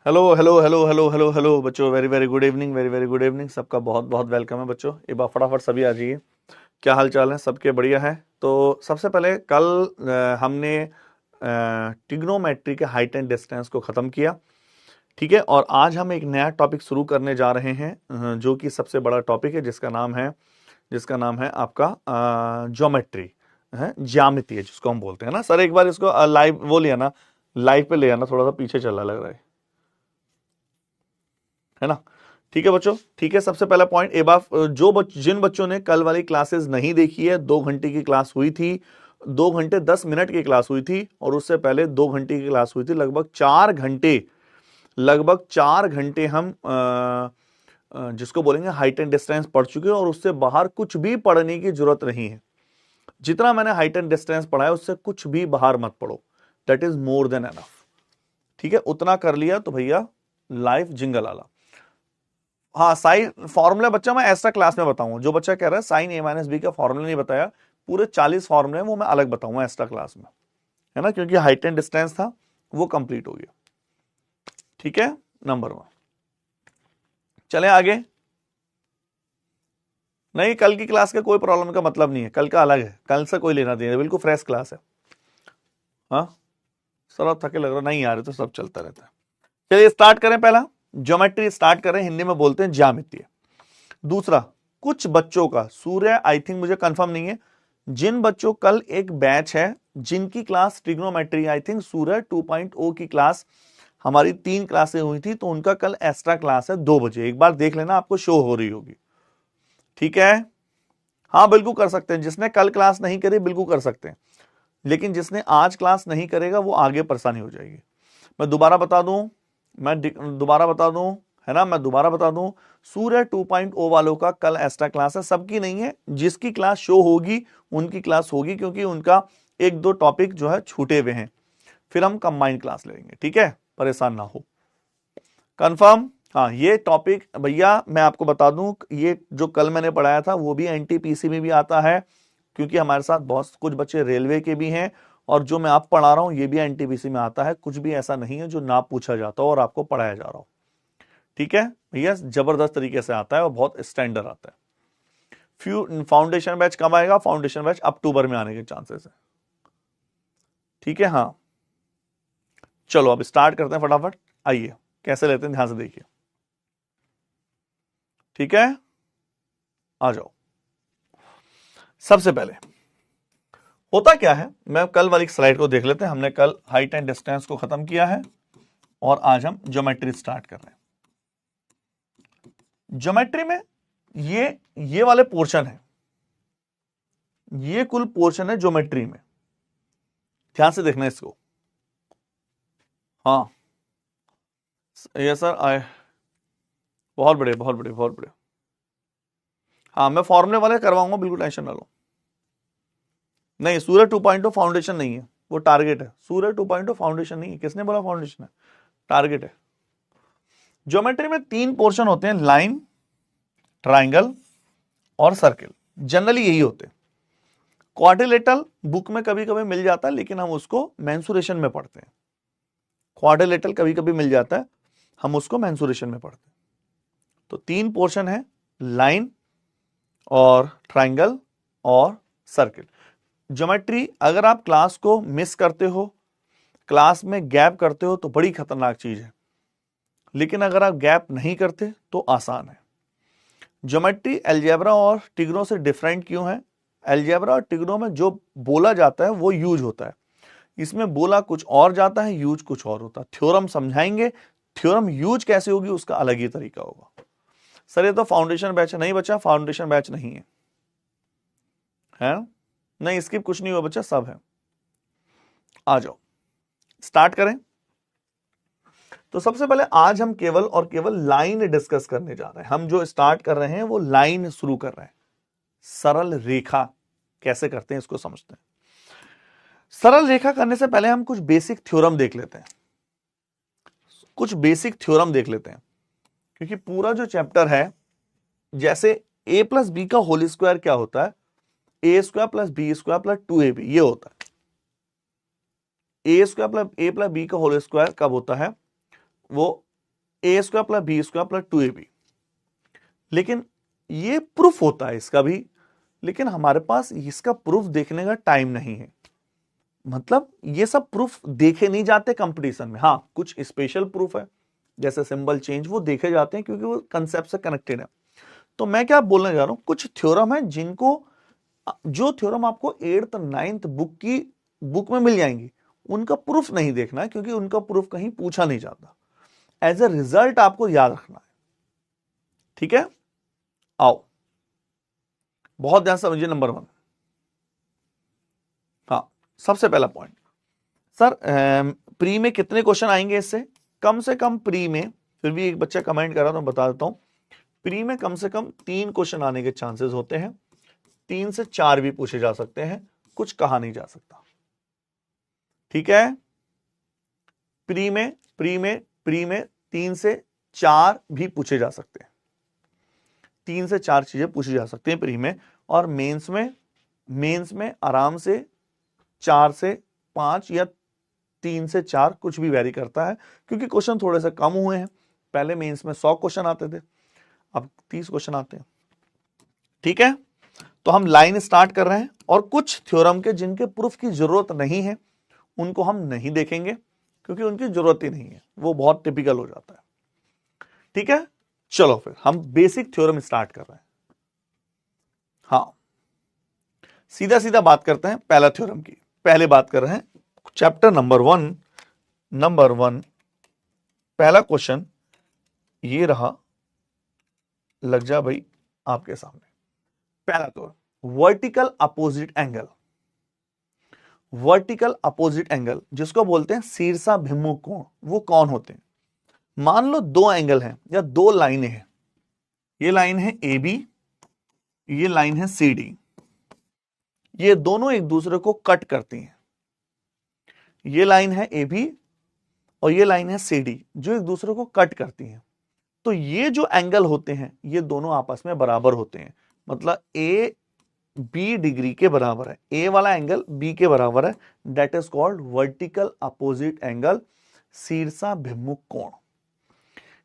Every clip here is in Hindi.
Hello hello hello hello hello hello बच्चों, very very good evening, very very good evening. सबका बहुत बहुत वेलकम है बच्चों। एक बार फटाफट सभी आ जाइए। क्या हाल चाल है सबके? बढ़िया है। तो सबसे पहले कल हमने ट्रिग्नोमेट्री के हाइट एंड डिस्टेंस को ख़त्म किया, ठीक है। और आज हम एक नया टॉपिक शुरू करने जा रहे हैं, जो कि सबसे बड़ा टॉपिक है, जिसका नाम है आपका ज्योमेट्री है, ज्यामिति है जिसको हम बोलते हैं ना। सर एक बार इसको लाइव वो लिया ना, लाइव पे ले आना, थोड़ा सा पीछे चला लग रहा है ना। ठीक है बच्चों, ठीक है। सबसे पहला पॉइंट, एक बार जिन बच्चों ने कल वाली क्लासेस नहीं देखी है, 2 घंटे की क्लास हुई थी, 2 घंटे 10 मिनट की क्लास हुई थी, और उससे पहले 2 घंटे की क्लास हुई थी। लगभग 4 घंटे हम जिसको बोलेंगे हाइट एंड डिस्टेंस पढ़ चुके हैं, और उससे बाहर कुछ भी पढ़ने की जरूरत नहीं है। जितना मैंने हाइट एंड डिस्टेंस पढ़ा है उससे कुछ भी बाहर मत पढ़ो, that is more than enough. ठीक है, उतना कर लिया तो भैया लाइफ जिंगल आला। हाँ, साइन फॉर्मूला बच्चा मैं एक्स्ट्रा क्लास में बताऊंगा। जो बच्चा कह रहा है साइन ए माइनस बी का फॉर्मूला नहीं बताया, पूरे 40 फॉर्मूले हैं, वो मैं अलग बताऊंगा एक्स्ट्रा क्लास में, है ना, क्योंकि हाइट एंड डिस्टेंस था वो कंप्लीट हो गया। ठीक है, नंबर 1। चले आगे। नहीं, कल की क्लास का कोई प्रॉब्लम का मतलब नहीं है, कल का अलग है, कल से कोई लेना देना, बिल्कुल फ्रेश क्लास है। हाँ सर, आप थके लग रहा, नहीं आ रहे तो सब चलता रहता है। चलिए स्टार्ट करें। पहला ज्योमेट्री स्टार्ट करें, हिंदी में बोलते हैं ज्यामिति। दूसरा, कुछ बच्चों का सूर्य, आई थिंक मुझे कंफर्म नहीं है, जिन बच्चों कल एक बैच है जिनकी क्लास ट्रिग्नोमेट्री, आई थिंक सूर्य 2.0 की क्लास, हमारी 3 क्लासें हुई थी, तो उनका कल एक्स्ट्रा क्लास है 2 बजे। एक बार देख लेना, आपको शो हो रही होगी। ठीक है, हाँ बिल्कुल कर सकते हैं। जिसने कल क्लास नहीं करी बिल्कुल कर सकते हैं, लेकिन जिसने आज क्लास नहीं करेगा वो आगे परेशानी हो जाएगी। मैं दोबारा बता दूं, है ना, मैं दोबारा बता दूं, सूर्य 2.0 वालों का कल एक्स्ट्रा क्लास है, सबकी नहीं है। जिसकी क्लास शो होगी उनकी क्लास होगी, क्योंकि उनका 1-2 टॉपिक जो है छूटे हुए हैं, फिर हम कंबाइन क्लास लेंगे। ठीक है, परेशान ना हो। कंफर्म? हाँ, ये टॉपिक भैया मैं आपको बता दूं, ये जो कल मैंने पढ़ाया था वो भी एनटीपीसी में भी आता है, क्योंकि हमारे साथ बहुत कुछ बच्चे रेलवे के भी हैं, और जो मैं आप पढ़ा रहा हूं ये भी एनटीपीसी में आता है। कुछ भी ऐसा नहीं है जो ना पूछा जाता हो और आपको पढ़ाया जा रहा हो। ठीक है भैया, जबरदस्त तरीके से आता है और बहुत स्टैंडर्ड आता है। फाउंडेशन बैच कब आएगा? फाउंडेशन बैच अक्टूबर में आने के चांसेस है। ठीक है, हाँ चलो अब स्टार्ट करते हैं फटाफट। आइए कैसे लेते हैं, ध्यान से देखिए। ठीक है, आ जाओ। सबसे पहले होता क्या है, मैं कल वाली स्लाइड को देख लेते हैं। हमने कल हाइट एंड डिस्टेंस को खत्म किया है, और आज हम ज्योमेट्री स्टार्ट कर रहे हैं। ज्योमेट्री में ये वाले पोर्शन है, ये कुल पोर्शन है ज्योमेट्री में। ध्यान से देखना इसको। हाँ ये सर आए, बहुत बड़े बहुत बड़े बहुत बड़े। हाँ मैं फॉर्मूले वाले करवाऊंगा, बिल्कुल टेंशन ना लो। नहीं, सूर्य 2.0 फाउंडेशन नहीं है, वो टारगेट है। सूर्य 2.0 फाउंडेशन नहीं है, किसने बोला फाउंडेशन है? टारगेट है। ज्योमेट्री में 3 पोर्शन होते हैं, लाइन, ट्राइंगल और सर्किल। जनरली यही होते हैं। क्वाड्रिलेटरल बुक में कभी कभी मिल जाता है, लेकिन हम उसको मेंसुरेशन में पढ़ते हैं। क्वाड्रिलेटरल कभी कभी मिल जाता है, हम उसको मेंसुरेशन में पढ़ते हैं। तो 3 पोर्शन है, लाइन और ट्राइंगल और सर्किल। ज्योमेट्री अगर आप क्लास को मिस करते हो, क्लास में गैप करते हो, तो बड़ी खतरनाक चीज है, लेकिन अगर आप गैप नहीं करते तो आसान है। ज्योमेट्री अलजेब्रा और ट्रिग्नो से डिफरेंट क्यों है? अलजेब्रा और ट्रिग्नो में जो बोला जाता है वो यूज होता है, इसमें बोला कुछ और जाता है, यूज कुछ और होता है। थ्योरम समझाएंगे, थ्योरम यूज कैसे होगी उसका अलग ही तरीका होगा। सर ये तो फाउंडेशन बैच है। नहीं बच्चा, फाउंडेशन बैच नहीं है, है नहीं, स्किप कुछ नहीं हुआ बच्चा, सब है। आ जाओ स्टार्ट करें। तो सबसे पहले आज हम केवल और केवल लाइन डिस्कस करने जा रहे हैं। हम जो स्टार्ट कर रहे हैं वो लाइन शुरू कर रहे हैं। सरल रेखा कैसे करते हैं इसको समझते हैं। सरल रेखा करने से पहले हम कुछ बेसिक थ्योरम देख लेते हैं, क्योंकि पूरा जो चैप्टर है, जैसे a प्लस बी का होल स्क्वायर क्या होता है? A square plus B square plus 2ab, ये होता है। ए स्क्वायर प्लस बी का होल स्क्वायर कब होता है? वो A square plus B square plus 2ab। लेकिन ये प्रूफ होता है इसका भी, लेकिन हमारे पास इसका प्रूफ देखने का टाइम नहीं है। मतलब ये सब प्रूफ देखे नहीं जाते कंपटीशन में। हाँ, कुछ स्पेशल प्रूफ है जैसे सिंबल चेंज, वो देखे जाते हैं क्योंकि वो कंसेप्ट से कनेक्टेड है। तो मैं क्या बोलने जा रहा हूं, कुछ थ्योरम है जिनको, जो थ्योरम आपको 8th 9th बुक में मिल जाएंगी, उनका प्रूफ नहीं देखना है क्योंकि उनका प्रूफ कहीं पूछा नहीं जाता। एज ए रिजल्ट आपको याद रखना है, ठीक है। आओ बहुत ध्यान समझिए। नंबर 1, हाँ, सबसे पहला पॉइंट सर, प्री में कितने क्वेश्चन आएंगे इससे? कम से कम प्री में, फिर भी एक बच्चा कमेंट कर रहा तो बता देता हूं, प्री में कम से कम 3 क्वेश्चन आने के चांसेस होते हैं। 3 से 4 भी पूछे जा सकते हैं, कुछ कहा नहीं जा सकता, ठीक है। प्री में 3 से 4 भी पूछे जा सकते हैं, 3 से 4 चीजें पूछी जा सकती हैं प्री में। और मेंस में आराम से 4 से 5 या 3 से 4, कुछ भी वेरी करता है क्योंकि क्वेश्चन थोड़े से कम हुए हैं। पहले मेंस में 100 क्वेश्चन आते थे, अब 30 क्वेश्चन आते हैं, ठीक है। तो हम लाइन स्टार्ट कर रहे हैं, और कुछ थ्योरम के जिनके प्रूफ की जरूरत नहीं है उनको हम नहीं देखेंगे क्योंकि उनकी जरूरत ही नहीं है, वो बहुत टिपिकल हो जाता है, ठीक है। चलो फिर हम बेसिक थ्योरम स्टार्ट कर रहे हैं। हाँ, सीधा सीधा बात करते हैं पहला थ्योरम की। पहले बात कर रहे हैं चैप्टर नंबर 1 पहला क्वेश्चन ये रहा, लग जा भाई आपके सामने। पहला तो वर्टिकल अपोजिट एंगल, जिसको बोलते हैं शीर्षाभिमुख कोण, वो कौन होते हैं? मान लो 2 एंगल हैं या 2 लाइनें हैं, ये लाइन है AB, ये लाइन है CD, ये दोनों एक दूसरे को कट करती हैं। ये लाइन है AB और ये लाइन है CD, जो एक दूसरे को कट करती हैं। तो ये जो एंगल होते हैं ये दोनों आपस में बराबर होते हैं, मतलब A B डिग्री के बराबर है, A वाला एंगल B के बराबर है, that is called vertical opposite angle, शीर्षाभिमुख कोण।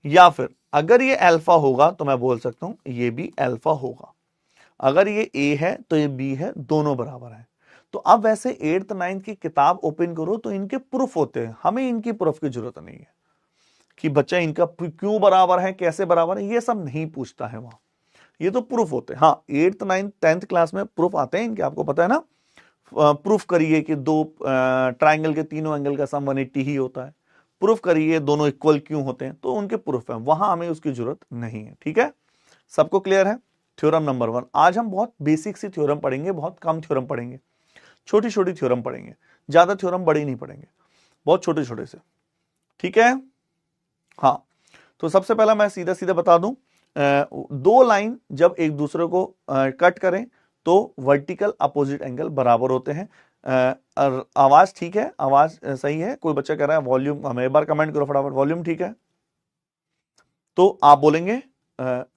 या फिर अगर ये अल्फा होगा तो मैं बोल सकता हूं ये भी अल्फा होगा, अगर ये A है तो ये B है, दोनों बराबर है। तो अब वैसे 8th 9th की किताब ओपन करो तो इनके प्रूफ होते हैं, हमें इनकी प्रूफ की जरूरत नहीं है कि बच्चा इनका क्यों बराबर है, कैसे बराबर है, ये सब नहीं पूछता है वहां, ये तो प्रूफ होते हैं। हाँ, 8th 9th 10th क्लास में प्रूफ आते हैं इनके, आपको पता है ना। प्रूफ करिए कि 2 ट्राइंगल के तीनों एंगल का सम 180 ही होता है, प्रूफ करिए दोनों इक्वल क्यों होते हैं, तो उनके प्रूफ है, वहां हमें उसकी जरूरत नहीं है, ठीक है। सबको क्लियर है? Theorem number 1। आज हम बहुत बेसिक सी थ्योरम पढ़ेंगे, बहुत कम थ्योरम पढ़ेंगे, छोटी छोटी थ्योरम पढ़ेंगे, ज्यादा थ्योरम बड़ी नहीं पढ़ेंगे, बहुत छोटे छोटे से, ठीक है। हाँ, तो सबसे पहला मैं सीधा सीधा बता दूं, 2 लाइन जब एक दूसरे को कट करें तो वर्टिकल अपोजिट एंगल बराबर होते हैं। आवाज ठीक है? आवाज सही है? कोई बच्चा कह रहा है वॉल्यूम, हमें एक बार कमेंट करो फटाफट, वॉल्यूम ठीक है? तो आप बोलेंगे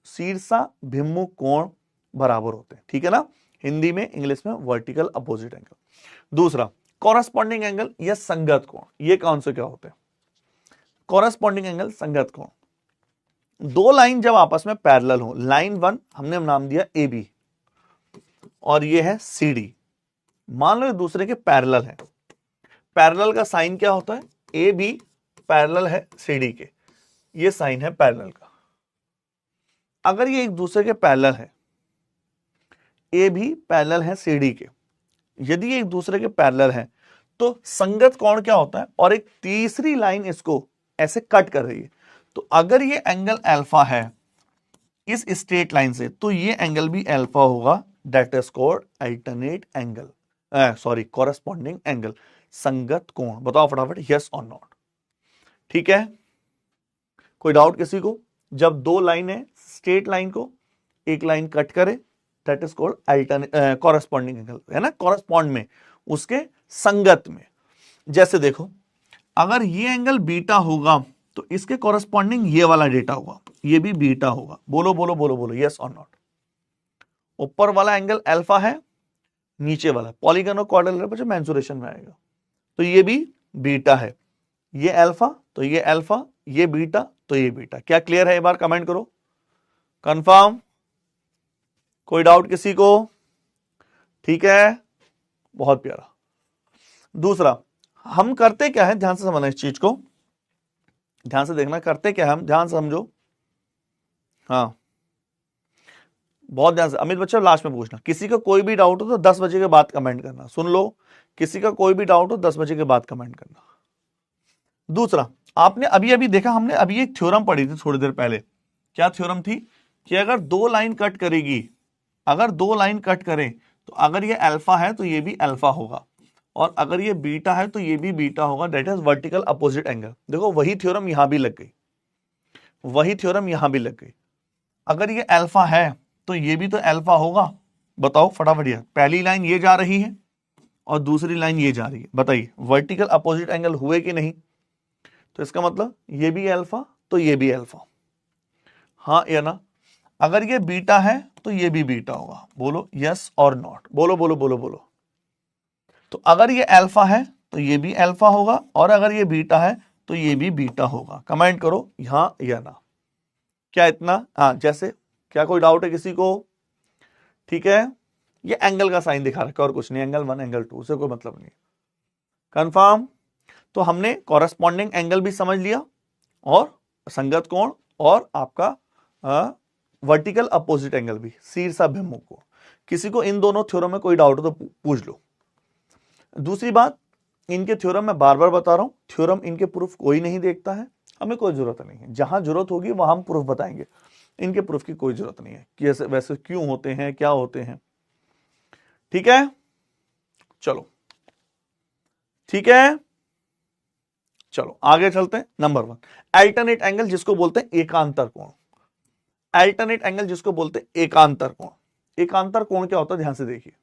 शीर्षाभिमुख कोण बराबर होते हैं, ठीक है ना। हिंदी में, इंग्लिश में वर्टिकल अपोजिट एंगल। दूसरा कॉरस्पॉन्डिंग एंगल या संगत कोण, ये कौन से क्या होते हैं? कॉरस्पॉन्डिंग एंगल, संगत कोण, 2 लाइन जब आपस में पैरेलल हो, लाइन 1 हमने नाम दिया AB और ये है CD, मान लो एक दूसरे के पैरेलल है। पैरेलल का साइन क्या होता है? AB पैरेलल है CD के, ये साइन है पैरेलल का। अगर ये एक दूसरे के पैरेलल है, A भी पैरेलल है CD के, यदि ये एक दूसरे के पैरेलल है तो संगत कोण क्या होता है? और एक तीसरी लाइन इसको ऐसे कट कर रही है, तो अगर ये एंगल अल्फा है इस स्ट्रेट लाइन से, तो ये एंगल भी अल्फा होगा, that is called alternate angle, sorry corresponding angle, संगत कोण। बताओ फटाफट, यस और नॉट, ठीक है। कोई डाउट किसी को? जब 2 लाइन है, स्ट्रेट लाइन को एक लाइन कट करे, that is called alternate corresponding angle, है ना, कॉरस्पॉन्ड में, उसके संगत में। जैसे देखो, अगर ये एंगल बीटा होगा तो इसके कॉरस्पॉन्डिंग ये वाला डेटा होगा, ये भी बीटा होगा। बोलो बोलो बोलो बोलो, यस और नॉट। ऊपर वाला एंगल अल्फा है, नीचे वाला पॉलीगन और क्वाड्रिलेटरल पर जो मेंसुरेशन में आएगा, तो ये भी बीटा है। ये अल्फा तो ये अल्फा, ये बीटा तो ये बीटा। क्या क्लियर है? एक बार कमेंट करो, कंफर्म, कोई डाउट किसी को? ठीक है, बहुत प्यारा। दूसरा, हम करते क्या है, ध्यान से समझना इस चीज को, ध्यान से देखना, करते क्या है हम, ध्यान से समझो। हाँ, बहुत ध्यान से। अमित बच्चा लास्ट में पूछना, किसी का कोई भी डाउट हो तो 10 बजे के बाद कमेंट करना। सुन लो, किसी का कोई भी डाउट हो 10 बजे के बाद कमेंट करना। दूसरा, आपने अभी अभी देखा, हमने अभी एक थ्योरम पढ़ी थी थोड़ी देर पहले। क्या थ्योरम थी? कि अगर दो लाइन कट करेगी, अगर दो लाइन कट करे तो अगर ये अल्फा है तो ये भी अल्फा होगा, और अगर ये बीटा है तो ये भी बीटा होगा, that is vertical opposite angle. देखो वही थ्योरम यहां भी लग गई, वही थ्योरम यहां भी लग गई। अगर ये अल्फा है तो ये भी तो अल्फा होगा। बताओ फटाफट यार, पहली लाइन ये जा रही है और दूसरी लाइन ये जा रही है, बताइए वर्टिकल अपोजिट एंगल हुए कि नहीं? तो इसका मतलब ये भी अल्फा तो ये भी अल्फा, हाँ या ना? अगर ये बीटा है तो ये भी बीटा होगा। बोलो यस और नॉट, बोलो बोलो बोलो बोलो। तो अगर ये अल्फा है तो ये भी अल्फा होगा, और अगर ये बीटा है तो ये भी बीटा होगा। कमेंट करो हाँ या ना। क्या इतना? हाँ, जैसे क्या कोई डाउट है किसी को? ठीक है, ये एंगल का साइन दिखा रखा है और कुछ नहीं, एंगल 1 एंगल 2 से कोई मतलब नहीं। कंफर्म? तो हमने कॉरेस्पॉन्डिंग एंगल भी समझ लिया, और संगत कोण, और आपका वर्टिकल अपोजिट एंगल भी, शीर्षाभिमुख को। किसी को इन दोनों थ्योरम में कोई डाउट हो तो पूछ लो। दूसरी बात, इनके थ्योरम मैं बार बार बता रहा हूं, थ्योरम इनके प्रूफ कोई नहीं देखता है, हमें कोई जरूरत नहीं है। जहां जरूरत होगी वहां हम प्रूफ बताएंगे, इनके प्रूफ की कोई जरूरत नहीं है कि ऐसे वैसे क्यों होते हैं, क्या होते हैं। ठीक है, चलो ठीक है, चलो आगे चलते हैं। नंबर 1, अल्टरनेट एंगल जिसको बोलते हैं एकांतर कोण। अल्टरनेट एंगल जिसको बोलते हैं एकांतर कोण। एकांतर कोण क्या होता है, ध्यान से देखिए।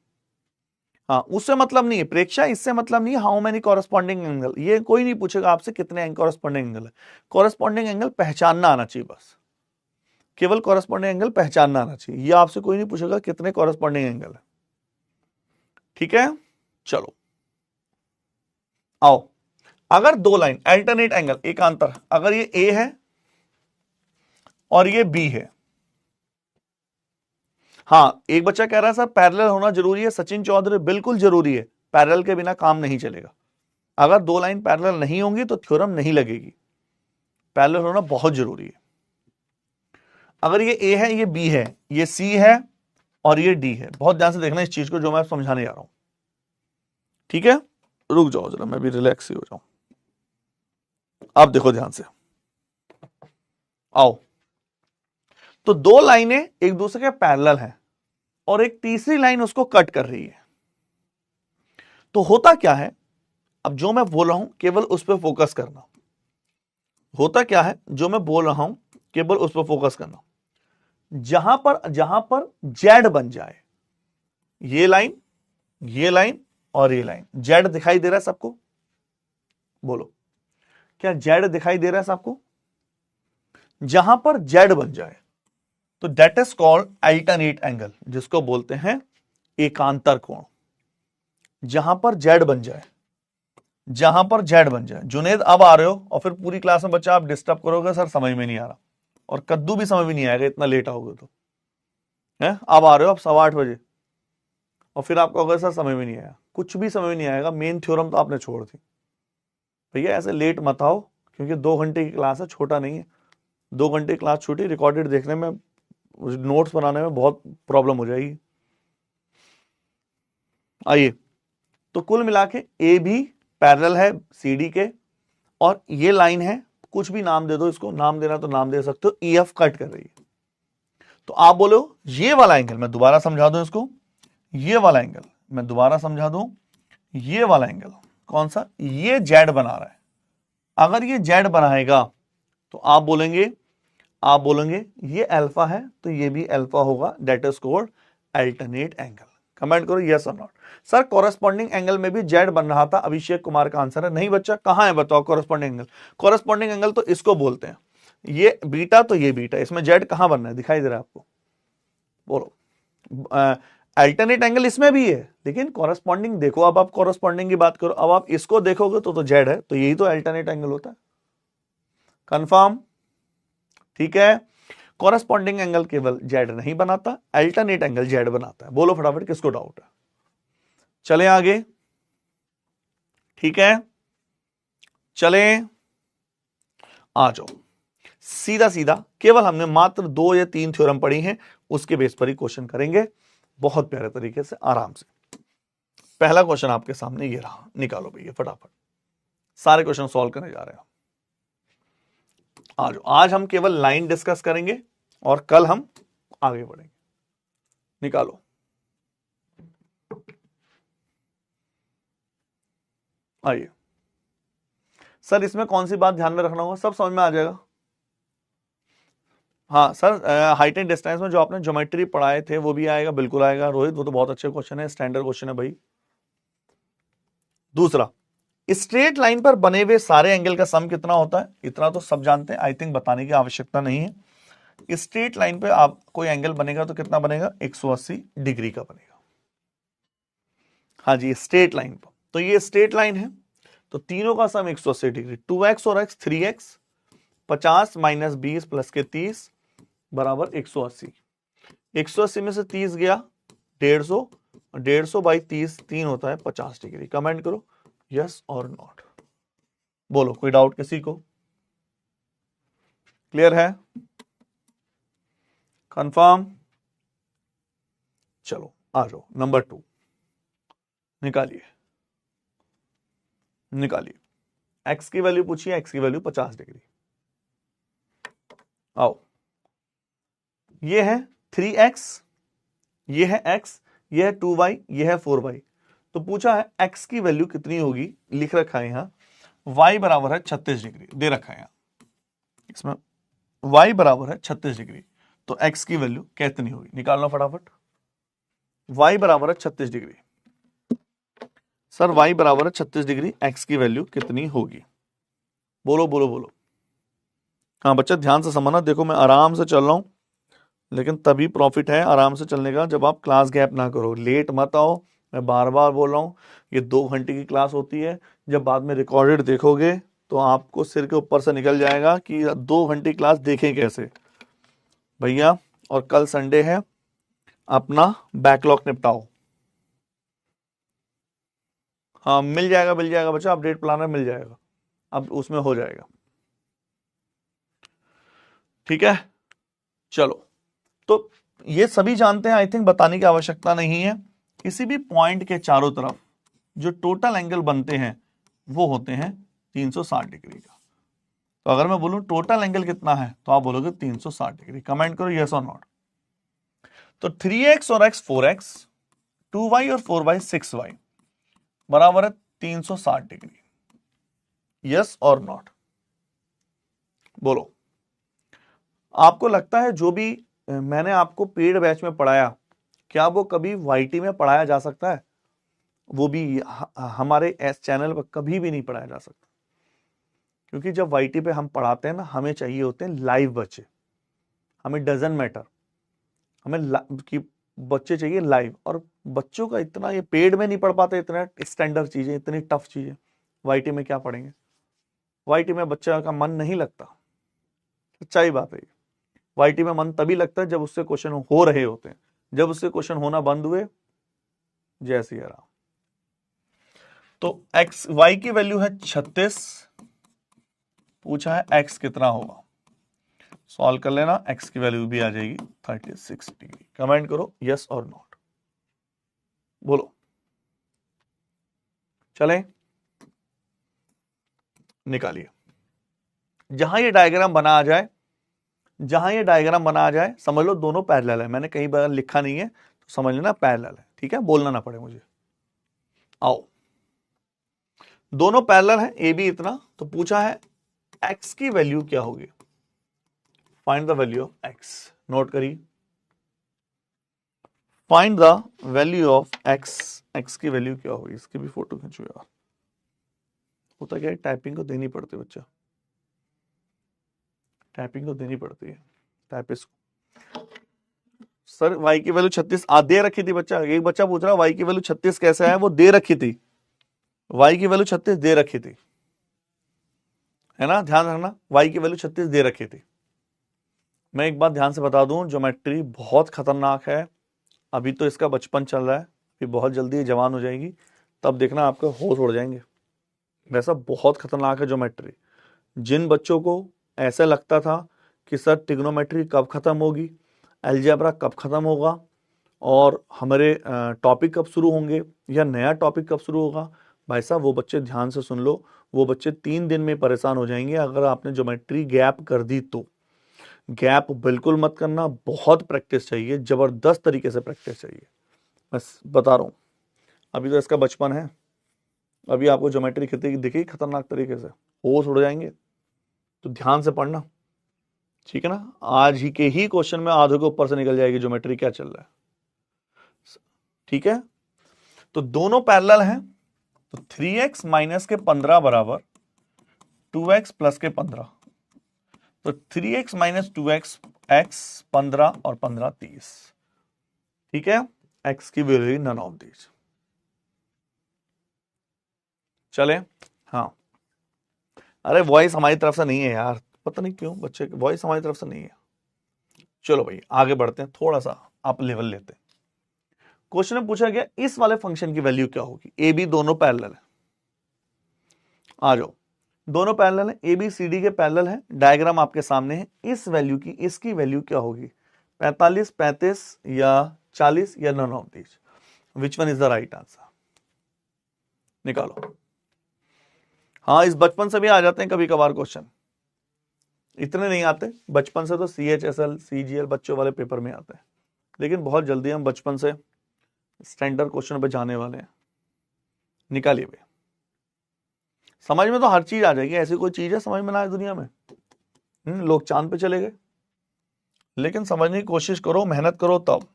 हाँ, उससे मतलब नहीं है प्रेक्षा, इससे मतलब नहीं है हाउ मेनी कॉरेस्पॉन्डिंग एंगल। ये कोई नहीं पूछेगा आपसे कितने कॉरेस्पॉन्डिंग एंगल है। कॉरेस्पॉन्डिंग एंगल पहचानना आना चाहिए बस, केवल कॉरेस्पॉन्डिंग एंगल पहचानना आना चाहिए। ये आपसे कोई नहीं पूछेगा कितने कॉरेस्पॉन्डिंग एंगल है। ठीक है, चलो आओ। अगर दो लाइन अल्टरनेट एंगल एकांतर, अगर ये ए है और ये बी है। हाँ, एक बच्चा कह रहा है सर पैरेलल होना जरूरी है। सचिन चौधरी, बिल्कुल जरूरी है, पैरेलल के बिना काम नहीं चलेगा। अगर दो लाइन पैरेलल नहीं होंगी तो थ्योरम नहीं लगेगी, पैरेलल होना बहुत जरूरी है। अगर ये ए है, ये बी है, ये सी है और ये डी है। बहुत ध्यान से देखना इस चीज को जो मैं समझाने जा रहा हूं। ठीक है, रुक जाओ जरा, मैं भी रिलैक्स ही हो जाऊं। आप देखो ध्यान से, आओ। तो दो लाइनें एक दूसरे के पैरेलल हैं और एक तीसरी लाइन उसको कट कर रही है। तो होता क्या है, अब जो मैं बोल रहा हूं केवल उस पर फोकस करना। होता क्या है, जो मैं बोल रहा हूं केवल उस पर फोकस करना। जहां पर जेड बन जाए, ये लाइन और ये लाइन, जेड दिखाई दे रहा है सबको? बोलो, क्या जेड दिखाई दे रहा है सबको? जहां पर जेड बन जाए तो that is called alternate angle, जिसको बोलते हैं एकांतर कोण। जहां पर जेड बन जाए, जहां पर जेड बन जाए। जुनेद अब आ रहे हो और फिर पूरी क्लास में बच्चा आप डिस्टर्ब करोगे, सर समझ में नहीं आ रहा, और कद्दू भी समझ में नहीं आएगा इतना लेट आओगे तो। है, अब आ रहे हो आप 8:15 बजे और फिर आपको अगर सर समझ में नहीं आया, कुछ भी समझ में नहीं आएगा। मेन थ्योरम तो आपने छोड़ दी। भैया ऐसे लेट मत आओ, क्योंकि 2 घंटे की क्लास है, छोटा नहीं है। 2 घंटे की क्लास छोटी, रिकॉर्डेड देखने में, नोट्स बनाने में बहुत प्रॉब्लम हो जाएगी। आइए, तो कुल मिला के ए भी पैरेलल है सी डी के, और ये लाइन है, कुछ भी नाम दे दो इसको, नाम देना तो नाम दे सकते हो, ई एफ कट कर रही है। तो आप बोलो ये वाला एंगल, मैं दोबारा समझा दूं इसको, ये वाला एंगल मैं दोबारा समझा दूं, ये वाला एंगल कौन सा? ये जेड बना रहा है। अगर ये जेड बनाएगा तो आप बोलेंगे ये अल्फा है तो ये भी अल्फा होगा, that is called alternate angle. Comment करो यस और नॉट। सर कॉरेस्पॉन्डिंग एंगल में भी जेड बन रहा था, अभिषेक कुमार का आंसर है नहीं। बच्चा कहां है बताओ कॉरेस्पॉन्डिंग एंगल? कॉरेस्पॉन्डिंग एंगल तो इसको बोलते हैं, ये बीटा तो ये बीटा, इसमें जेड कहां बन रहा है, दिखाई दे रहा है आपको? बोलो। अल्टरनेट एंगल इसमें भी है, लेकिन कॉरेस्पॉन्डिंग देखो। अब आप कॉरेस्पॉन्डिंग की बात करो, अब आप इसको देखोगे तो जेड है, तो यही तो अल्टरनेट एंगल होता है। कंफर्म? ठीक है। कॉरेस्पॉन्डिंग एंगल केवल जेड नहीं बनाता, अल्टरनेट एंगल जेड बनाता है। बोलो फटाफट किसको डाउट है। चले आगे, ठीक है, चले आ जाओ। सीधा सीधा केवल हमने मात्र 2 या 3 थ्योरम पढ़ी हैं, उसके बेस पर ही क्वेश्चन करेंगे बहुत प्यारे तरीके से, आराम से। पहला क्वेश्चन आपके सामने ये रहा, निकालो भैया फटाफट, सारे क्वेश्चन सॉल्व करने जा रहे हैं। आ जाओ, आज हम केवल लाइन डिस्कस करेंगे और कल हम आगे बढ़ेंगे। निकालो, आइए। सर इसमें कौन सी बात ध्यान में रखना होगा, सब समझ में आ जाएगा। हाँ सर, हाइट एंड डिस्टेंस में जो आपने ज्योमेट्री पढ़ाए थे वो भी आएगा, बिल्कुल आएगा रोहित, वो तो बहुत अच्छे क्वेश्चन है, स्टैंडर्ड क्वेश्चन है भाई। दूसरा, स्ट्रेट लाइन पर बने हुए सारे एंगल का सम कितना होता है, इतना तो सब जानते हैं, आई थिंक बताने की आवश्यकता नहीं है। स्ट्रेट लाइन पे आप कोई एंगल बनेगा तो कितना बनेगा, 180 डिग्री का बनेगा। हाँ जी, स्ट्रेट लाइन पर, तो ये स्ट्रेट लाइन है, तो तीनों का सम 180 डिग्री, 2x और x 3x, 50 माइनस 20 प्लस के 30 बराबर 180। 180 में से 30 गया 150, 150 बाई 30 3 होता है 50 डिग्री। कमेंट करो यस और नॉट। बोलो कोई डाउट किसी को, क्लियर है, कंफर्म। चलो आ जाओ, नंबर 2 निकालिए, निकालिए। x की वैल्यू पूछिए, x की वैल्यू 50 डिग्री। आओ, ये है 3x, ये है x, ये है 2y, ये है 4y। तो पूछा है x की वैल्यू कितनी होगी, लिख रखा है यहां y बराबर है 36 डिग्री, दे रखा है यहां इसमें y बराबर है 36 डिग्री, तो x की वैल्यू कितनी होगी, निकालना फटाफट। y बराबर है 36 डिग्री, सर y बराबर है 36 डिग्री, x की वैल्यू कितनी होगी, बोलो बोलो बोलो। हाँ बच्चा ध्यान से समझना, देखो मैं आराम से चल रहा हूं, लेकिन तभी प्रॉफिट है आराम से चलने का जब आप क्लास गैप ना करो, लेट मत आओ। मैं बार बार बोल रहा हूं, ये 2 घंटे की क्लास होती है, जब बाद में रिकॉर्डेड देखोगे तो आपको सिर के ऊपर से निकल जाएगा कि 2 घंटे की क्लास देखें कैसे भैया। और कल संडे है, अपना बैकलॉग निपटाओ। हाँ मिल जाएगा बच्चा, अपडेट प्लानर मिल जाएगा, अब उसमें हो जाएगा, ठीक है। चलो, तो ये सभी जानते हैं, आई थिंक बताने की आवश्यकता नहीं है। किसी भी पॉइंट के चारों तरफ जो टोटल एंगल बनते हैं वो होते हैं 360 डिग्री का। तो अगर मैं बोलूं टोटल एंगल कितना है तो आप बोलोगे 360 डिग्री। कमेंट करो यस और नॉट। तो 3x और x 4x, 2y और 4y 6y बराबर है 360 डिग्री, यस और नॉट, बोलो। आपको लगता है जो भी मैंने आपको पेड बैच में पढ़ाया, क्या वो कभी वाईटी में पढ़ाया जा सकता है? वो भी हमारे एस चैनल पर कभी भी नहीं पढ़ाया जा सकता, क्योंकि जब वाईटी पे हम पढ़ाते हैं ना, हमें चाहिए होते हैं लाइव बच्चे, हमें डजंट मैटर, हमें कि बच्चे चाहिए लाइव। और बच्चों का इतना, ये पेड में नहीं पढ़ पाते इतना स्टैंडर्ड चीजें, इतनी टफ चीजें, वाईटी में क्या पढ़ेंगे? वाईटी में बच्चा का मन नहीं लगता, सच्चाई बात है। वाईटी में मन तभी लगता है जब उससे क्वेश्चन हो रहे होते हैं, जब उससे क्वेश्चन होना बंद हुए, जय सिया राम। तो x y की वैल्यू है 36, पूछा है x कितना होगा, सॉल्व कर लेना, x की वैल्यू भी आ जाएगी 36 डिग्री। कमेंट करो यस और नॉट, बोलो। चलें, निकालिए। जहां ये डायग्राम बना आ जाए, जहां ये डायग्राम बना आ जाए, समझ लो दोनों पैरेलल है। मैंने कहीं बार लिखा नहीं है तो समझ लेना पैरेलल है, ठीक है, बोलना ना पड़े मुझे। आओ, दोनों पैरेलल है, ए बी इतना, तो पूछा है x की वैल्यू क्या होगी, find the value of x। Note करिए, find the value of x, x की वैल्यू क्या होगी। इसकी भी फोटो खींचो यार, होता क्या है, टाइपिंग को देनी पड़ती है बच्चा, टाइपिंग को देनी पड़ती है टाइपिस्ट को। सर y की वैल्यू 36 दे रखी थी बच्चा, एक बच्चा पूछ रहा y की वैल्यू 36 कैसे है, वो दे रखी थी, y की वैल्यू 36 दे रखी थी, है ना, ध्यान रखना, y की वैल्यू 36 दे रखी थी। मैं एक बात ध्यान से बता दूं, ज्योमेट्री बहुत खतरनाक है। अभी तो इसका बचपन चल रहा है, फिर बहुत जल्दी जवान हो जाएगी, तब देखना आपके होश उड़ जाएंगे। वैसा बहुत खतरनाक है ज्योमेट्री। जिन बच्चों को ऐसा लगता था कि सर ट्रिग्नोमेट्री कब खत्म होगी, अलजेब्रा कब खत्म होगा, और हमारे टॉपिक कब शुरू होंगे, या नया टॉपिक कब शुरू होगा, भाई साहब वो बच्चे ध्यान से सुन लो, वो बच्चे 3 दिन में परेशान हो जाएंगे अगर आपने ज्योमेट्री गैप कर दी तो। गैप बिल्कुल मत करना, बहुत प्रैक्टिस चाहिए, जबरदस्त तरीके से प्रैक्टिस चाहिए, बस बता रहा हूं। अभी तो इसका बचपन है, अभी आपको ज्योमेट्री दिखेगी खतरनाक तरीके से, होश उड़ जाएंगे, तो ध्यान से पढ़ना, ठीक है ना। आज ही के ही क्वेश्चन में आधे के ऊपर से निकल जाएगी ज्योमेट्री क्या चल रहा है, ठीक है। तो दोनों पैरेलल हैं, तो 3x माइनस के 15 बराबर 2x प्लस के 15, तो 3x माइनस 2x, x 15 और 15 30, ठीक है। x की वैल्यू नन ऑफ दीज। चले, हाँ, अरे वॉइस हमारी तरफ से नहीं है यार, पता नहीं क्यों बच्चे, वॉइस हमारी तरफ से नहीं है। चलो भाई आगे बढ़ते हैं, थोड़ा सा अप लेवल लेते हैं। क्वेश्चन में पूछा गया इस वाले फंक्शन की वैल्यू क्या होगी। ए बी दोनों पैरेलल है, आ जाओ, दोनों पैरेलल है, ए बी सी डी के पैरेलल है, डायग्राम आपके सामने है। इस वैल्यू की, इसकी वैल्यू क्या होगी, 45, 35 या 40 या none of these, which one is the right answer, निकालो। हाँ, इस बचपन से भी आ जाते हैं कभी कभार क्वेश्चन, इतने नहीं आते बचपन से, तो CHSL CGL बच्चों वाले पेपर में आते हैं, लेकिन बहुत जल्दी हम बचपन से स्टैंडर्ड क्वेश्चन पे जाने वाले हैं। निकालिए भाई, समझ में तो हर चीज आ जाएगी, ऐसी कोई चीज है समझ में ना आए दुनिया में। लोग चांद पे चले गए, लेकिन समझने की कोशिश करो, मेहनत करो, तब।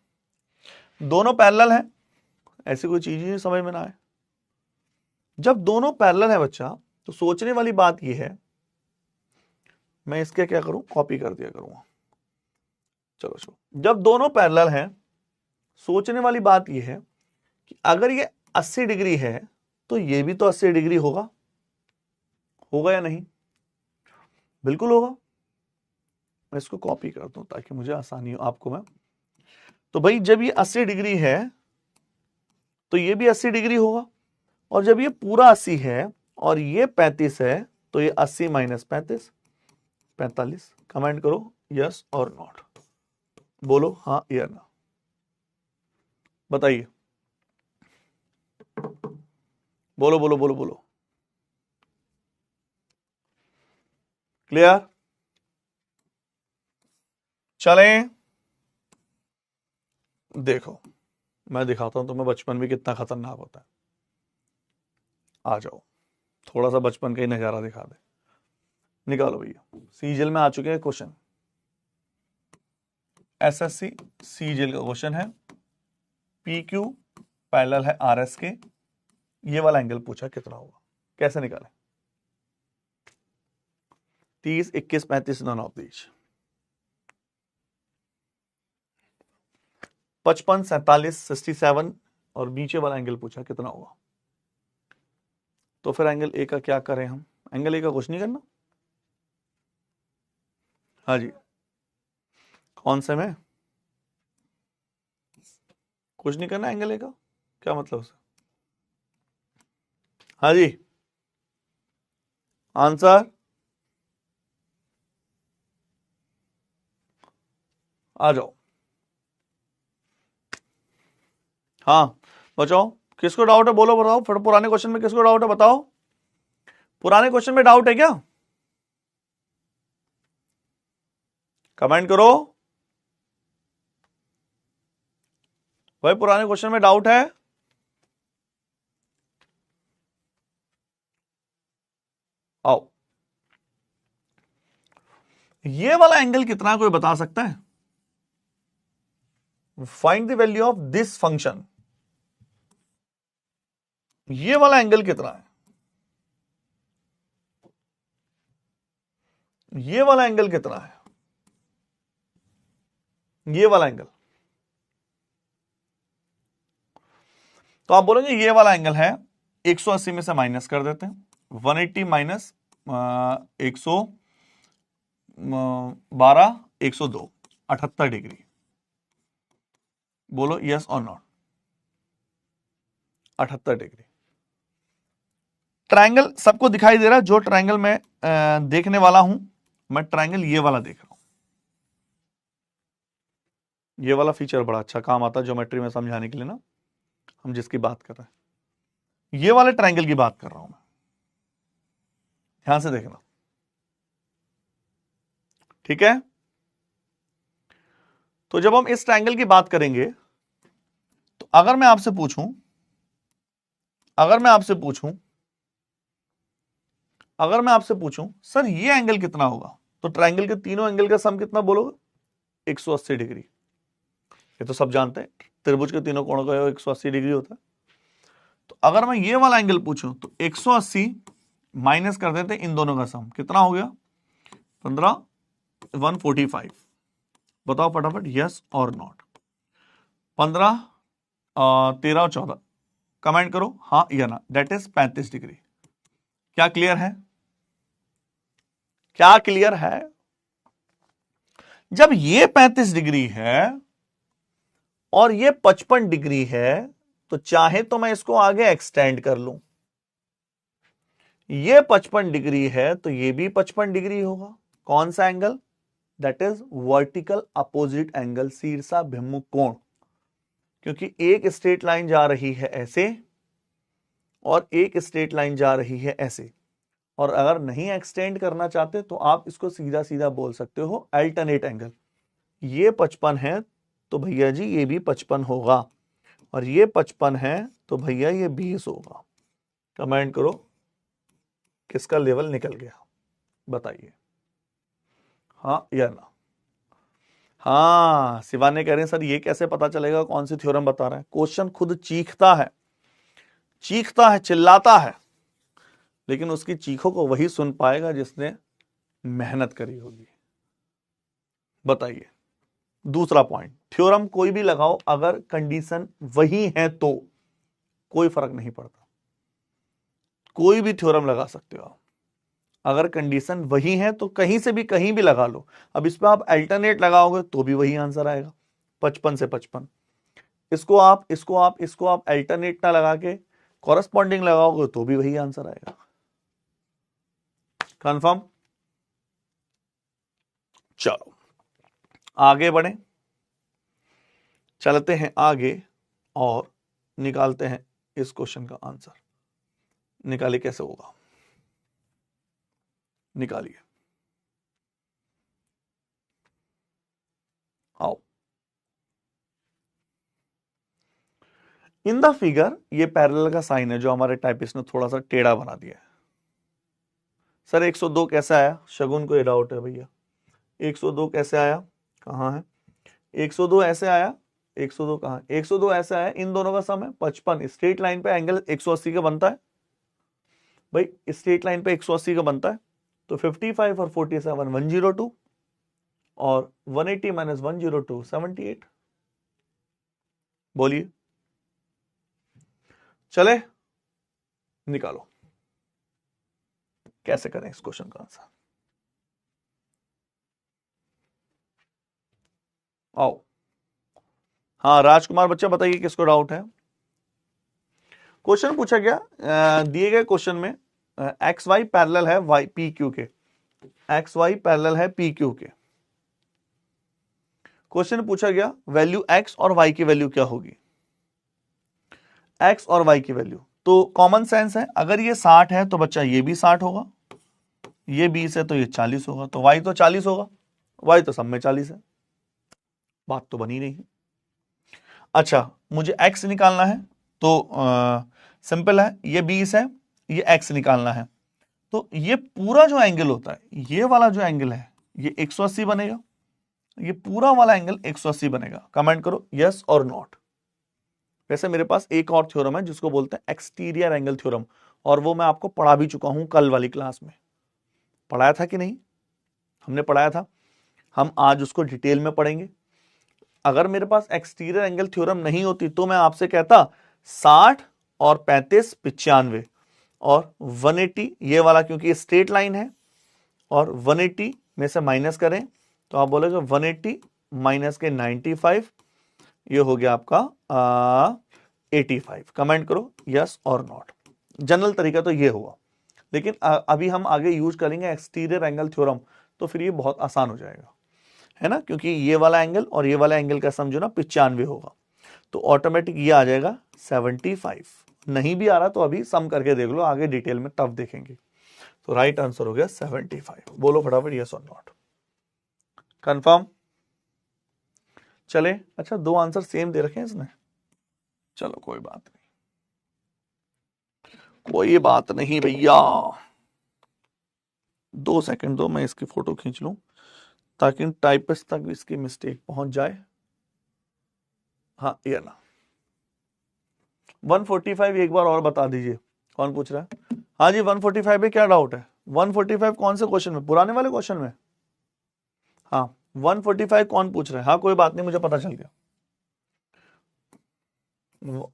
दोनों पैरेलल हैं, ऐसी कोई चीज ही नहीं समझ में ना आए। जब दोनों पैरेलल है बच्चा, तो सोचने वाली बात यह है, मैं इसके क्या करूं, कॉपी कर दिया करूंगा। चलो चलो, जब दोनों पैरेलल हैं, सोचने वाली बात यह है कि अगर ये 80 डिग्री है तो ये भी तो 80 डिग्री होगा, होगा या नहीं, बिल्कुल होगा। मैं इसको कॉपी करता हूं ताकि मुझे आसानी हो आपको। मैं तो भाई जब ये 80 डिग्री है तो ये भी 80 डिग्री होगा, और जब ये पूरा 80 है और ये 35 है तो ये 80 माइनस 35 45। कमेंट करो यस और नॉट, बोलो हाँ या ना, बताइए, बोलो बोलो बोलो बोलो। क्लियर, चलें, देखो मैं दिखाता हूं तुम्हें बचपन भी कितना खतरनाक होता है। आ जाओ, थोड़ा सा बचपन का ही नजारा दिखा दे। निकालो भैया, सीजीएल में आ चुके हैं क्वेश्चन, एसएससी सीजीएल का क्वेश्चन है। PQ पैरेलल है RS के, ये वाला एंगल पूछा कितना होगा, कैसे निकाले। 30, 21, 35 नन ऑफ दीज। 55, 47, 67 और नीचे वाला एंगल पूछा कितना होगा। तो फिर एंगल ए का क्या करें हम, एंगल ए का कुछ नहीं करना। हाँ जी, कौन से में कुछ नहीं करना, एंगल ए का क्या मतलब उसे। हाँ जी, आंसर आ जाओ। हाँ बचाओ, किसको डाउट है बोलो, बताओ। फिर पुराने क्वेश्चन में किसको डाउट है बताओ, पुराने क्वेश्चन में डाउट है क्या, कमेंट करो भाई, पुराने क्वेश्चन में डाउट है। आओ, ये वाला एंगल कितना है कोई बता सकता है, find the value of this function. ये वाला एंगल कितना है, ये वाला एंगल कितना है, ये वाला एंगल। तो आप बोलेंगे ये वाला एंगल है, 180 में से माइनस कर देते हैं, 180 माइनस 112 102, 78 डिग्री। बोलो यस और नॉट। 78 डिग्री। ट्रायंगल सबको दिखाई दे रहा है? जो ट्रायंगल मैं देखने वाला हूं, मैं ट्रायंगल ये वाला देख रहा हूं। ये वाला फीचर बड़ा अच्छा काम आता है ज्योमेट्री में समझाने के लिए ना, हम जिसकी बात कर रहे हैं ये वाले ट्रायंगल की बात कर रहा हूं मैं। ध्यान से देखना, ठीक है? तो जब हम इस ट्रायंगल की बात करेंगे तो अगर मैं आपसे पूछूं सर ये एंगल कितना होगा, तो ट्रायंगल के तीनों एंगल का सम कितना बोलोगे? 180 डिग्री। ये तो सब जानते हैं, त्रिभुज के तीनों कोणों का 180 डिग्री होता है। तो अगर मैं ये वाला एंगल पूछूं तो 180 माइनस कर देते इन दोनों का सम, कितना हो गया? 15, 145। बताओ फटाफट यस और नॉट। 15, 13 और 14 कमेंट करो हाँ या ना। That is 35 degree. क्या क्लियर है? क्या क्लियर है? जब ये 35 डिग्री है और ये 55 डिग्री है तो चाहे तो मैं इसको आगे एक्सटेंड कर लूं। ये 55 डिग्री है तो ये भी 55 डिग्री होगा। कौन सा angle? That is vertical opposite angle, शीर्षाभिमुख कोण। क्योंकि एक स्ट्रेट लाइन जा रही है ऐसे और एक स्ट्रेट लाइन जा रही है ऐसे, और अगर नहीं एक्सटेंड करना चाहते तो आप इसको सीधा सीधा बोल सकते हो अल्टरनेट एंगल। ये 55 है तो भैया जी ये भी 55 होगा, और ये 55 है तो भैया ये 20 होगा। कमेंट करो किसका लेवल निकल गया, बताइए हाँ या ना। हाँ, शिवानी कह रहे हैं सर ये कैसे पता चलेगा कौन सी थ्योरम बता रहे हैं? क्वेश्चन खुद चीखता है, चिल्लाता है, लेकिन उसकी चीखों को वही सुन पाएगा जिसने मेहनत करी होगी। बताइए दूसरा पॉइंट, थ्योरम कोई भी लगाओ अगर कंडीशन वही है तो कोई फर्क नहीं पड़ता। कोई भी थ्योरम लगा सकते हो आप, अगर कंडीशन वही है तो कहीं से भी कहीं भी लगा लो। अब इस पे आप अल्टरनेट लगाओगे तो भी वही आंसर आएगा, 55 से 55। इसको आप अल्टरनेट ना लगा के कॉरेस्पॉन्डिंग लगाओगे तो भी वही आंसर आएगा। कंफर्म? चलो आगे बढ़े, चलते हैं आगे और निकालते हैं इस क्वेश्चन का आंसर। निकालिए कैसे होगा, निकालिए। आओ इन द फिगर, ये पैरेलल का साइन है जो हमारे टाइपिस्ट ने थोड़ा सा टेढ़ा बना दिया है। सर 102 कैसे आया? शगुन को ये डाउट है भैया, 102 कैसे आया? कहां है 102? ऐसे आया 102, कहां? 102 ऐसे आया, इन दोनों का सम है 55। स्ट्रेट लाइन पे एंगल 180 का बनता है भाई, स्ट्रेट लाइन पे 180 का बनता है, तो 55 और 47 102, और 180 माइनस 102 78। बोलिए चले, निकालो कैसे करें इस क्वेश्चन का आंसर। आओ हाँ राजकुमार बच्चा बताइए किसको डाउट है। क्वेश्चन पूछा गया दिए गए क्वेश्चन में एक्स वाई पैरेलल है वाई पी क्यू के, एक्स वाई पैरेलल है पी क्यू के। क्वेश्चन पूछा गया वैल्यू एक्स और वाई की वैल्यू क्या होगी, एक्स और वाई की वैल्यू। तो कॉमन सेंस है, अगर ये 60 है तो बच्चा ये भी 60 होगा, ये 20 है तो ये 40 होगा, तो वाई तो 40 होगा, वाई तो सब में 40 है। बात तो बनी नहीं। अच्छा मुझे एक्स निकालना है तो सिंपल है, ये 20 है, ये एक्स निकालना है, तो ये पूरा जो एंगल होता है, ये वाला जो एंगल है ये 180 बनेगा, ये पूरा वाला एंगल 180 बनेगा। कमेंट करो यस और नॉट। वैसे मेरे पास एक और थ्योरम है जिसको बोलते हैं एक्सटीरियर एंगल थ्योरम, और वो मैं आपको पढ़ा भी चुका हूं कल वाली क्लास में। पढ़ाया था कि नहीं? हमने पढ़ाया था, हम आज उसको डिटेल में पढ़ेंगे। अगर मेरे पास एक्सटीरियर एंगल थ्योरम नहीं होती तो मैं आपसे कहता 60 और 35 95 और 180 ये वाला, क्योंकि स्ट्रेट लाइन है, और 180 में से माइनस करें तो आप बोलेगे 180 माइनस के 95, ये हो गया आपका 85। कमेंट करो यस और नॉट। जनरल तरीका तो ये होगा, लेकिन अभी हम आगे यूज करेंगे एक्सटीरियर एंगल थ्योरम, तो फिर ये बहुत आसान हो जाएगा, है ना, क्योंकि ये वाला एंगल और ये वाला एंगल का सम जो ना 95 होगा, तो ऑटोमेटिक ये आ जाएगा 75। नहीं भी आ रहा तो अभी सम करके देख लो, आगे डिटेल में तब देखेंगे। तो राइट आंसर हो गया 75। बोलो फटाफट यस और नॉट। कंफर्म? चले, अच्छा 2 आंसर सेम दे रखे हैं इसने, चलो कोई बात नहीं, कोई बात नहीं भैया। 2 सेकंड दो, मैं इसकी फोटो खींच लूं ताकि टाइपिस्ट तक इसकी मिस्टेक पहुंच जाए। हाँ ये ना 145 एक बार और बता दीजिए, कौन पूछ रहा है? हाँ जी 145 में क्या डाउट है? 145 कौन से क्वेश्चन में? पुराने वाले क्वेश्चन में। हाँ 145 कौन पूछ रहा है? हाँ कोई बात नहीं, मुझे पता चल गया।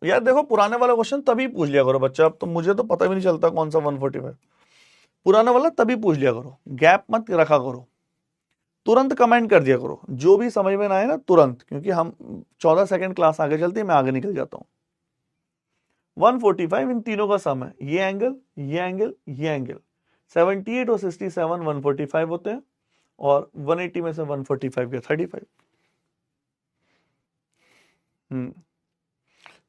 यार देखो पुराने वाला क्वेश्चन तभी पूछ लिया करो बच्चा, अब तो मुझे तो पता भी नहीं चलता कौन सा 145। पुराना वाला तभी पूछ लिया करो, गैप मत रखा करो, तुरंत कमेंट कर दिया करो जो भी समझ में ना आए ना तुरंत, क्योंकि हम 14 सेकंड क्लास आगे चलती है, मैं आगे निकल जाता हूं। 145 इन तीनों का सम है, ये एंगल, ये एंगल, ये एंगल। 78 और 67 145 होते हैं, और 180 में से 145 के 35।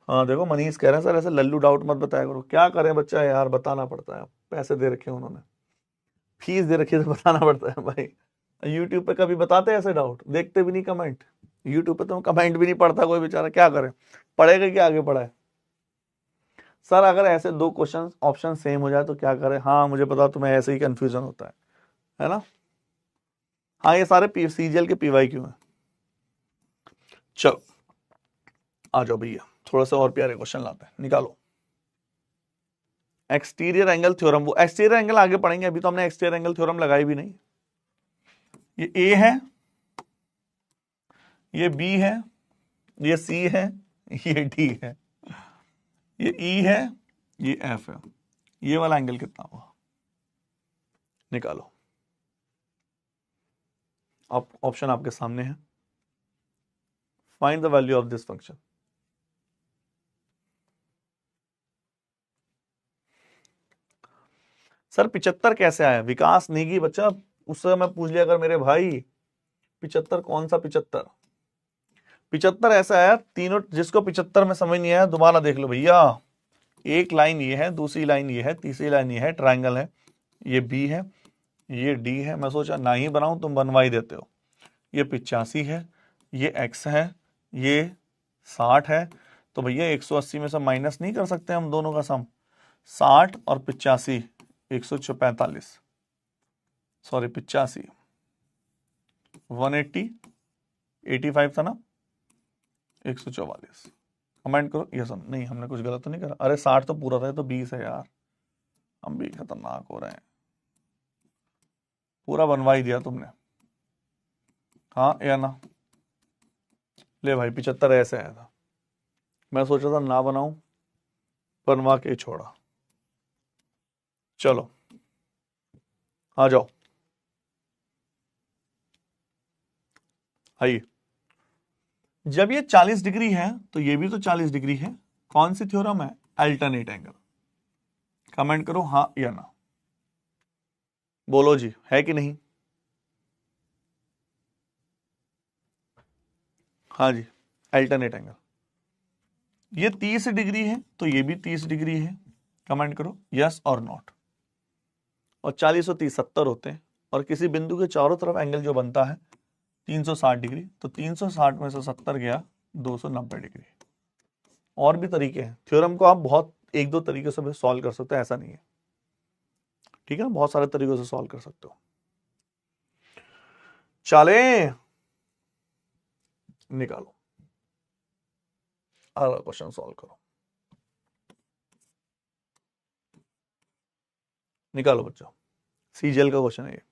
हाँ देखो मनीष कह रहे हैं सर ऐसे लल्लू डाउट मत बताया करो। क्या करें बच्चा यार, बताना पड़ता है, पैसे दे रखे उन्होंने, फीस दे रखी है तो बताना पड़ता है भाई। यूट्यूब पे कभी बताते हैं ऐसे डाउट? देखते भी नहीं कमेंट, यूट्यूब पे तो कमेंट भी नहीं पढ़ता कोई बेचारा, क्या करे, पढ़ेगा कि आगे पढ़ाए। सर अगर ऐसे 2 क्वेश्चन ऑप्शन सेम हो जाए तो क्या करें? हाँ मुझे पता, तुम्हें ऐसे ही कंफ्यूजन होता है ना? हाँ ये सारे सीजीएल के पीवाई क्यों है। चलो आ जाओ भैया, थोड़ा सा और प्यारे क्वेश्चन लाते हैं, निकालो। एक्सटीरियर एंगल थ्योरम, वो एक्सटीरियर एंगल आगे पढ़ेंगे, अभी तो हमने एक्सटीरियर एंगल थ्योरम लगाई भी नहीं। ये ए है, ये बी है, ये सी है, ये डी है, ये ई है, ये एफ है, ये वाला एंगल कितना हुआ? निकालो। ऑप्शन आपके सामने है, find the value of this function. Sir 75 कैसे आया? विकास नेगी बच्चा, उससे मैं पूछ लिया अगर मेरे भाई 75 कौन सा 75? 75 ऐसा है तीनों, जिसको 75 में समझ नहीं आया दोबारा देख लो भैया। एक लाइन ये है, दूसरी लाइन ये है, तीसरी लाइन ये है, ट्राइंगल है, ये बी है, ये डी है। मैं सोचा ना ही बनाऊं, तुम बनवा ही देते हो। ये 85 है, ये एक्स है, ये 60 है, तो भैया 180 में से माइनस नहीं कर सकते हम दोनों का सम? 60 और 85 145, सॉरी 85, 180, 85 था ना, 144। कमेंट करो ये सम। नहीं हमने कुछ गलत तो नहीं करा? अरे 60 तो पूरा था, ये तो 20 है यार, हम भी खतरनाक हो रहे हैं, पूरा बनवा ही दिया तुमने। हाँ या ना? ले भाई 75 ऐसे आया था, मैं सोचा था ना बनाऊं, बनवा के छोड़ा। चलो आ जाओ, आइए। जब ये 40 डिग्री है तो ये भी तो 40 डिग्री है, कौन सी थ्योरम है? Alternate angle. कमेंट करो हाँ या ना, बोलो जी है कि नहीं? हाँ जी अल्टरनेट एंगल। ये 30 डिग्री है तो ये भी 30 डिग्री है, कमेंट करो यस और नॉट। और 40 और 30 70 होते हैं, और किसी बिंदु के चारों तरफ एंगल जो बनता है 360 डिग्री, तो 360 में से 70 गया 290 डिग्री। और भी तरीके हैं, थ्योरम को आप बहुत 1-2 तरीके से सॉल्व कर सकते हो, ऐसा नहीं है, ठीक है ना, बहुत सारे तरीकों से सॉल्व कर सकते हो। चले निकालो, अगला क्वेश्चन सॉल्व करो, निकालो बच्चों। सीजीएल का क्वेश्चन है ये,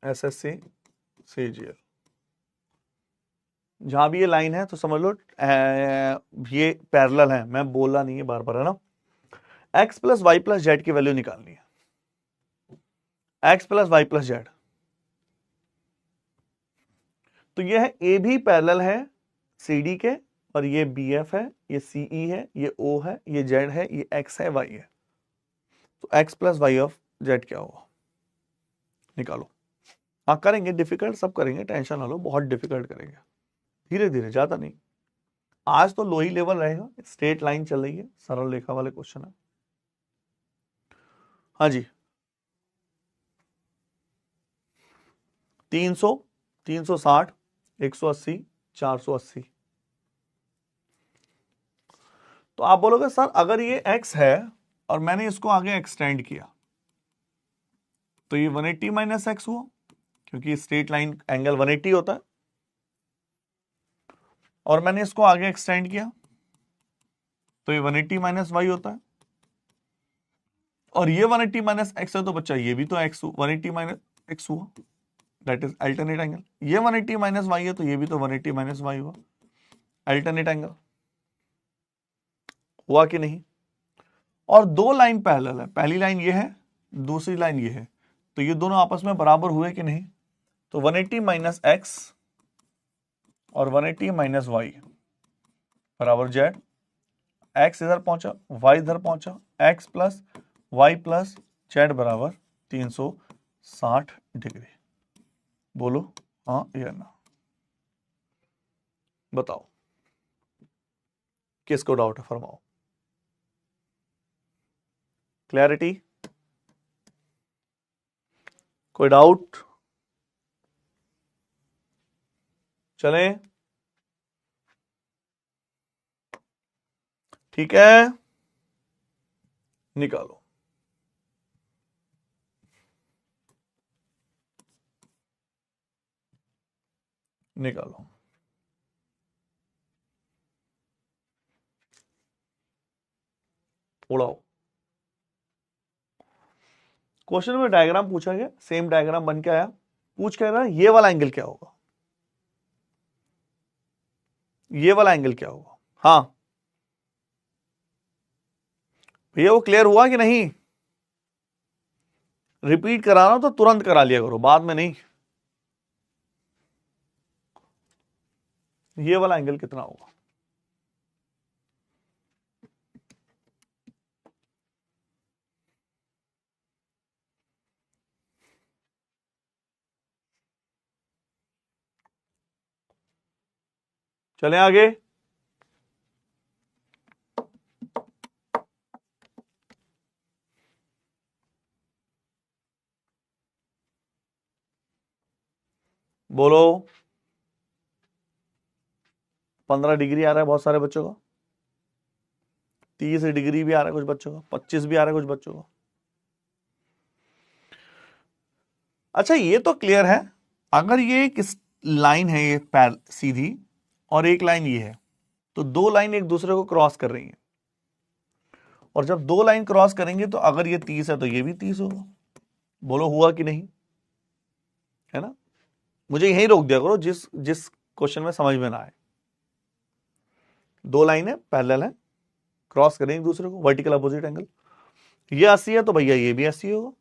एसएससी सीजीएल। जहां भी ये लाइन है तो समझ लो ये पैरेलल है, मैं बोला नहीं है बार बार, है ना। x plus y plus z की वैल्यू निकालनी है, x plus y plus z. तो ये है ए भी पैरेलल है सी डी के, और ये बी एफ है, ये सी ई है, ये ओ है, ये जेड है, ये एक्स है, वाई है। तो x plus y of z क्या होगा, निकालो। हाँ करेंगे, डिफिकल्ट सब करेंगे, टेंशन ना लो, बहुत डिफिकल्ट करेंगे, धीरे धीरे, ज्यादा नहीं। आज तो लो ही लेवल रहेगा, स्ट्रेट लाइन चल रही है, सरल रेखा वाले क्वेश्चन है। हाँ जी, 300, 360, 180, 480। तो आप बोलोगे सर अगर ये x है और मैंने इसको आगे एक्सटेंड किया तो ये 180 माइनस एक्स हुआ, क्योंकि स्ट्रेट लाइन एंगल 180 होता है, और मैंने इसको आगे एक्सटेंड किया तो ये 180 माइनस वाई होता है, और ये 180 माइनस एक्स है तो बच्चा ये भी तो x 180 माइनस एक्स हुआ, दैट इज अल्टरनेट एंगल। ये 180 माइनस वाई है तो ये भी तो 180 माइनस वाई हुआ, अल्टरनेट एंगल। हुआ कि नहीं? और दो लाइन पैरेलल है, पहली लाइन ये है, दूसरी लाइन ये है, तो ये दोनों आपस में बराबर हुए कि नहीं? तो 180 माइनस एक्स और 180 माइनस वाई बराबर जेड। एक्स इधर पहुंचा, वाई इधर पहुंचा, x plus y plus z बराबर 360 डिग्री। बोलो हाँ या ना, बताओ किसको डाउट है, फरमाओ। क्लैरिटी, कोई डाउट? चले, ठीक है, निकालो। निकालो, उड़ाओ। क्वेश्चन में डायग्राम पूछा गया, सेम डायग्राम बन के आया, पूछ कह रहा है ये वाला एंगल क्या होगा, ये वाला एंगल क्या होगा। हाँ भैया वो क्लियर हुआ कि नहीं? रिपीट कराना तो तुरंत करा लिया करो, बाद में नहीं। ये वाला एंगल कितना होगा? चले आगे। बोलो, 15 डिग्री आ रहा है बहुत सारे बच्चों का, 30 डिग्री भी आ रहा है कुछ बच्चों का, 25 भी आ रहा है कुछ बच्चों का। अच्छा ये तो क्लियर है, अगर ये एक लाइन है, ये पैर सीधी, और एक लाइन ये है, तो दो लाइन एक दूसरे को क्रॉस कर रही है, और जब दो लाइन क्रॉस करेंगे तो अगर ये 30 है तो ये भी 30 होगा। बोलो हुआ कि नहीं? है ना? मुझे यही रोक दिया करो जिस जिस क्वेश्चन में समझ में ना आए। दो लाइनें पैरेलल है, क्रॉस करें एक दूसरे को, वर्टिकल अपोजिट एंगल। ये 80 है तो भैया ये भी 80 होगा,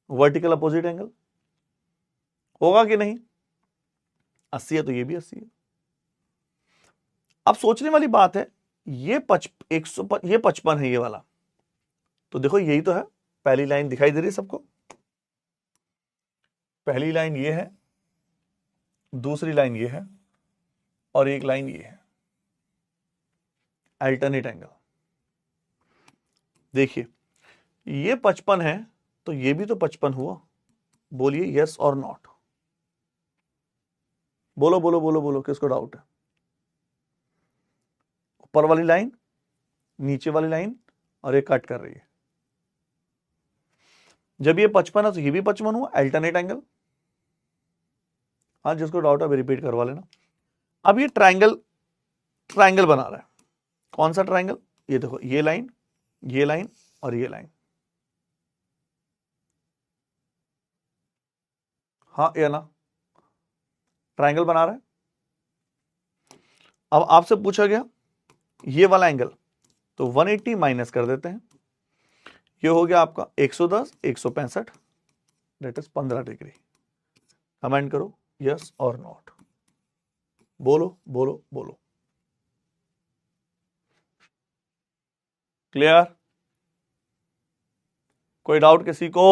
वर्टिकल अपोजिट एंगल। होगा कि नहीं? 80 है तो ये भी 80 है। अब सोचने वाली बात है, ये 55 है ये वाला, तो देखो यही तो है, पहली लाइन दिखाई दे रही है सबको, पहली लाइन ये है, दूसरी लाइन ये है, और एक लाइन ये है, अल्टरनेट एंगल। देखिए ये 55 है तो ये भी तो 55 हुआ। बोलिए यस और नॉट, बोलो बोलो बोलो बोलो, किसको डाउट है? ऊपर वाली लाइन, नीचे वाली लाइन, और एक कट कर रही है। जब ये 55 है तो ये भी 55 हुआ, अल्टरनेट एंगल। हाँ जिसको डाउट है रिपीट करवा लेना। अब ये ट्रायंगल बना रहा है, कौन सा ट्रायंगल? ये देखो, ये लाइन, ये लाइन और ये लाइन। हाँ या ना? ट्रायंगल बना रहा है। अब आपसे पूछा गया ये वाला एंगल, तो 180 माइनस कर देते हैं, ये हो गया आपका 110, 165, दैट इज 15 डिग्री। कमेंट करो यस और नॉट। बोलो बोलो बोलो। क्लियर? कोई डाउट किसी को?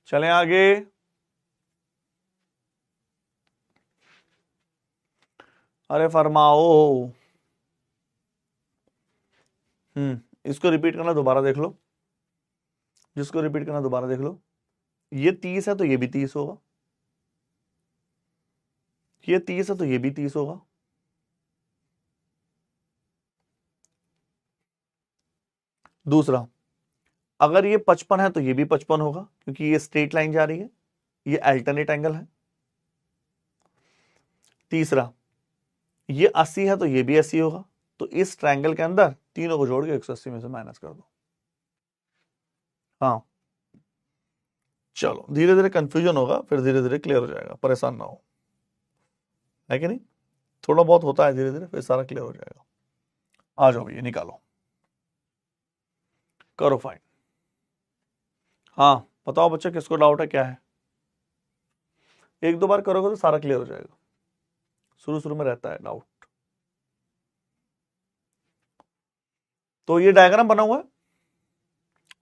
चलें आगे। अरे फरमाओ। इसको रिपीट करना, दोबारा देख लो। जिसको रिपीट करना दोबारा देख लो। ये 30 है तो ये भी 30 होगा, ये 30 है तो ये भी 30 होगा। दूसरा, अगर ये 55 है तो ये भी 55 होगा, क्योंकि ये स्ट्रेट लाइन जा रही है, ये अल्टरनेट एंगल है। तीसरा, ये 80 है तो ये भी 80 होगा, तो इस ट्रायंगल के अंदर तीनों को जोड़ के 180 में से माइनस कर दो। हाँ, चलो धीरे धीरे कंफ्यूजन होगा, फिर धीरे धीरे क्लियर हो जाएगा, परेशान ना हो, है कि नहीं? थोड़ा बहुत होता है, धीरे धीरे फिर सारा क्लियर हो जाएगा। आ जाओ भैया, निकालो, करो फाइन। हाँ बताओ बच्चे, किसको डाउट है, क्या है? एक दो बार करोगे तो सारा क्लियर हो जाएगा, शुरू शुरू में रहता है डाउट। तो ये डायग्राम बना हुआ है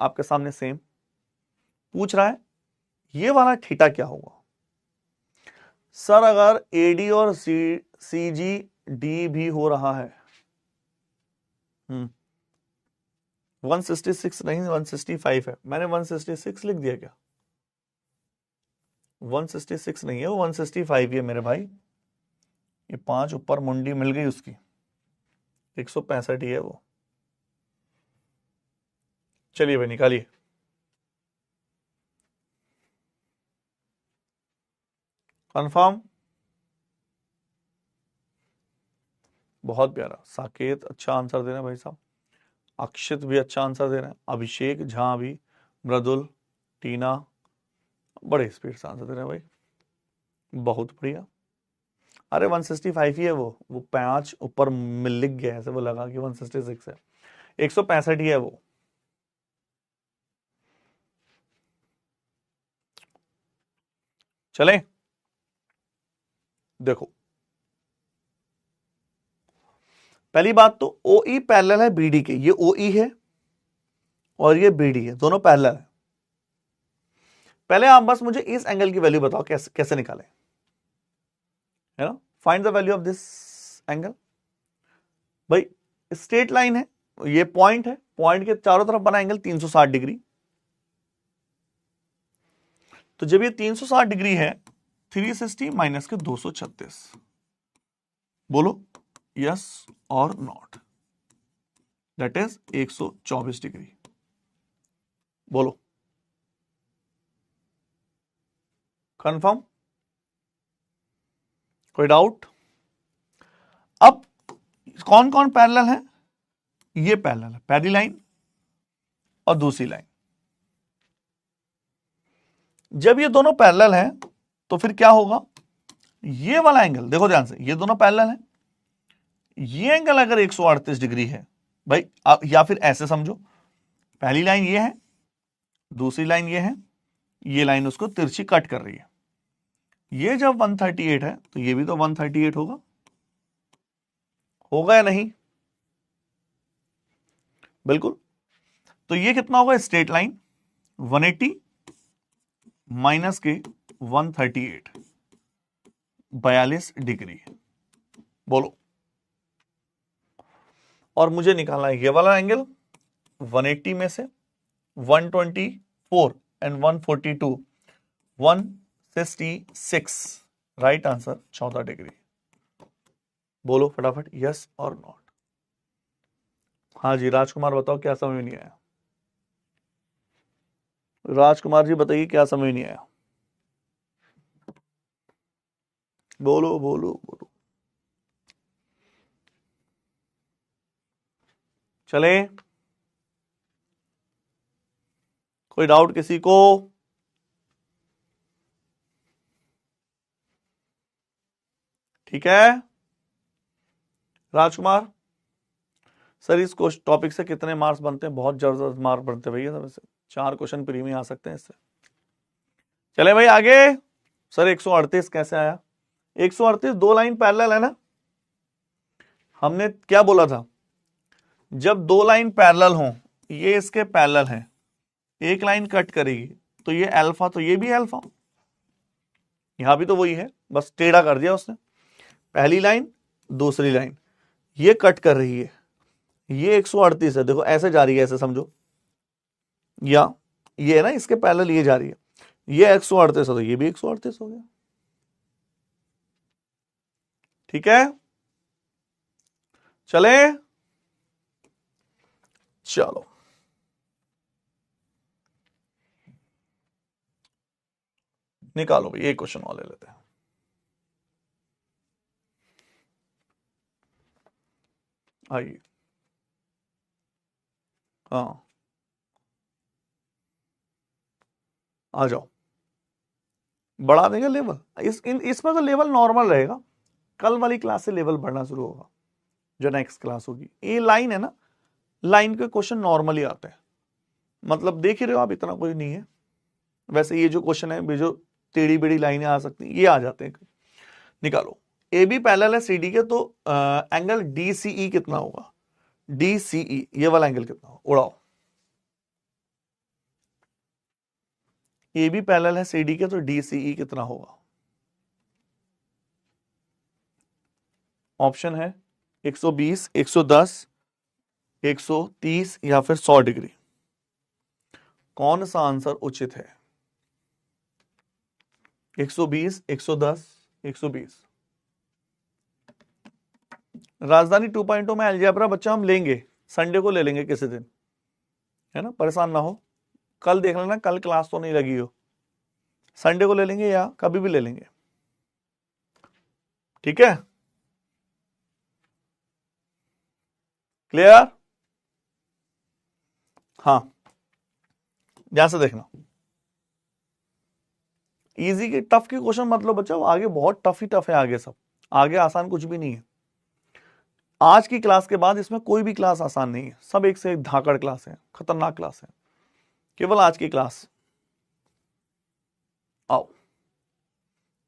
आपके सामने, सेम पूछ रहा है ये वाला थीटा क्या होगा। सर अगर एडी और सी जी डी भी हो रहा है, 166 नहीं 165 है, मैंने 166 लिख दिया क्या? 166 नहीं है वो, 165 ही है मेरे भाई। ये 5 ऊपर मुंडी मिल गई उसकी, 165 ही है वो। चलिए भाई निकालिए। कंफर्म? बहुत प्यारा, साकेत अच्छा आंसर दे रहे हैं भाई साहब, अक्षित भी अच्छा आंसर दे रहे हैं, अभिषेक झा भी, मृदुल, टीना बड़े स्पीड से आंसर दे रहे हैं भाई, बहुत बढ़िया। अरे 165 ही है वो 5 ऊपर मिल लिख गया ऐसे, वो लगा कि 166 है, 165 ही है वो। चलें, देखो पहली बात तो OE पैरेलल है BD के, ये OE है और ये BD है, दोनों पैरेलल है। पहले आप बस मुझे इस एंगल की वैल्यू बताओ, कैसे कैसे निकालें, है ना? Find the value of this angle. भाई स्ट्रेट लाइन है, ये पॉइंट है, पॉइंट के चारों तरफ बना एंगल 360 डिग्री। तो जब ये 360 डिग्री है, 360 माइनस के 236, बोलो यस और नॉट, दैट इज 124 डिग्री। बोलो कंफर्म? कोई डाउट? अब कौन कौन पैरेलल है? ये पैरेलल है, पहली लाइन और दूसरी लाइन। जब ये दोनों पैरेलल हैं तो फिर क्या होगा, ये वाला एंगल देखो ध्यान से, ये दोनों पैरेलल हैं, ये एंगल अगर 138 डिग्री है भाई, या फिर ऐसे समझो, पहली लाइन ये है, दूसरी लाइन ये है, ये लाइन उसको तिरछी कट कर रही है, ये जब 138 है तो ये भी तो 138 होगा, होगा या नहीं? बिल्कुल। तो ये कितना होगा, स्ट्रेट लाइन 180 माइनस के 138, 42 डिग्री। बोलो, और मुझे निकालना है ये वाला एंगल, 180 में से 124 एंड 142, 166, राइट आंसर 14 डिग्री। बोलो फटाफट यस और नॉट। हाँ जी राजकुमार बताओ, क्या समझ में नहीं आया? राजकुमार जी बताइए, क्या समझ नहीं आया? बोलो बोलो बोलो। चले, कोई डाउट किसी को? ठीक है राजकुमार सर, इस टॉपिक से कितने मार्क्स बनते हैं? बहुत जबरदस्त मार्क्स बनते हैं भैया, सब 4 क्वेश्चन प्री में आ सकते हैं इससे। चले भाई आगे, सर 138 कैसे आया? 138 दो लाइन पैरेलल है ना। हमने क्या बोला था, जब दो लाइन पैरेलल हो, ये इसके पैरेलल है, एक लाइन कट करेगी तो ये अल्फा, तो ये भी अल्फा, यहां भी तो वही है, बस टेढ़ा कर दिया उसने। पहली लाइन दूसरी लाइन ये कट कर रही है, ये 138 है, देखो ऐसे जा रही है, ऐसे समझो, या ये है ना इसके पैरेलल ये जा रही है, ये 138 है तो ये भी 138 हो गया। ठीक है, चले, चलो निकालो भाई, एक क्वेश्चन और ले लेते हैं। आइए, हाँ आ जाओ, बढ़ा देंगे लेवल। इसमें तो लेवल नॉर्मल रहेगा, कल वाली क्लास से लेवल बढ़ना शुरू होगा, जो नेक्स्ट क्लास होगी। ये लाइन है ना, लाइन के क्वेश्चन नॉर्मली आते हैं, मतलब देख ही रहे हो आप, इतना कोई नहीं है। वैसे ये जो क्वेश्चन है, जो टेढ़ी बेड़ी लाइनें आ सकती हैं, ये आ जाते हैं। निकालो, ए बी पैरेलल है सी डी के, तो एंगल डी सी ई कितना होगा? डी सी ई, ये वाला एंगल कितना होगा? उड़ाओ। ए बी पैरेलल है सी डी के, तो डी सी ई कितना होगा? ऑप्शन है 120, 110, 130 या फिर 100 डिग्री। कौन सा आंसर उचित है? 120, 110, 120। राजधानी 2.0 में अलजेब्रा बच्चा हम लेंगे, संडे को ले लेंगे किसी दिन, है ना, परेशान ना हो, कल देख लेना, कल क्लास तो नहीं लगी हो, संडे को ले लेंगे या कभी भी ले लेंगे, ठीक है, क्लियर? हाँ, ध्यान से देखना, इजी के टफ के क्वेश्चन मतलब बच्चों, आगे बहुत टफ ही टफ है, आगे सब, आगे आसान कुछ भी नहीं है। आज की क्लास के बाद इसमें कोई भी क्लास आसान नहीं है, सब एक से एक धाकड़ क्लास है, खतरनाक क्लास है, केवल आज की क्लास। आओ,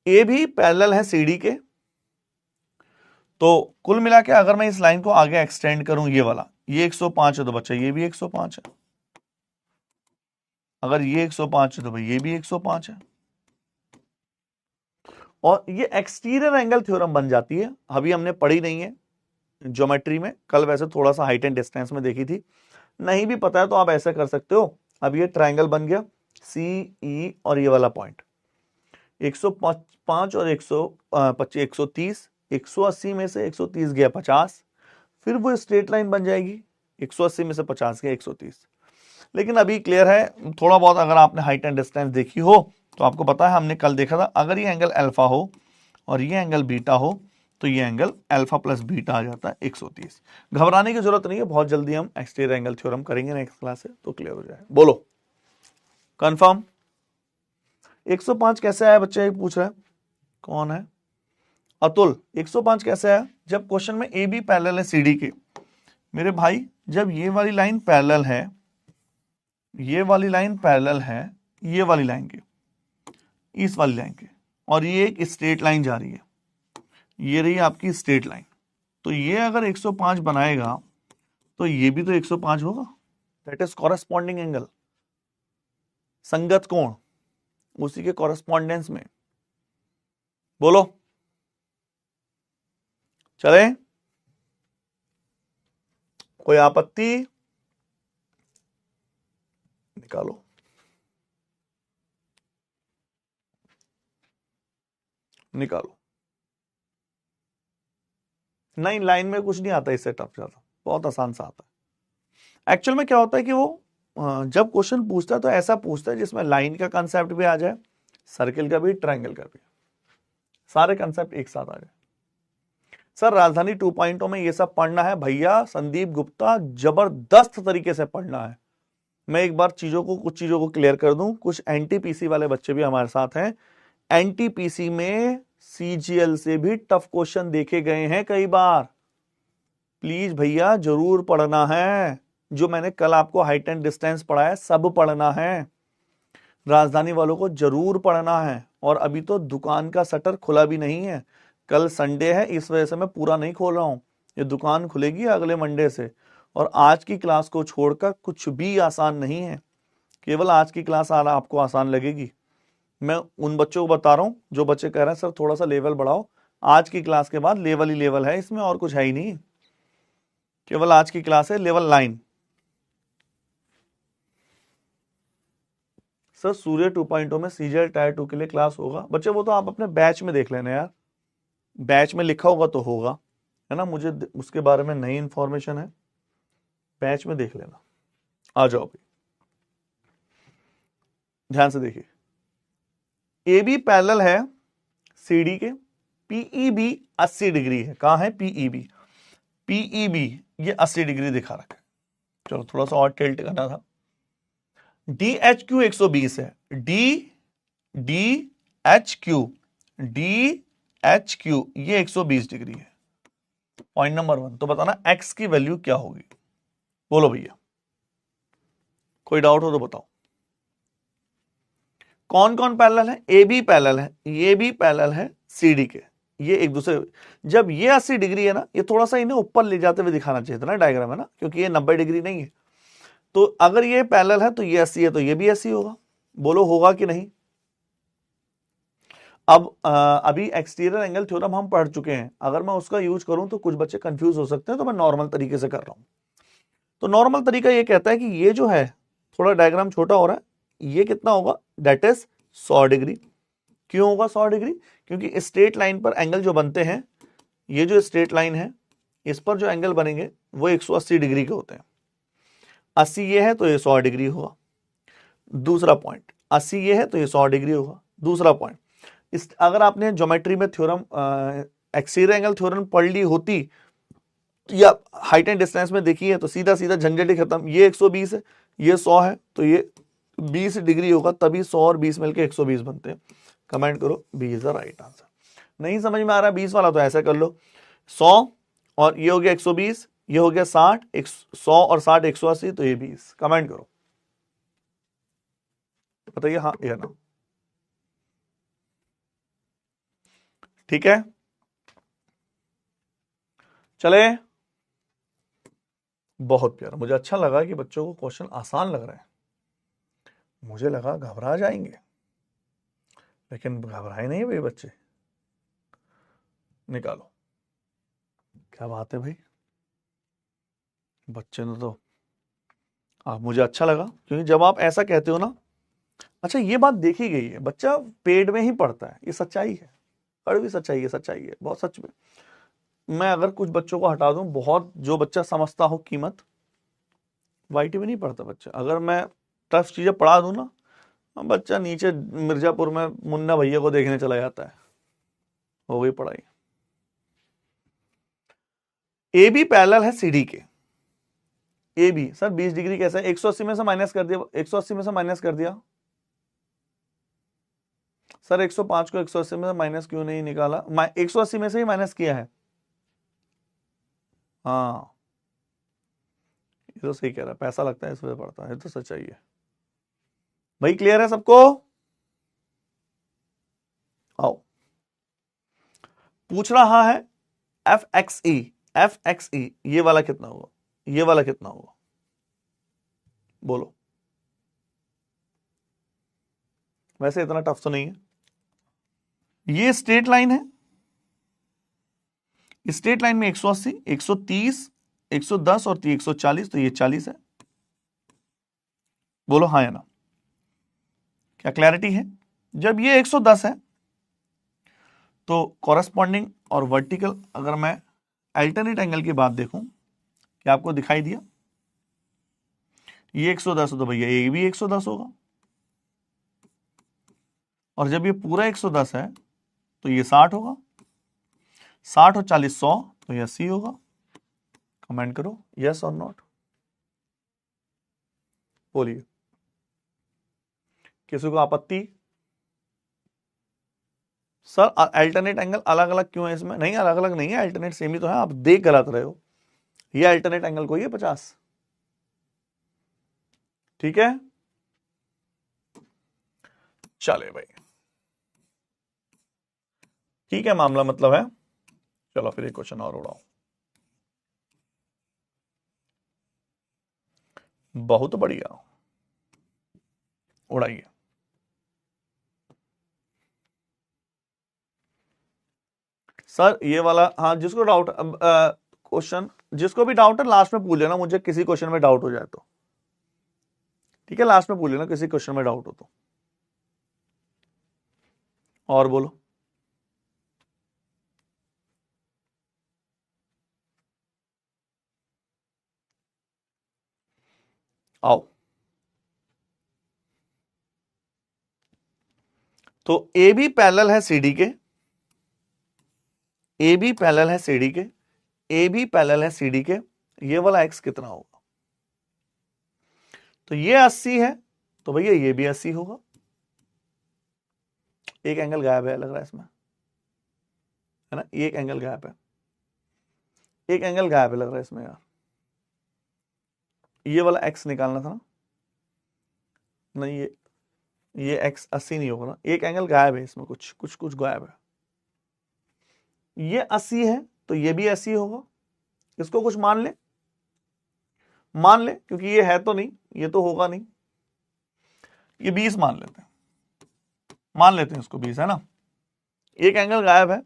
ए भी पैरेलल है सीडी के, तो कुल मिला के अगर मैं इस लाइन को आगे एक्सटेंड करूं, ये वाला, ये 105 है तो बच्चा ये भी 105 है, अगर ये 105 है तो भाई ये भी 105 है, और ये एक्सटीरियर एंगल थ्योरम बन जाती है। अभी हमने पढ़ी नहीं है ज्योमेट्री में, कल वैसे थोड़ा सा हाइट एंड डिस्टेंस में देखी थी, नहीं भी पता है तो आप ऐसा कर सकते हो। अब ये ट्रायंगल बन गया सी ई, और ये वाला पॉइंट 105 और 130, 180 में से 130 गया 50, फिर वो स्ट्रेट लाइन बन जाएगी, 180 में से 50 गया 130। लेकिन अभी क्लियर है, थोड़ा बहुत अगर आपने हाइट एंड डिस्टेंस देखी हो तो आपको पता है, हमने कल देखा था, अगर ये एंगल अल्फा हो और ये एंगल बीटा हो तो ये एंगल अल्फा प्लस बीटा आ जाता है 130। घबराने की जरूरत नहीं है, बहुत जल्दी हम एक्सटीरियर एंगल थ्योरम करेंगे नेक्स्ट क्लास से, तो क्लियर हो जाए। बोलो कंफर्म? 105 कैसे आया बच्चा, ये पूछ रहा है, कौन है? अतुल। 105 कैसे आया? जब क्वेश्चन में ए बी पैरेलल है सीडी के, मेरे भाई जब ये वाली लाइन पैरेलल है, ये वाली लाइन पैरेलल है ये वाली लाइन के, इस वाली लाइन के, और ये एक स्ट्रेट लाइन जा रही है, ये रही आपकी स्ट्रेट लाइन, तो ये अगर 105 बनाएगा तो ये भी तो 105 होगा, दैट इज कॉरेस्पॉन्डिंग एंगल, संगत कोण, उसी के कॉरेस्पॉन्डेंस में। बोलो चले, कोई आपत्ति? निकालो, निकालो। नहीं, लाइन में कुछ नहीं आता इससे टफ ज्यादा, बहुत आसान सा आता है। एक्चुअल में क्या होता है कि वो जब क्वेश्चन पूछता है तो ऐसा पूछता है जिसमें लाइन का कंसेप्ट भी आ जाए, सर्किल का भी, ट्रायंगल का भी, सारे कंसेप्ट एक साथ आ जाए। सर राजधानी 2.0 में ये सब पढ़ना है भैया, संदीप गुप्ता, जबरदस्त तरीके से पढ़ना है। मैं एक बार कुछ चीजों को क्लियर कर दूं, कुछ एनटीपीसी वाले बच्चे भी हमारे साथ हैं, एनटीपीसी में सीजीएल से भी टफ क्वेश्चन देखे गए हैं कई बार, प्लीज भैया जरूर पढ़ना है, जो मैंने कल आपको हाइट एंड डिस्टेंस पढ़ाया सब पढ़ना है। राजधानी वालों को जरूर पढ़ना है, और अभी तो दुकान का शटर खुला भी नहीं है, कल संडे है इस वजह से मैं पूरा नहीं खोल रहा हूं। ये दुकान खुलेगी अगले मंडे से, और आज की क्लास को छोड़कर कुछ भी आसान नहीं है, केवल आज की क्लास आना आपको आसान लगेगी। मैं उन बच्चों को बता रहा हूं जो बच्चे कह रहे हैं सर थोड़ा सा लेवल बढ़ाओ, आज की क्लास के बाद लेवल ही लेवल है, इसमें और कुछ है ही नहीं, केवल आज की क्लास है लेवल 9। सर सूर्य 2.0 में सीजीएल टायर 2 के लिए क्लास होगा? बच्चे वो तो आप अपने बैच में देख लेना यार, बैच में लिखा होगा तो होगा, है ना, मुझे उसके बारे में नई इंफॉर्मेशन है, बैच में देख लेना। आ जाओ भाई, ध्यान से देखिए, ए बी पैरेलल है सीडी के, पीईबी 80 डिग्री है। कहां है पीईबी? पीईबी ये 80 डिग्री दिखा रखा है, चलो थोड़ा सा और टिल्ट करना था। डी एच क्यू 120 है, डी एच क्यू ये 120 डिग्री है। पॉइंट नंबर 1, तो बताना एक्स की वैल्यू क्या होगी, बोलो भैया, कोई डाउट हो तो बताओ। कौन कौन पैरेलल है? ए बी पैरेलल है, ये भी पैरेलल है सी डी के, ये एक दूसरे, जब ये 80 डिग्री है ना, ये थोड़ा सा इन्हें ऊपर ले जाते हुए दिखाना चाहिए था ना डायग्राम, है ना, क्योंकि ये 90 डिग्री नहीं है। तो अगर ये पैरेलल है तो ये 80 है, तो ये भी 80 होगा, बोलो होगा कि नहीं? अब अभी एक्सटीरियर एंगल थ्योरम हम पढ़ चुके हैं, अगर मैं उसका यूज करूं तो कुछ बच्चे कंफ्यूज हो सकते हैं, तो मैं नॉर्मल तरीके से कर रहा हूं। तो नॉर्मल तरीका ये कहता है कि ये जो है थोड़ा डायग्राम छोटा हो रहा है, ये कितना होगा, दैट इज 100 डिग्री। क्यों होगा 100 डिग्री? क्योंकि स्ट्रेट लाइन पर एंगल जो बनते हैं, ये जो स्ट्रेट लाइन है इस पर जो एंगल बनेंगे वो 180 डिग्री के होते हैं। 80 ये है तो ये 100 डिग्री होगा। दूसरा पॉइंट, 80 ये है तो ये 100 डिग्री होगा। दूसरा पॉइंट, इस अगर आपने ज्योमेट्री में थ्योरम एक्सटीरियर एंगल थ्योरम पढ़ ली होती या हाइट एंड डिस्टेंस में देखी है तो सीधा सीधा झंझट ही खत्म, ये 120 है, ये 100 है, तो ये 20 डिग्री होगा, तभी 100 और 20 मिलके 120 बनते हैं। कमेंट करो B is the right answer. नहीं समझ में आ रहा 20 वाला तो ऐसा कर लो, 100 और ये हो गया 120, ये हो गया 60, 100 और 60 180, तो ये 20। कमेंट करो, बताइए हाँ या ना। ठीक है, चले, बहुत प्यारा, मुझे अच्छा लगा कि बच्चों को क्वेश्चन आसान लग रहे हैं, मुझे लगा घबरा जाएंगे, लेकिन घबराए नहीं भाई बच्चे, निकालो। क्या बात है भाई, बच्चे ने तो मुझे अच्छा लगा, क्योंकि जब आप ऐसा कहते हो ना, अच्छा ये बात देखी गई है, बच्चा पेड़ में ही पड़ता है, ये सच्चाई है, कड़वी सच्चाई है, सच्चाई है बहुत सच में। मैं अगर कुछ बच्चों को हटा दूं, बहुत जो बच्चा समझता हो कीमत, वाईटी में नहीं पढ़ता बच्चा, अगर मैं टफ चीजें पढ़ा दूं ना, बच्चा नीचे मिर्जापुर में मुन्ना भैया को देखने चला जाता है, हो गई पढ़ाई। ए बी पैरेलल है सीडी के, ए बी सर 20 डिग्री कैसे? 180 में से माइनस कर दिया, 180 में से माइनस कर दिया सर, 105 को 180 में से माइनस क्यों नहीं निकाला? 180 में से ही माइनस किया है, हाँ ये तो सही कह रहा है, पैसा लगता है इस वजह पड़ता है, ये तो सच्चाई है भाई। क्लियर है सबको? आओ, पूछ रहा है एफ एक्स ई, ये वाला कितना होगा, ये वाला कितना होगा, बोलो। वैसे इतना टफ तो नहीं है, ये स्ट्रेट लाइन है, स्ट्रेट लाइन में 180, 130, 110 और 140, तो ये 40 है, बोलो हाँ या ना। क्या क्लैरिटी है? जब ये 110 है तो कॉरेस्पॉन्डिंग और वर्टिकल, अगर मैं अल्टरनेट एंगल की बात देखूं, क्या आपको दिखाई दिया? ये 110 हो तो भैया ये भी 110 होगा, और जब ये पूरा 110 है तो ये 60 होगा, 60 और 40 100, तो ये 80 होगा। कमेंट करो यस और नॉट, बोलिए, किसी को आपत्ति? सर अल्टरनेट एंगल अलग अलग क्यों है इसमें? नहीं अलग अलग नहीं है, अल्टरनेट सेम ही तो है, आप देख गलत रहे हो, ये अल्टरनेट एंगल को ये 50, ठीक है। चले भाई, ठीक है, मामला मतलब है। चलो फिर एक क्वेश्चन और उड़ाओ। बहुत बढ़िया, उड़ाइए। सर ये वाला, हाँ जिसको डाउट, क्वेश्चन जिसको भी डाउट है लास्ट में पूछ लेना मुझे, किसी क्वेश्चन में डाउट हो जाए तो ठीक है, लास्ट में पूछ लेना किसी क्वेश्चन में डाउट हो तो। और बोलो। आओ, तो ए बी पैरेलल है सीडी के, ए बी पैरेलल है सीडी के, ए बी पैरेलल है सीडी के, ये वाला एक्स कितना होगा? तो ये 80 है, तो भैया ये भी 80 होगा। एक एंगल गायब है लग रहा है इसमें, है ना, एक एंगल गायब है, एक एंगल गायब है लग रहा है इसमें यार। ये वाला एक्स निकालना था ना, नहीं ये एक्स 80 नहीं होगा ना, एक एंगल गायब है इसमें, कुछ कुछ कुछ गायब है। ये 80 है तो ये भी 80 होगा, इसको कुछ मान ले, मान ले, क्योंकि ये है तो नहीं, ये तो होगा नहीं, ये 20 मान लेते हैं, मान लेते हैं इसको 20, है ना। एक एंगल गायब है,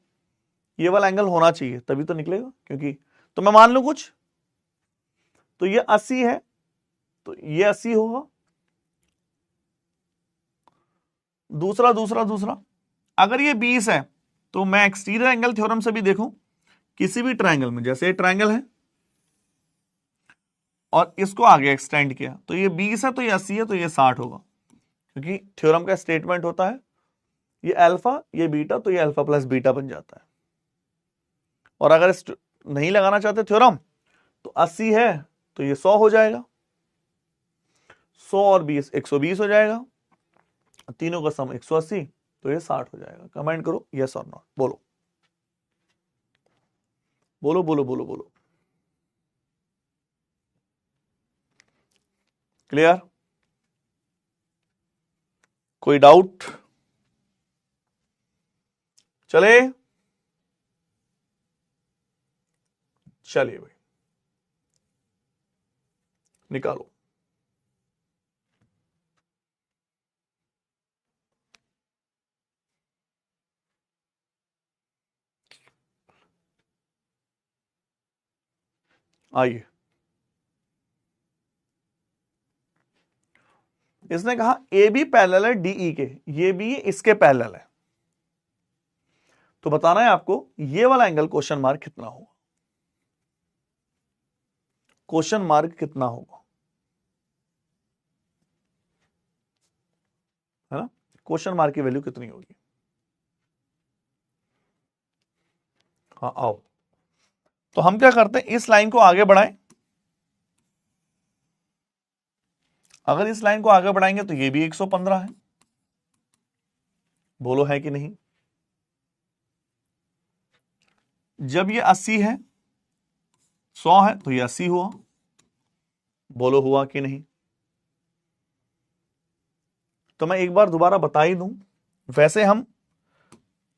ये वाला एंगल होना चाहिए तभी तो निकलेगा, क्योंकि तो मैं मान लूं कुछ, तो ये 80 है तो ये 80 होगा। दूसरा दूसरा दूसरा, अगर ये 20 है तो मैं एक्सटीरियर एंगल थ्योरम से भी देखूं, किसी भी ट्रायंगल में, जैसे ये ट्रायंगल है और इसको आगे एक्सटेंड किया, तो ये 20 है तो ये 80 है तो ये 60 होगा, क्योंकि थ्योरम का स्टेटमेंट होता है ये अल्फा ये बीटा, तो ये अल्फा प्लस बीटा बन जाता है। और अगर नहीं लगाना चाहते थ्योरम, तो 80 है तो ये 100 हो जाएगा, 100 और 20 120 हो जाएगा, तीनों का सम 180, तो ये 60 हो जाएगा। कमेंट करो यस और नॉट, बोलो बोलो बोलो बोलो बोलो। क्लियर? कोई डाउट? चले, चलिए भाई निकालो। आइए, इसने कहा ए बी पैरेलल है डीई के, ये भी इसके पैरेलल है, तो बताना है आपको ये वाला एंगल क्वेश्चन मार्क कितना होगा, क्वेश्चन मार्क कितना होगा, है ना, क्वेश्चन मार्क की वैल्यू कितनी होगी। हाँ आओ, तो हम क्या करते हैं, इस लाइन को आगे बढ़ाएं, अगर इस लाइन को आगे बढ़ाएंगे तो ये भी 115 है, बोलो है कि नहीं। जब ये 80 है, 100 है तो ये 80 हुआ, बोलो हुआ कि नहीं। तो मैं एक बार दोबारा बता ही दूं, वैसे हम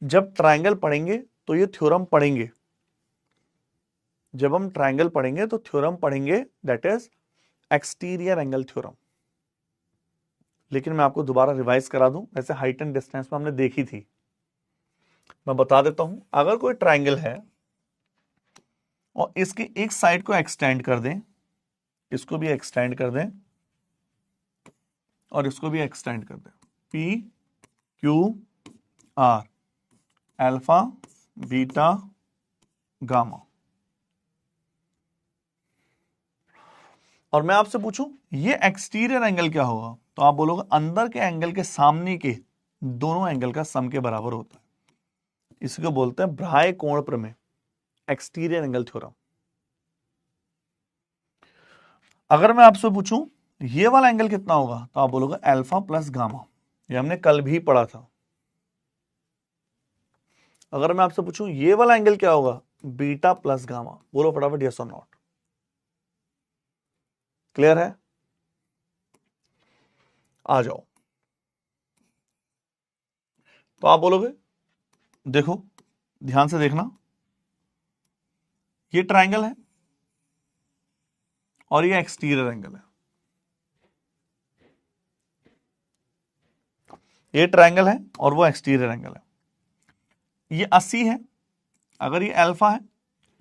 जब ट्रायंगल पढ़ेंगे तो ये थ्योरम पढ़ेंगे, जब हम ट्रायंगल पढ़ेंगे तो थ्योरम पढ़ेंगे, that is exterior angle theorem. लेकिन मैं आपको दोबारा रिवाइज करा दूं, वैसे हाइट एंड डिस्टेंस में हमने देखी थी, मैं बता देता हूं। अगर कोई ट्रायंगल है और इसकी एक साइड को एक्सटेंड कर दें, इसको भी एक्सटेंड कर दें और इसको भी एक्सटेंड कर दें, P Q R alpha beta gamma, और मैं आपसे पूछूं ये एक्सटीरियर एंगल क्या होगा, तो आप बोलोगे अंदर के एंगल के सामने के दोनों एंगल का सम के बराबर होता है, इसको बोलते हैं ब्राय कोण प्रमेय, एक्सटीरियर एंगल थ्योरम। अगर मैं आपसे पूछूं ये वाला एंगल कितना होगा, तो आप बोलोगे अल्फा प्लस गामा, ये हमने कल भी पढ़ा था। अगर मैं आपसे पूछूं ये वाला एंगल क्या होगा, बीटा प्लस गामा, बोलो फटाफट यस और नॉट। क्लियर है? आ जाओ, तो आप बोलोगे, देखो ध्यान से देखना, ये ट्रायंगल है और ये एक्सटीरियर एंगल है, ये ट्रायंगल है और वो एक्सटीरियर एंगल है। ये 80 है, अगर ये अल्फा है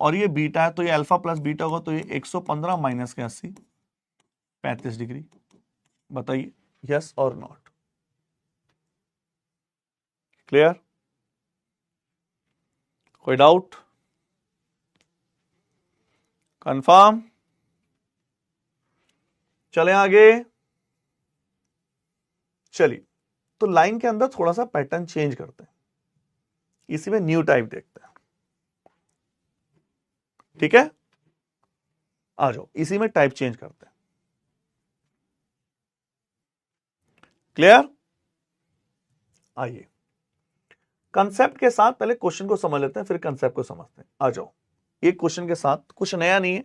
और ये बीटा है तो ये अल्फा प्लस बीटा होगा, तो ये 115 माइनस के 80 35 डिग्री। बताइए यस और नॉट। क्लियर? कोई डाउट? कंफर्म? चले आगे। चलिए, तो लाइन के अंदर थोड़ा सा पैटर्न चेंज करते हैं, इसी में न्यू टाइप देखते हैं। ठीक है, आ जाओ, इसी में टाइप चेंज करते हैं। क्लियर? आइए, कंसेप्ट के साथ पहले क्वेश्चन को समझ लेते हैं, फिर कंसेप्ट को समझते हैं। आ जाओ, एक क्वेश्चन के साथ, कुछ नया नहीं है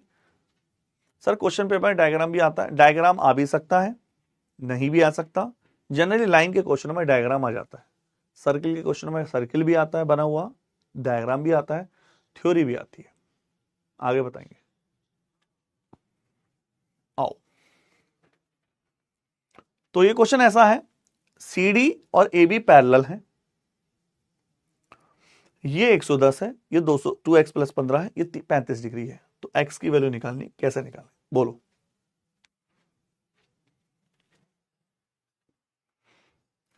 सर। क्वेश्चन पेपर में डायग्राम भी आता है, डायग्राम आ भी सकता है, नहीं भी आ सकता। जनरली लाइन के क्वेश्चन में डायग्राम आ जाता है, सर्किल के क्वेश्चन में सर्किल भी आता है बना हुआ, डायग्राम भी आता है, थ्योरी भी आती है। आगे बताएंगे, आओ। तो ये क्वेश्चन ऐसा है, CD और AB पैरेलल है, ये 110 है, ये 200 2x प्लस 15 है, ये 35 डिग्री है। तो x की वैल्यू निकालनी, कैसे निकालें बोलो?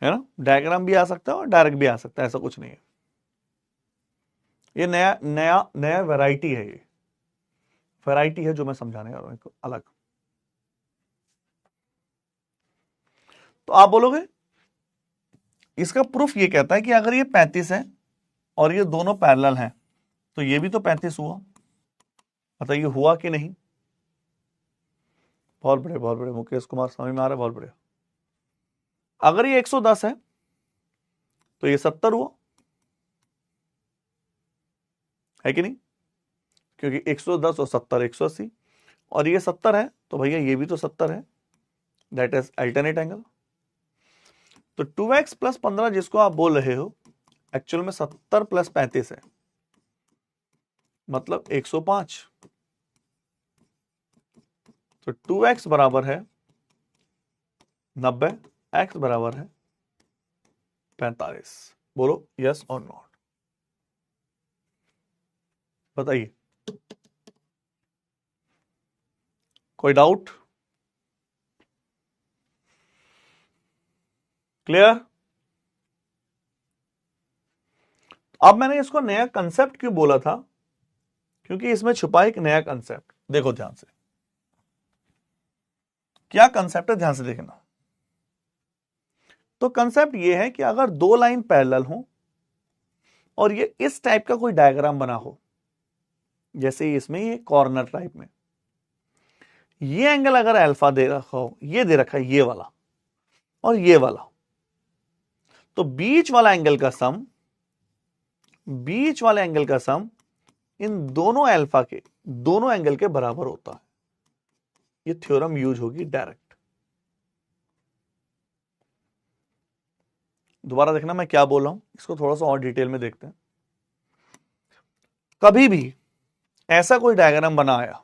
है ना, डायग्राम भी आ सकता है और डायरेक्ट भी आ सकता है, ऐसा कुछ नहीं है। ये नया नया नया वैरायटी है, ये वैरायटी है जो मैं समझाने वाला हूं अलग। तो आप बोलोगे, इसका प्रूफ ये कहता है कि अगर ये 35 है और ये दोनों पैरेलल हैं तो ये भी तो 35 हुआ। बताइए हुआ कि नहीं? बहुत बढ़िया, बहुत बढ़िया मुकेश कुमार, समझ में आ रहा है, बहुत बढ़िया। अगर ये 110 है तो ये 70 हुआ, है कि नहीं? क्योंकि 110 और 70 180, और ये 70 है तो भैया ये भी तो 70 है, दैट इज अल्टरनेट एंगल। तो 2x प्लस 15 जिसको आप बोल रहे हो, एक्चुअल में 70 प्लस 35 है, मतलब 105। तो 2x बराबर है 90, x बराबर है 45। बोलो यस और नॉट। बताइए, कोई डाउट? क्लियर? अब मैंने इसको नया कंसेप्ट क्यों बोला था, क्योंकि इसमें छुपा एक नया कंसेप्ट। देखो ध्यान से, क्या कंसेप्ट है, ध्यान से देखना। तो कंसेप्ट ये है कि अगर दो लाइन पैरेलल हो और ये इस टाइप का कोई डायग्राम बना हो, जैसे इसमें ये कॉर्नर टाइप में, ये एंगल अगर अल्फा दे रखा हो, ये दे रखा है ये वाला और ये वाला, तो बीच वाला एंगल का सम, बीच वाले एंगल का सम इन दोनों अल्फा के दोनों एंगल के बराबर होता है। ये थ्योरम यूज होगी डायरेक्ट। दोबारा देखना मैं क्या बोल रहा हूं, इसको थोड़ा सा और डिटेल में देखते हैं। कभी भी ऐसा कोई डायग्राम बना आया,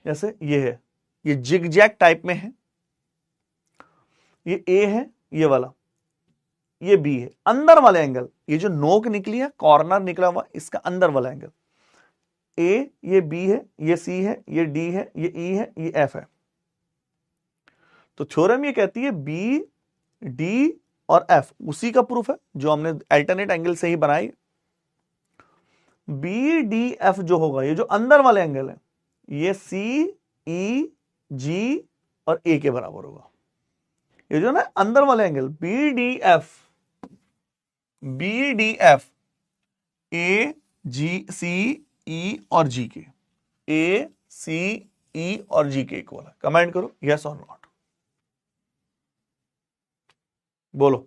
जैसे ये है, ये जिगजैग टाइप में है, ये ए है ये वाला, ये बी है, अंदर वाले एंगल, ये जो नोक निकली है, कॉर्नर निकला हुआ, इसका अंदर वाला एंगल ए, ये बी है, ये सी है, ये डी है, ये ई है, ये एफ है। तो थ्योरम ये कहती है बी डी और एफ उसी का प्रूफ है जो हमने अल्टरनेट एंगल से ही बनाई। बी डी एफ जो होगा, ये जो अंदर वाले एंगल है, ये सी ई जी और ए के बराबर होगा। ये जो ना अंदर वाले angle B D F, B D F A G C E और जी के, ए सी ई और जी के इक्वल है। कमेंट करो यस और नॉट, बोलो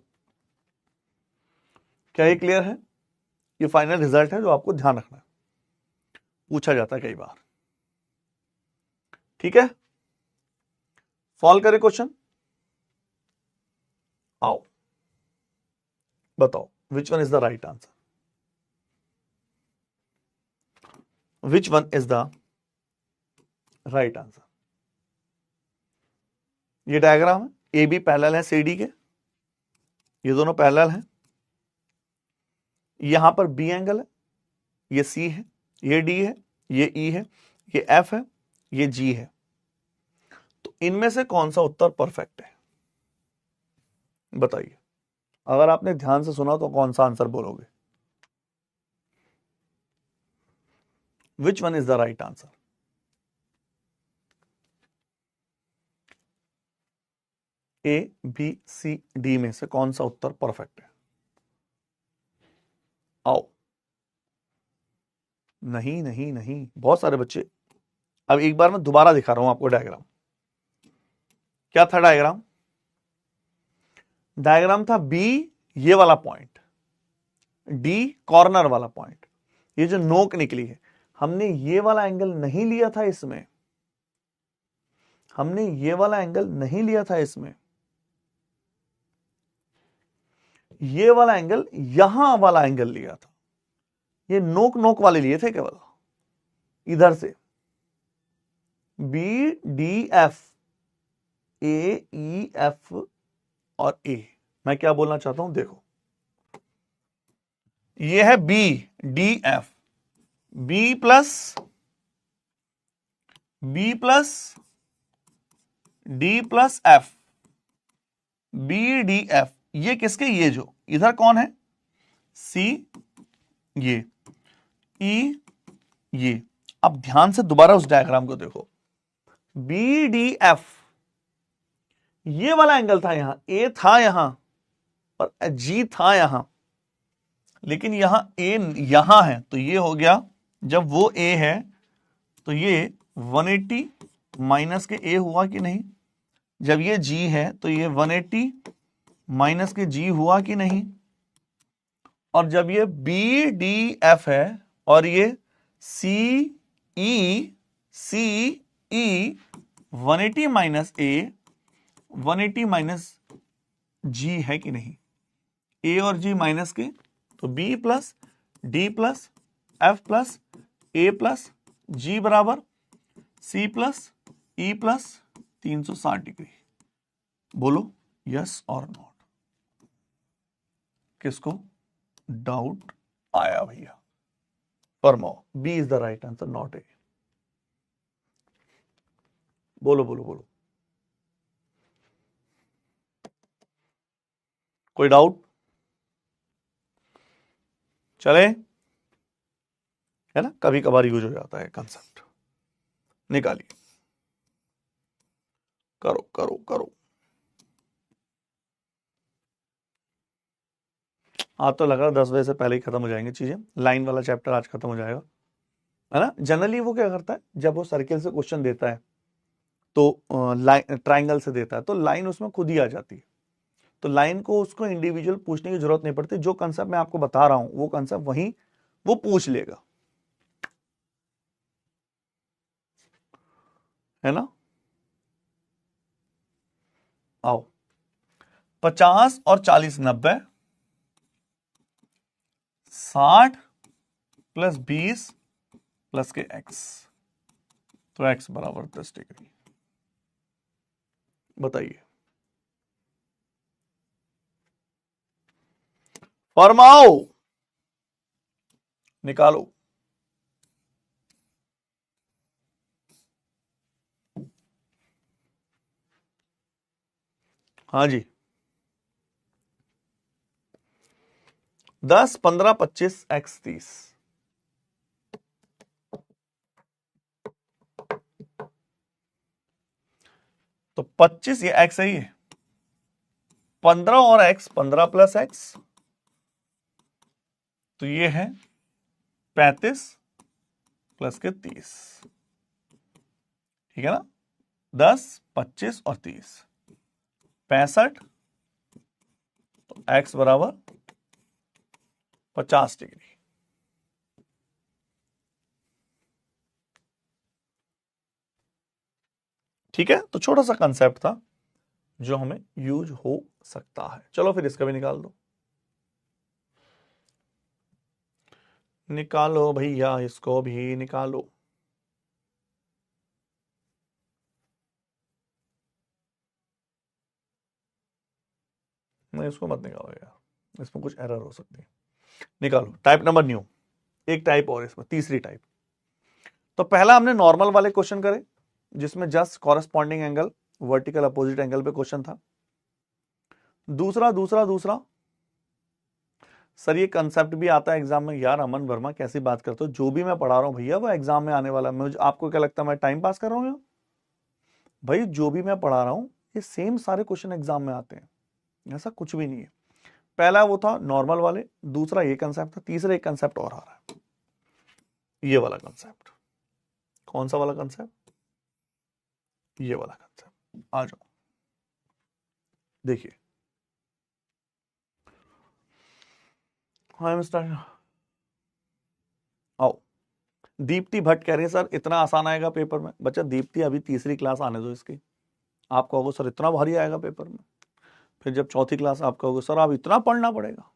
क्या ये क्लियर है? ये फाइनल रिजल्ट है जो आपको ध्यान रखना है, पूछा जाता है कई बार। ठीक है, सॉल्व करें क्वेश्चन, आओ। बताओ विच one is the right answer, which one is the right answer. ये डायग्राम है, ए बी पैरेलल है सी डी के, ये दोनों पैरेलल हैं, यहां पर बी एंगल है, ये सी है, ये डी है, ये ई है, ये एफ है, ये जी है। तो इनमें से कौन सा उत्तर परफेक्ट है बताइए। अगर आपने ध्यान से सुना तो कौन सा आंसर बोलोगे, which one is the right answer. A B C D में से कौन सा उत्तर परफेक्ट है। आओ, नहीं नहीं नहीं, बहुत सारे बच्चे। अब एक बार मैं दोबारा दिखा रहा हूं आपको डायग्राम। क्या था डायग्राम, डायग्राम था बी ये वाला पॉइंट, डी कॉर्नर वाला पॉइंट, ये जो नोक निकली है, हमने ये वाला एंगल नहीं लिया था इसमें, हमने ये वाला एंगल नहीं लिया था इसमें, ये वाला एंगल यहां वाला एंगल लिया था, ये नोक नोक वाले लिए थे केवल, इधर से बी डी एफ, ए ई एफ और ए। मैं क्या बोलना चाहता हूं देखो, ये है B D F, B plus D plus F, B D F, ये किसके, ये जो इधर कौन है, सी, ये ई, ये। अब ध्यान से दोबारा उस डायग्राम को देखो, बी डी एफ ये वाला एंगल था, यहां ए था यहां और जी था यहां, लेकिन यहां ए यहां है, तो ये हो गया, जब वो ए है तो ये 180 माइनस के ए हुआ कि नहीं, जब ये जी है तो ये 180 माइनस के जी हुआ कि नहीं, और जब ये बी डी एफ है और ये सी ई 180 माइनस ए 180 माइनस जी है कि नहीं, ए और जी माइनस के, तो B plus D plus F plus A plus G बराबर C plus E plus 360 degree. बोलो यस और नॉट, किसको डाउट आया भैया, फरमाओ B is the right answer not A. बोलो बोलो बोलो, कोई डाउट, चले, है ना, कभी कभार यूज हो जाता है कंसेप्ट, निकालिए, करो करो करो। आज तो लगा 10 बजे से पहले ही खत्म हो जाएंगे चीजें, लाइन वाला चैप्टर आज खत्म हो जाएगा, है ना। जनरली वो क्या करता है, जब वो सर्किल से क्वेश्चन देता है तो लाइन ट्राइंगल से देता है तो लाइन उसमें खुद ही आ जाती है, तो लाइन को उसको इंडिविजुअल पूछने की जरूरत नहीं पड़ती, जो कंसेप्ट मैं आपको बता रहा हूं वो कंसेप्ट वहीं वो पूछ लेगा, है ना। आओ, 50 और 40 90, 60 प्लस 20 प्लस के x, तो x बराबर 10 डिग्री। बताइए, फरमाओ, निकालो। हाँ जी, 10 15 25 x 30, तो 25 ये x है, ये 15 और x 15 प्लस x, तो ये है 35 प्लस के 30, ठीक है ना, 10 25 और 30 65, तो x बराबर 50 डिग्री। ठीक है, तो छोटा सा कंसेप्ट था जो हमें यूज हो सकता है। चलो फिर इसका भी निकाल दो। निकालो भैया, इसको भी निकालो। नहीं, इसको मत निकालो यार, इसमें कुछ एरर हो सकती है। निकालो टाइप नंबर न्यू, एक टाइप और इसमें, तीसरी टाइप। तो पहला हमने नॉर्मल वाले क्वेश्चन करे जिसमें just corresponding angle vertical opposite angle पे क्वेश्चन था। दूसरा दूसरा दूसरा सर ये कंसेप्ट भी आता है एग्जाम में। यार अमन वर्मा कैसी बात करते हो, जो भी मैं पढ़ा रहा हूं भैया वो एग्जाम में आने वाला है। मुझे आपको क्या लगता है मैं टाइम पास कर रहा हूं? भाई जो भी मैं पढ़ा रहा हूं ये सेम सारे क्वेश्चन एग्जाम में आते हैं, ऐसा कुछ भी नहीं है। पहला वो था नॉर्मल वाले, दूसरा ये कंसेप्ट था, तीसरा एक कंसेप्ट और आ रहा है, ये वाला कंसेप्ट। कौन सा वाला कंसेप्ट? ये वाला कंसेप्ट। आ जाओ देखिए। हाँ मिस्टर, आओ। दीप्ति भट्ट कह रही है सर इतना आसान आएगा पेपर में। बच्चा दीप्ति अभी तीसरी क्लास आने दो इसकी, आप कहोगे सर इतना भारी आएगा पेपर में। फिर जब चौथी क्लास आप कहोगे सर आप इतना पढ़ना पड़ेगा।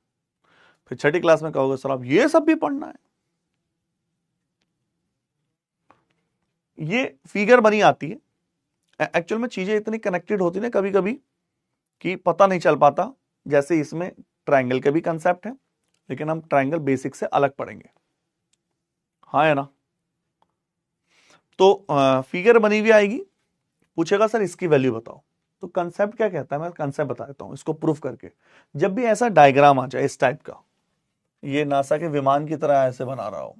फिर छठी क्लास में कहोगे सर आप ये सब भी पढ़ना है। ये फिगर बनी आती है एक्चुअल में, चीजें इतनी कनेक्टेड होती है कभी कभी कि पता नहीं चल पाता। जैसे इसमें ट्रायंगल के भी कंसेप्ट है, लेकिन हम ट्रायंगल बेसिक से अलग पढ़ेंगे, हाँ है ना। तो फिगर बनी हुई आएगी, पूछेगा सर इसकी वैल्यू बताओ। तो कंसेप्ट क्या कहता है, मैं कंसेप्ट बता देता हूं इसको प्रूफ करके। जब भी ऐसा डायग्राम आ जाए इस टाइप का, ये नासा के विमान की तरह ऐसे बना रहा हो,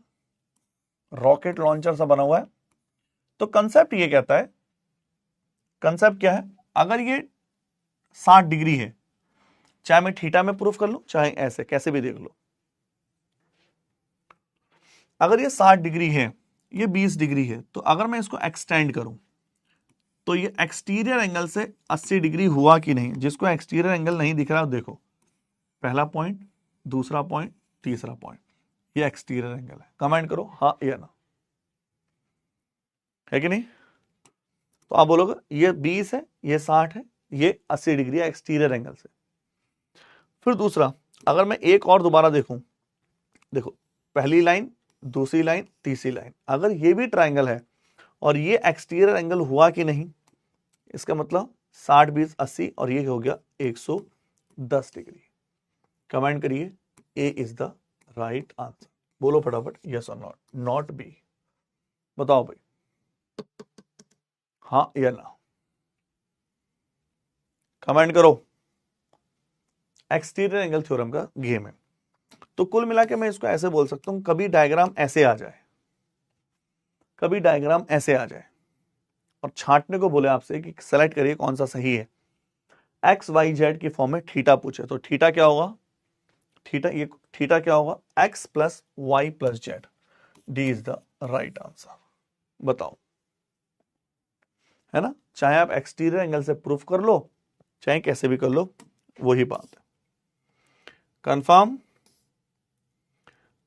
रॉकेट लॉन्चर सा बना हुआ है, तो कंसेप्ट ये कहता है, कंसेप्ट क्या है, अगर ये 60 डिग्री है, चाहे मैं थीटा में प्रूफ कर लूं चाहे ऐसे कैसे भी देख लो, अगर ये 60 डिग्री है, ये 20 डिग्री है, तो अगर मैं इसको एक्सटेंड करूं तो ये एक्सटीरियर एंगल से 80 डिग्री हुआ कि नहीं। जिसको एक्सटीरियर एंगल नहीं दिख रहा देखो, पहला पॉइंट, दूसरा पॉइंट, तीसरा पॉइंट, ये एक्सटीरियर एंगल है। कमेंट करो हाँ या ना, है कि नहीं। तो आप बोलोगे ये 20 है, ये 60 है, ये 80 डिग्री है एक्सटीरियर एंगल से। फिर दूसरा, अगर मैं एक और दोबारा देखूं, देखो पहली लाइन, दूसरी लाइन, तीसरी लाइन, अगर ये भी ट्राइंगल है और ये एक्सटीरियर एंगल हुआ कि नहीं, इसका मतलब 60 20 80 और ये हो गया 110 डिग्री। कमेंट करिए ए इज द राइट आंसर। बोलो फटाफट यस और नॉट, नॉट बी। बताओ भाई हाँ या ना, कमेंट करो। एक्सटीरियर एंगल थ्योरम का गेम है। तो कुल मिला के मैं इसको ऐसे बोल सकता हूं, कभी डायग्राम ऐसे आ जाए, कभी डायग्राम ऐसे आ जाए और छांटने को बोले आपसे कि सेलेक्ट करिए कौन सा सही है, एक्स वाई जेड की फॉर्म में थीटा पूछे, तो थीटा क्या होगा, थीटा ये थीटा क्या होगा, x plus y plus z. D is the right answer. बताओ, है ना। चाहे आप एक्सटीरियर एंगल से प्रूफ कर लो चाहे कैसे भी कर लो, वही बात है। कंफर्म,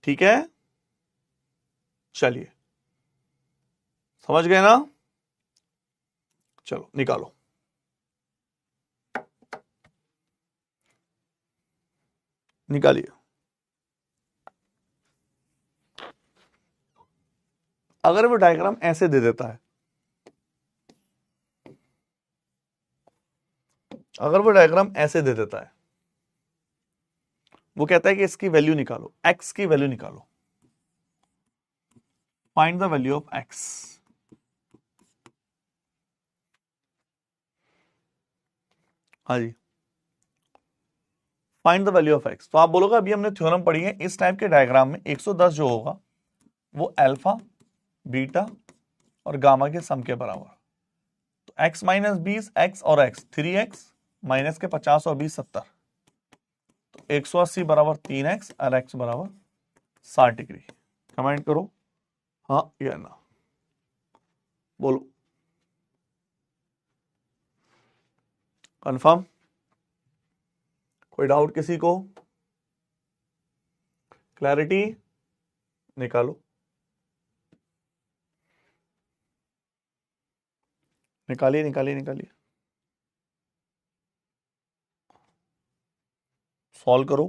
ठीक है। चलिए समझ गए ना, चलो निकालो। निकालिए। अगर वो डायग्राम ऐसे दे देता है, अगर वो डायग्राम ऐसे दे देता है, वो कहता है कि इसकी वैल्यू निकालो, एक्स की वैल्यू निकालो, find the value of X. हाँ जी, find the value of X. तो आप बोलोगे अभी हमने थ्योरम पढ़ी है, इस टाइप के डायग्राम में 110 जो होगा वो अल्फा बीटा और गामा के सम के बराबर। तो x माइनस 20, एक्स और एक्स 3x, माइनस के 50 और 20 70, तो 180 बराबर 3x और x बराबर 60 डिग्री। कमेंट करो हाँ या ना, बोलो कंफर्म। कोई डाउट किसी को, क्लैरिटी, निकालो, निकालिए निकालिए निकालिए, सॉल्व करो।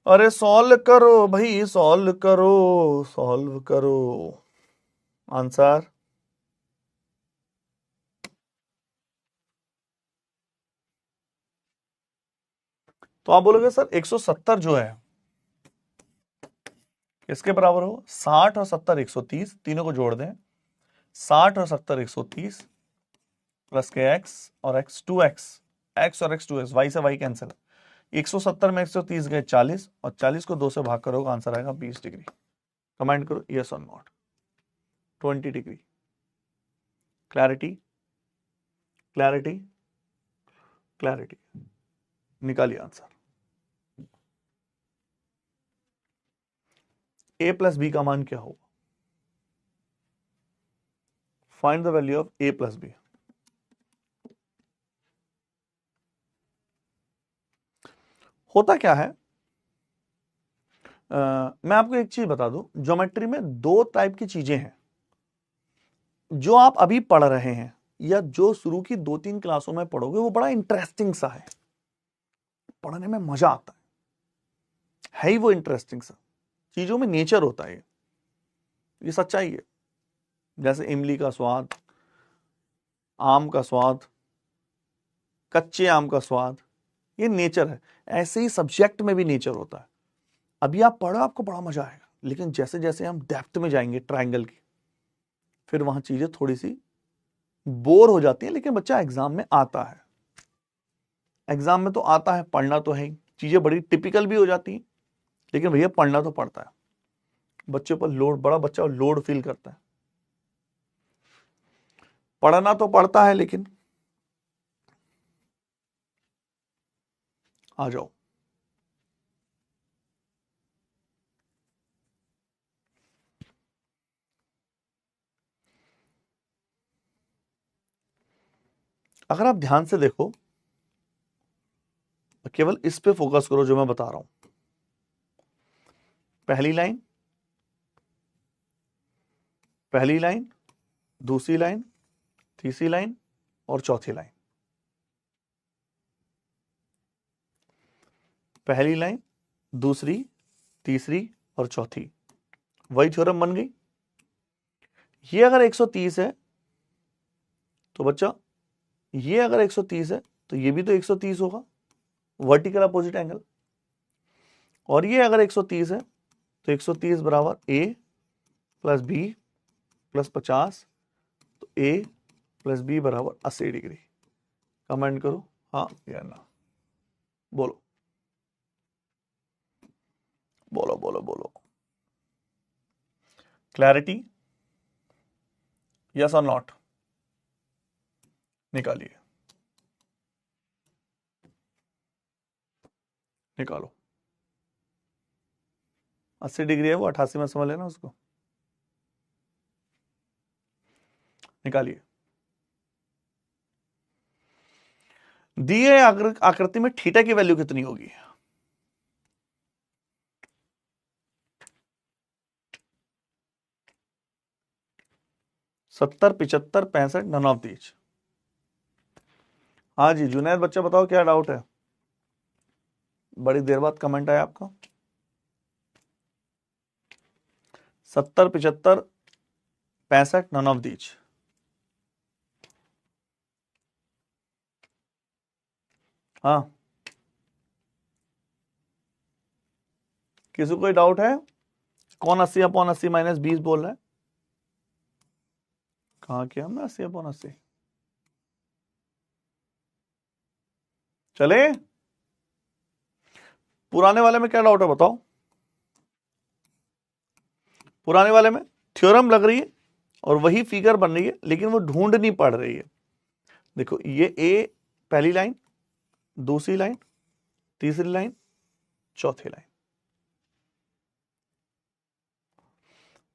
अरे सॉल्व करो भाई, सॉल्व करो, सॉल्व करो। आंसर तो आप बोलोगे सर 170 जो है किसके बराबर हो? 60 और 70 130, तीनों को जोड़ दें। 60 और 70 130 प्लस के एक्स और एक्स 2x, एक्स और एक्स 2x, वाई से वाई कैंसिल। 170 में 130 गए 40, और 40 को 2 से भाग करोगे आंसर आएगा 20 डिग्री। कमेंट करो यस और not. 20 degree. Clarity, clarity, clarity. निकालिए आंसर। a प्लस बी का मान क्या होगा? Find the value of a plus B. होता क्या है, मैं आपको एक चीज बता दूं, ज्योमेट्री में दो टाइप की चीजें हैं। जो आप अभी पढ़ रहे हैं या जो शुरू की 2-3 क्लासों में पढ़ोगे वो बड़ा इंटरेस्टिंग सा है, पढ़ने में मजा आता है ही वो इंटरेस्टिंग सा। चीजों में नेचर होता है, ये सच्चाई है। जैसे इमली का स्वाद, आम का स्वाद, कच्चे आम का स्वाद, ये नेचर है। ऐसे ही सब्जेक्ट में भी नेचर होता है। अभी आप पढ़ो आपको बड़ा मजा आएगा, लेकिन जैसे जैसे हम डेप्थ में जाएंगे ट्रायंगल की, फिर वहां चीजें थोड़ी सी बोर हो जाती है। लेकिन बच्चा एग्जाम में आता है, एग्जाम में तो आता है, पढ़ना तो है ही। चीजें बड़ी टिपिकल भी हो जाती हैं, लेकिन भैया पढ़ना तो पड़ता है। बच्चे पर लोड, बड़ा बच्चा लोड फील करता है। पढ़ना तो पड़ता है, लेकिन आ जाओ। अगर आप ध्यान से देखो, केवल इस पे फोकस करो जो मैं बता रहा हूं। पहली लाइन, पहली लाइन, दूसरी लाइन, तीसरी लाइन और चौथी लाइन। पहली लाइन, दूसरी, तीसरी और चौथी, वही थ्योरम बन गई। ये अगर 130 है तो बच्चा, ये अगर 130 है तो ये भी तो 130 होगा, वर्टिकल अपोजिट एंगल। और ये अगर 130 है तो 130 बराबर a प्लस बी प्लस 50, तो a प्लस बी बराबर 80 डिग्री। कमेंट करो हाँ या ना। बोलो बोलो बोलो बोलो। क्लैरिटी, यस और नॉट? निकालिए, निकालो। 80 डिग्री है वो, 88 में समझ लेना उसको। निकालिए। दिए आकृति में थीटा की वैल्यू कितनी होगी? सत्तर, 75, 65, नन ऑफ दीज। हाँ जी जुनैद बच्चा बताओ क्या डाउट है? बड़ी देर बाद कमेंट आया आपका। 70, 75, 65, नन ऑफ दीज। हाँ, किसी को कोई डाउट है? कौन 80/80 माइनस 20 बोल रहा है? कहाँ किया हमने 80/80? चले, पुराने वाले में क्या डाउट है बताओ? पुराने वाले में थ्योरम लग रही है और वही फिगर बन रही है, लेकिन वो ढूंढ नहीं पड़ रही है। देखो ये ए पहली लाइन, दूसरी लाइन, तीसरी लाइन, चौथी लाइन,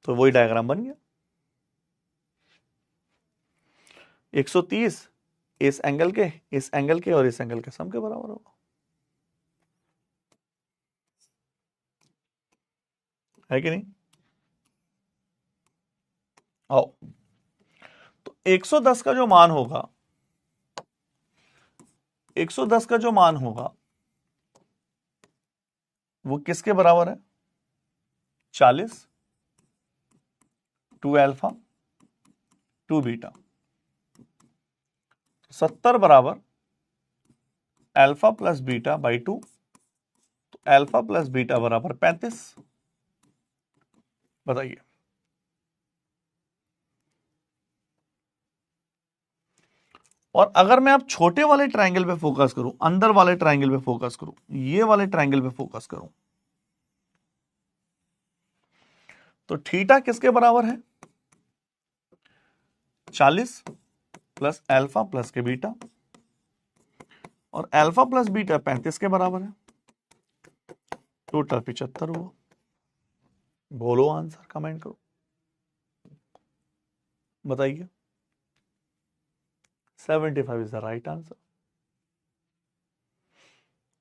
तो वही डायग्राम बन गया। 130 इस एंगल के, इस एंगल के और इस एंगल के सम के बराबर होगा, है कि नहीं? आओ, तो 110 का जो मान होगा, 110 का जो मान होगा वो किसके बराबर है? 40 2 अल्फा 2 बीटा। 70 बराबर अल्फा प्लस बीटा बाई 2, तो अल्फा प्लस बीटा बराबर 35। बताइए। और अगर मैं अब छोटे वाले ट्रायंगल पे फोकस करूं, अंदर वाले ट्रायंगल पे फोकस करूं, ये वाले ट्रायंगल पे फोकस करूं, तो थीटा किसके बराबर है? 40 प्लस अल्फा प्लस के बीटा, और अल्फा प्लस बीटा 35 के बराबर है। टोटल 75 हुआ। बोलो आंसर, कमेंट करो, बताइए। 75 is the right answer.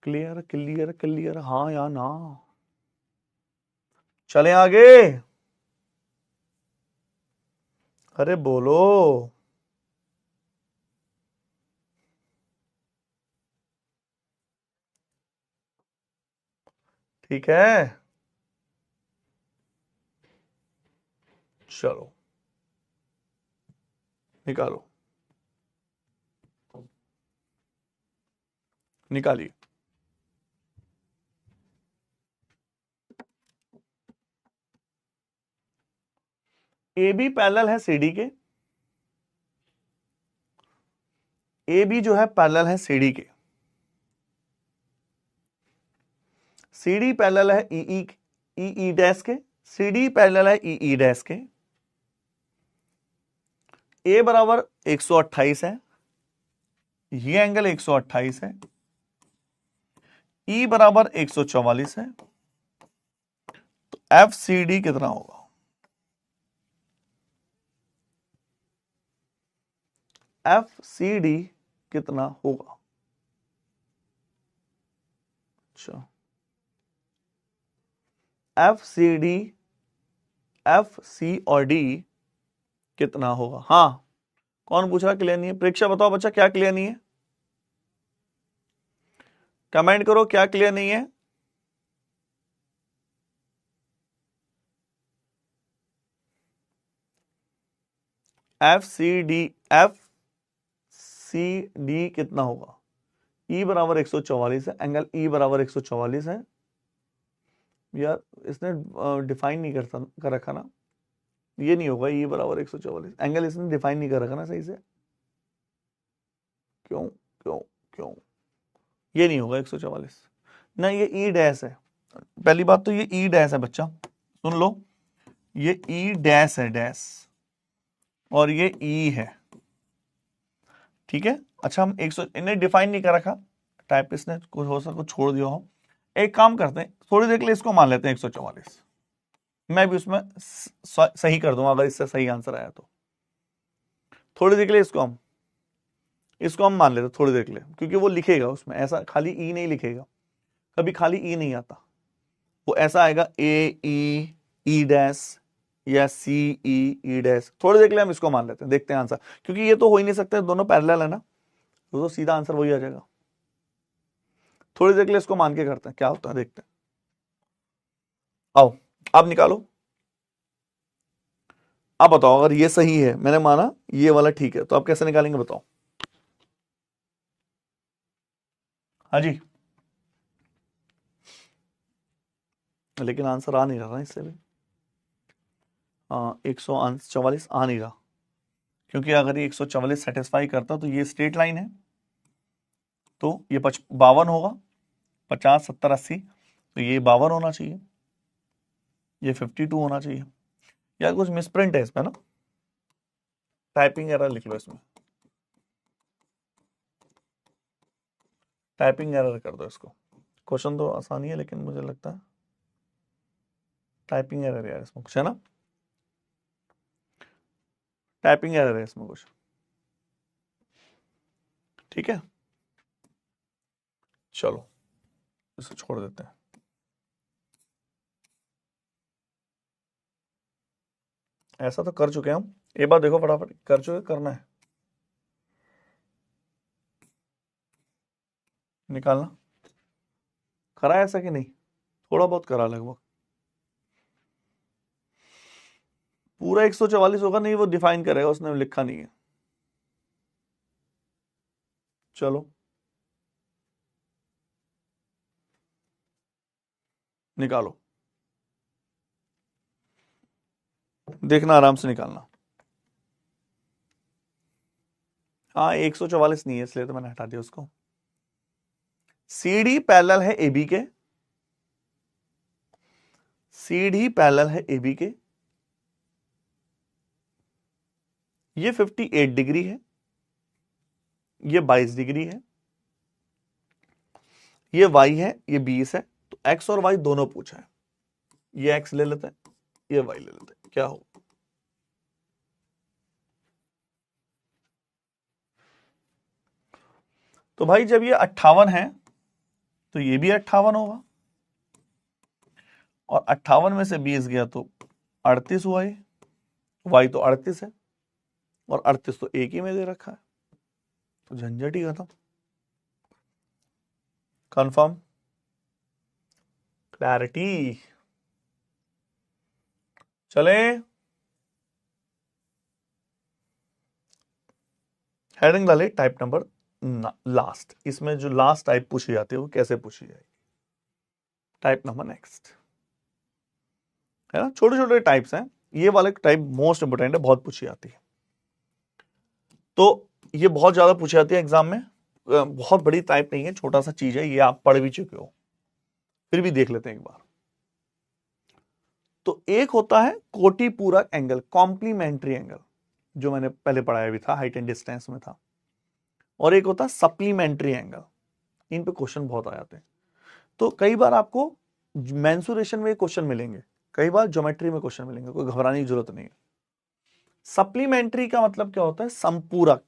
Clear clear clear, हाँ या ना? चले आगे, अरे बोलो। ठीक है, चलो निकालो, निकालिए। ए बी पैरेलल है सीडी के, ए बी जो है पैरेलल है सीडी के, सीडी पैरेलल है ई ई डैश के, सीडी पैरेलल है ई डैश के। ए बराबर 128 है, ये एंगल 128 है। ई बराबर 144 है, तो एफ सी डी कितना होगा? एफ सी डी कितना होगा? अच्छा, F C D, F C और डी कितना होगा? हाँ, कौन पूछ रहा क्लियर नहीं है? परीक्षा बताओ बच्चा, क्या क्लियर नहीं है? कमेंट करो, क्या क्लियर नहीं है? एफ सी डी कितना होगा? ई बराबर 144 है, एंगल ई बराबर 144 है। यार इसने डिफाइन नहीं कर रखा ना, ये नहीं होगा। ई बराबर 144 एंगल इसने डिफाइन नहीं कर रखा ना सही से। क्यों क्यों क्यों? ये नहीं होगा 144 ना, ये ई डैश है। पहली बात तो ये ई डैश है बच्चा, सुन लो, ये ई डैश है, डैश, और ये ई है। ठीक है, अच्छा हम 100 इन्हें डिफाइन नहीं कर रखा, टाइपिस्ट ने कुछ हो सकता छोड़ दिया हो। एक काम करते हैं, थोड़ी देर के लिए इसको मान लेते हैं 144, मैं भी उसमें सही कर दूंगा अगर इससे सही आंसर आया तो। थोड़ी देर के लिए इसको हम मान लेते हैं थोड़ी देर के लिए, क्योंकि वो लिखेगा उसमें ऐसा खाली ई नहीं लिखेगा, कभी खाली ई नहीं आता, वो ऐसा आएगा ए ई ई डैश या सी ई डैश। थोड़ी देर के लिए हम इसको मान लेते हैं, देखते हैं आंसर, क्योंकि ये तो हो ही नहीं सकते, दोनों पैरेलल है ना, तो सीधा आंसर वही आ जाएगा। थोड़ी देर के लिए इसको मान के करते हैं क्या होता है, देखते हैं। आओ अब निकालो, अब बताओ अगर ये सही है, मैंने माना ये वाला ठीक है, तो आप कैसे निकालेंगे बताओ? हाँ जी, लेकिन आंसर आ नहीं रहा इससे भी। 144 आ नहीं रहा, क्योंकि अगर ये 144 सेटिस्फाई करता तो ये स्ट्रेट लाइन है, तो ये 52 होगा, 50 70 80, तो ये 52 होना चाहिए, ये 52 होना चाहिए। यार कुछ मिसप्रिंट है इसमें ना, टाइपिंग एरर लिख लो इसमें, टाइपिंग एरर कर दो इसको। क्वेश्चन तो आसानी है, लेकिन मुझे लगता है टाइपिंग एरर यार इसमें कुछ है ना, टाइपिंग एरर है इसमें कुछ। ठीक है, चलो इसे छोड़ देते हैं। ऐसा तो कर चुके हैं हम, एक बार देखो फटाफट, कर चुके, करना है निकालना, करा है ऐसा कि नहीं? थोड़ा बहुत करा लगभग। पूरा 144 होगा नहीं, वो डिफाइन करेगा, उसने लिखा नहीं है। चलो निकालो, देखना आराम से निकालना। हाँ 144 नहीं है, इसलिए तो मैंने हटा दिया उसको। CD पैरेलल है AB के, CD पैरेलल है AB के, ये 58 डिग्री है, ये 22 डिग्री है, ये y है, ये 20 है। तो x और y दोनों पूछा है, ये x ले लेते हैं, ये y ले लेते हैं, क्या हो। तो भाई जब ये 58 है तो ये भी 58 होगा, और 58 में से 20 गया तो 38 हुआ। ये y तो 38 है, और 38 तो एक ही में दे रखा है, तो झंझट ही खत्म। Confirm, clarity. चले, हेडिंग डाले टाइप नंबर लास्ट। इसमें जो लास्ट टाइप पूछी जाती है वो कैसे पूछी जाएगी, टाइप नंबर नेक्स्ट, है ना। छोटे छोटे टाइप्स हैं, ये वाले टाइप मोस्ट इंपोर्टेंट है, बहुत पूछी जाती है। तो ये बहुत ज्यादा पूछी जाती है एग्जाम में, बहुत बड़ी टाइप नहीं है, छोटा सा चीज है, ये आप पढ़ भी चुके हो, फिर भी देख लेते हैं एक बार। तो एक होता है कोटि पूरक एंगल, कॉम्प्लीमेंट्री एंगल, जो मैंने पहले पढ़ाया भी था, हाइट एंड डिस्टेंस में था। और एक होता है सप्लीमेंट्री एंगल, इन पे क्वेश्चन बहुत आ जाते हैं। तो कई बार आपको मेंसुरेशन में क्वेश्चन मिलेंगे, कई बार ज्योमेट्री में क्वेश्चन मिलेंगे, कोई घबराने की जरूरत नहीं है। सप्लीमेंट्री का मतलब क्या होता है, संपूरक।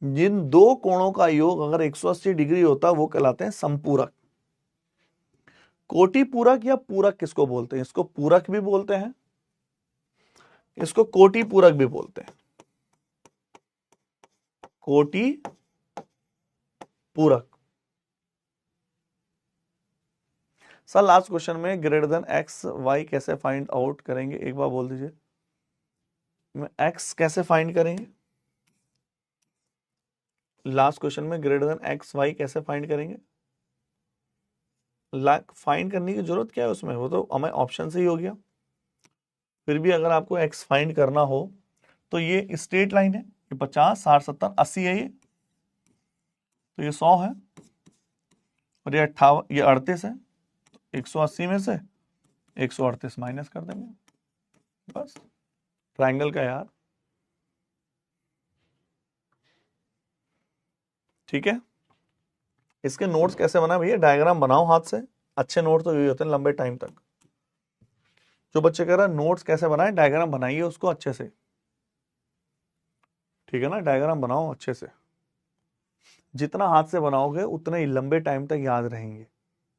जिन दो कोणों का योग अगर 180 डिग्री होता है वो कहलाते हैं संपूरक। कोटि पूरक या पूरक किसको बोलते हैं, इसको पूरक भी बोलते हैं, इसको कोटि पूरक भी बोलते हैं, कोटि पूरक। सर लास्ट क्वेश्चन में ग्रेटर देन एक्स वाई कैसे फाइंड आउट करेंगे, एक बार बोल दीजिए। एक्स कैसे फाइंड करेंगे, लास्ट क्वेश्चन में ग्रेटर देन एक्स वाई कैसे फाइंड करेंगे। फाइंड करने की जरूरत क्या है उसमें, वो तो हमें ऑप्शन से ही हो गया। फिर भी अगर आपको एक्स फाइंड करना हो तो ये स्ट्रेट लाइन है, ये 50 60 70 80 है, ये तो ये 100 है, और ये 58 ये 38 है, 180 में से 138 माइनस कर देंगे, बस। ट्रायंगल का यार, ठीक है। इसके नोट्स कैसे बनाए भैया, डायग्राम बनाओ हाथ से, अच्छे नोट तो यही होते हैं लंबे टाइम तक। जो बच्चे कह रहा है नोट्स कैसे बनाए, डायग्राम बनाइए उसको अच्छे से, ठीक है ना। डायग्राम बनाओ अच्छे से, जितना हाथ से बनाओगे उतने ही लंबे टाइम तक याद रहेंगे,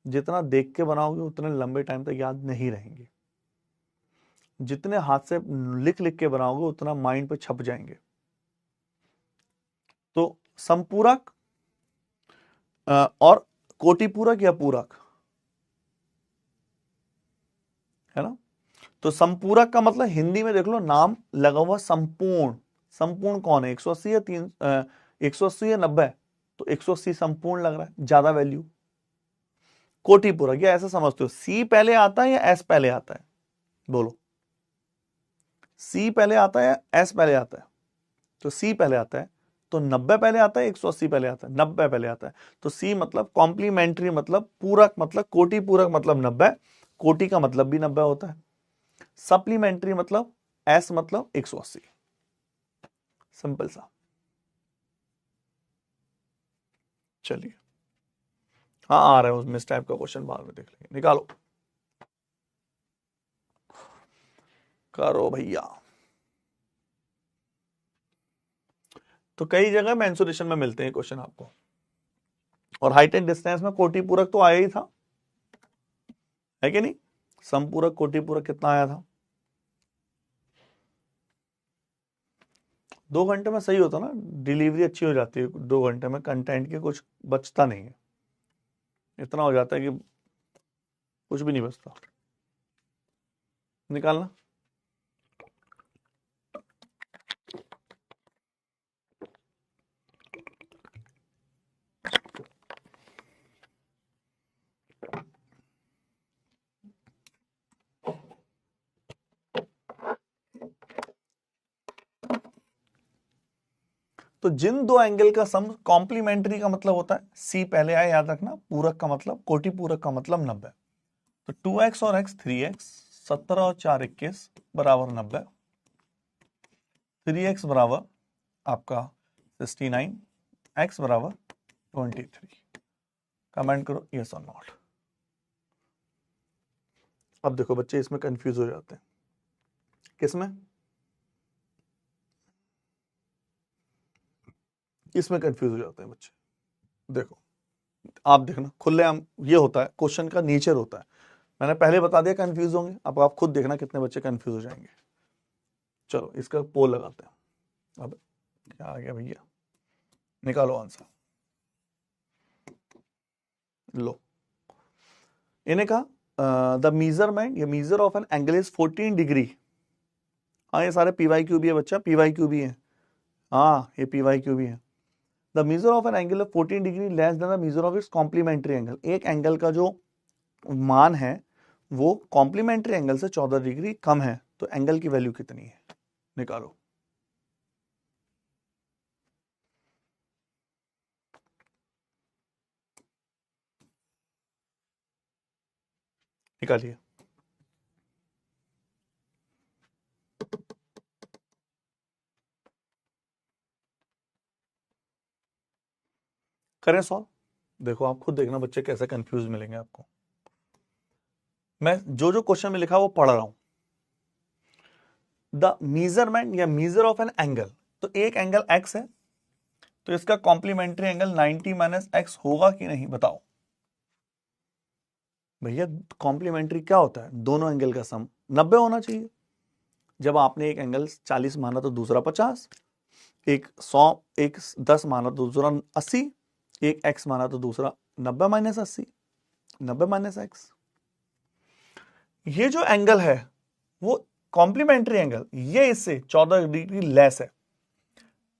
जितना देख के बनाओगे उतने लंबे टाइम तक याद नहीं रहेंगे। जितने हाथ से लिख लिख के बनाओगे उतना माइंड पे छप जाएंगे। तो संपूरक और कोटि पूरक या पूरक, है ना। तो संपूरक का मतलब हिंदी में देख लो, नाम लगा हुआ संपूर्ण। संपूर्ण कौन है, 180 या 180 या 90, तो 180 संपूर्ण लग रहा है, ज्यादा वैल्यू। कोटि पूरक, या ऐसा समझते हो सी पहले आता है या एस पहले आता है, बोलो। सी पहले आता है या एस पहले आता है, तो सी पहले आता है, तो 90 पहले आता है 180 पहले आता है, 90 पहले आता है। तो सी मतलब कॉम्प्लीमेंट्री, मतलब पूरक, मतलब कोटि पूरक मतलब 90, कोटि का मतलब भी 90 होता है। सप्लीमेंट्री मतलब एस मतलब 180, सिंपल सा। चलिए, हाँ आ रहा है उसमें, इस टाइप का क्वेश्चन बाद में देख लेंगे, निकालो करो भैया। तो कई जगह मेंसुरेशन में मिलते हैं क्वेश्चन आपको, और हाइट एंड डिस्टेंस में कोटि पूरक तो आया ही था, है कि नहीं। समपूरक कोटि पूरक कितना आया था, 2 घंटे में सही होता ना, डिलीवरी अच्छी हो जाती है 2 घंटे में, कंटेंट के कुछ बचता नहीं है, इतना हो जाता है कि कुछ भी नहीं बचता, निकालना। तो जिन दो एंगल का सम कॉम्प्लीमेंट्री का मतलब होता है सी पहले आए, याद रखना। पूरक का मतलब, कोटि पूरक का मतलब 90। तो 2x और x 3x, 17 और 4 21 बराबर 90। 3x बराबर आपका 69, x बराबर 23। कमेंट करो यस और नॉट। अब देखो बच्चे इसमें कंफ्यूज हो जाते हैं। किसमें? इसमें कंफ्यूज हो जाते हैं बच्चे। देखो आप देखना खुलेआम, ये होता है क्वेश्चन का नेचर होता है। मैंने पहले बता दिया कंफ्यूज होंगे, अब आप खुद देखना कितने बच्चे कंफ्यूज हो जाएंगे। चलो इसका पोल लगाते हैं। अब क्या आ गया भैया, निकालो आंसर। लो, इन्हें कहा द मीजरमेंट, ये measure of an angle is 14 degree. हाँ ये सारे पीवाई क्यू भी है बच्चा, पीवाई क्यू भी है। हाँ ये पीवाई क्यू भी है। The measure of an angle of 14 degree less than the measure of its complementary angle. एक एंगल का जो मान है वो कॉम्प्लीमेंट्री एंगल से 14 डिग्री कम है, तो एंगल की वैल्यू कितनी है, निकालो। निकालिए। करें सॉल्व। देखो आप खुद देखना बच्चे कैसे कंफ्यूज मिलेंगे आपको। मैं जो जो क्वेश्चन में लिखा वो पढ़ रहा हूं। द मीजरमेंट या मीजर ऑफ एन एंगल, तो एक एंगल x है, तो इसका कॉम्प्लीमेंट्री एंगल 90 माइनस एक्स होगा कि नहीं, बताओ भैया। कॉम्प्लीमेंट्री क्या होता है? दोनों एंगल का सम 90 होना चाहिए। जब आपने एक एंगल 40 माना तो दूसरा 50, एक 100, एक 10 माना तो दूसरा 80, एक x माना तो दूसरा 90 माइनस 80, 90 माइनस एक्स। ये जो एंगल है वो कॉम्प्लीमेंट्री एंगल, ये इससे 14 डिग्री लेस है।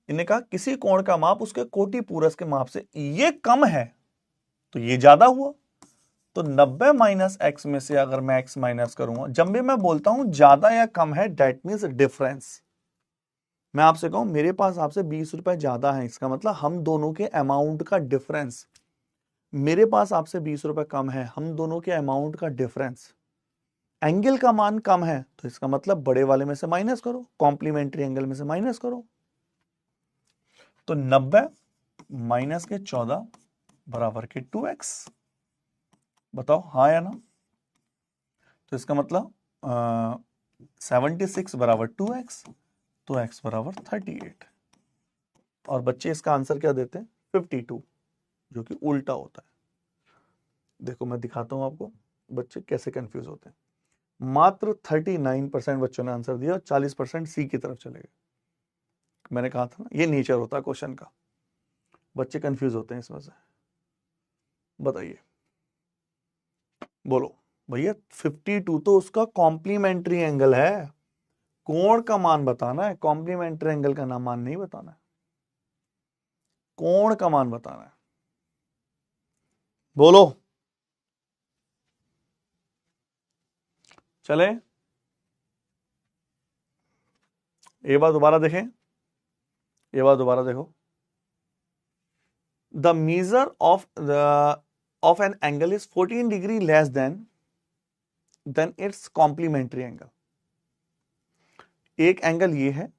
इन्हें कहा किसी कोण का माप उसके कोटि पूरक के माप से ये कम है, तो ये ज्यादा हुआ। तो 90 माइनस एक्स में से अगर मैं x माइनस करूंगा, जब भी मैं बोलता हूं ज्यादा या कम है, दैट मीन्स डिफरेंस। मैं आपसे कहूं मेरे पास आपसे 20 रुपए ज्यादा है, इसका मतलब हम दोनों के अमाउंट का डिफरेंस। मेरे पास आपसे 20 रुपए कम है, हम दोनों के अमाउंट का डिफरेंस। एंगल का मान कम है तो इसका मतलब बड़े वाले में से माइनस करो, कॉम्प्लीमेंट्री एंगल में से माइनस करो। तो 90 माइनस के 14 बराबर के 2x। बताओ हाँ या ना। तो इसका मतलब 76 बराबर 2x, तो x बराबर 38। और बच्चे इसका आंसर क्या देते हैं? 52, जो कि उल्टा होता है। देखो मैं दिखाता हूं आपको बच्चे कैसे कंफ्यूज होते हैं। मात्र 39% बच्चों ने आंसर दिया और 40% सी की तरफ चले गए। मैंने कहा था ना ये नेचर होता है क्वेश्चन का, बच्चे कंफ्यूज होते हैं इसमें से। बताइए, बोलो भैया। 52 तो उसका कॉम्प्लीमेंट्री एंगल है, कोण का मान बताना है, कॉम्प्लीमेंट्री एंगल का नाम मान नहीं बताना है, कोण का मान बताना है। बोलो चले। ये बात दोबारा देखें, ये बात दोबारा देखो। The measure of an angle is 14 degree less than its complementary angle. एक एंगल ये है,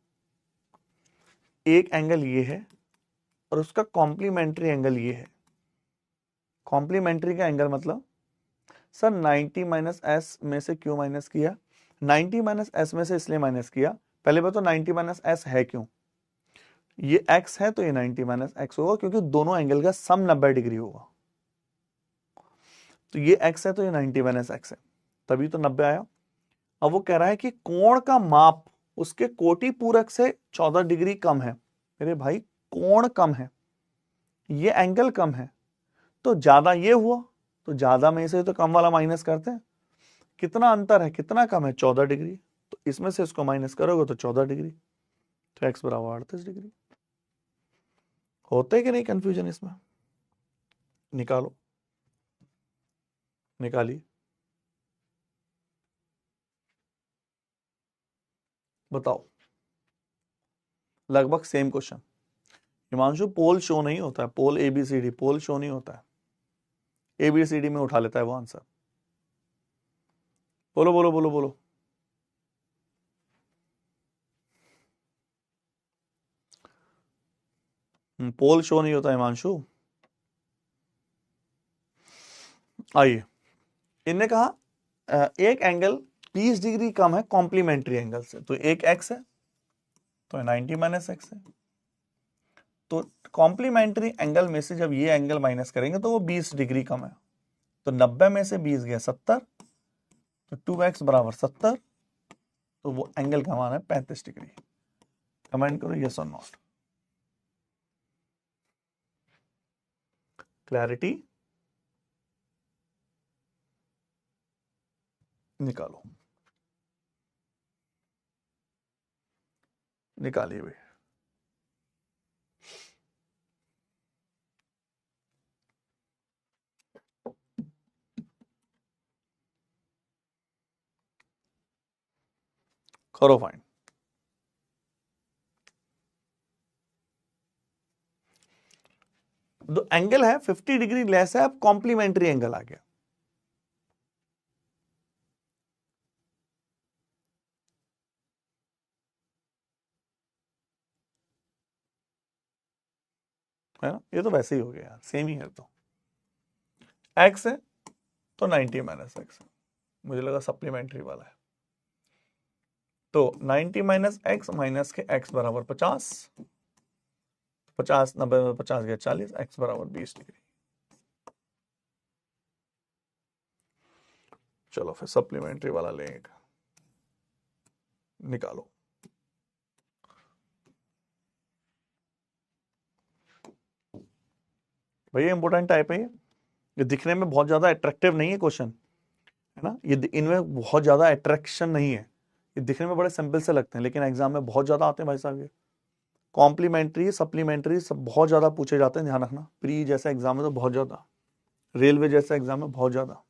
एक एंगल ये है, और उसका कॉम्प्लीमेंट्री एंगल ये है। कॉम्प्लीमेंट्री का एंगल मतलब सर 90 माइनस एस में से क्यों माइनस किया? 90 माइनस एस में से इसलिए माइनस किया, पहले बात तो 90 माइनस एस है क्यों? ये x है तो ये 90 माइनस एक्स होगा, क्योंकि दोनों एंगल का सम 90 डिग्री होगा। तो ये x है तो ये 90 माइनस एक्स है, तभी तो 90 आया। अब वो कह रहा है कि कोण का माप उसके कोटि पूरक से 14 डिग्री कम है। मेरे भाई कोण कम है, ये एंगल कम है, तो ज्यादा ये हुआ तो ज्यादा में से तो कम वाला माइनस करते हैं। कितना अंतर है, कितना कम है, 14 डिग्री। तो इसमें से इसको माइनस करोगे तो 14 डिग्री, तो x बराबर 38 डिग्री। होते कि नहीं कंफ्यूजन इसमें? निकालो, निकालिए, बताओ। लगभग सेम क्वेश्चन। हिमांशु पोल शो नहीं होता है, पोल ABCD पोल शो नहीं होता है, ABCD में उठा लेता है वो आंसर। बोलो बोलो बोलो बोलो। पोल शो नहीं होता हिमांशु। आइए, इनने कहा एक एंगल 20 डिग्री कम है कॉम्प्लीमेंट्री एंगल से, तो एक x है, तो 90 माइनस एक्स है। तो कॉम्प्लीमेंट्री एंगल में से जब ये एंगल माइनस करेंगे तो वो 20 डिग्री कम है, तो 90 में से 20 गया 70, तो 2x बराबर 70, तो वो एंगल का मान है 35 डिग्री। कमेंट करो यस और नॉट। क्लैरिटी निकालो, निकालिए भाई। करो फाइन। तो एंगल है 50 डिग्री लेस है, अब कॉम्प्लीमेंट्री एंगल आ गया। है ना, ये तो वैसे ही हो गया यार, सेम ही है। तो x है तो 90 माइनस एक्स, मुझे लगा सप्लीमेंट्री वाला है। तो 90 माइनस एक्स माइनस के x बराबर 50, 50 90 में 50 गया 40, x बराबर 20 डिग्री। चलो फिर सप्लीमेंट्री वाला लेंगे, निकालो। भैया इंपोर्टेंट टाइप है ये दिखने में बहुत ज्यादा अट्रैक्टिव नहीं है क्वेश्चन, है ना, ये इनमें बहुत ज्यादा अट्रैक्शन नहीं है, ये दिखने में बड़े सिंपल से लगते हैं, लेकिन एग्जाम में बहुत ज्यादा आते हैं भाई साहब। ये कॉम्प्लीमेंट्री सप्लीमेंट्री सब बहुत ज्यादा पूछे जाते हैं, ध्यान रखना। प्री जैसा एग्जाम में तो बहुत ज्यादा, रेलवे जैसा एग्जाम में बहुत ज्यादा।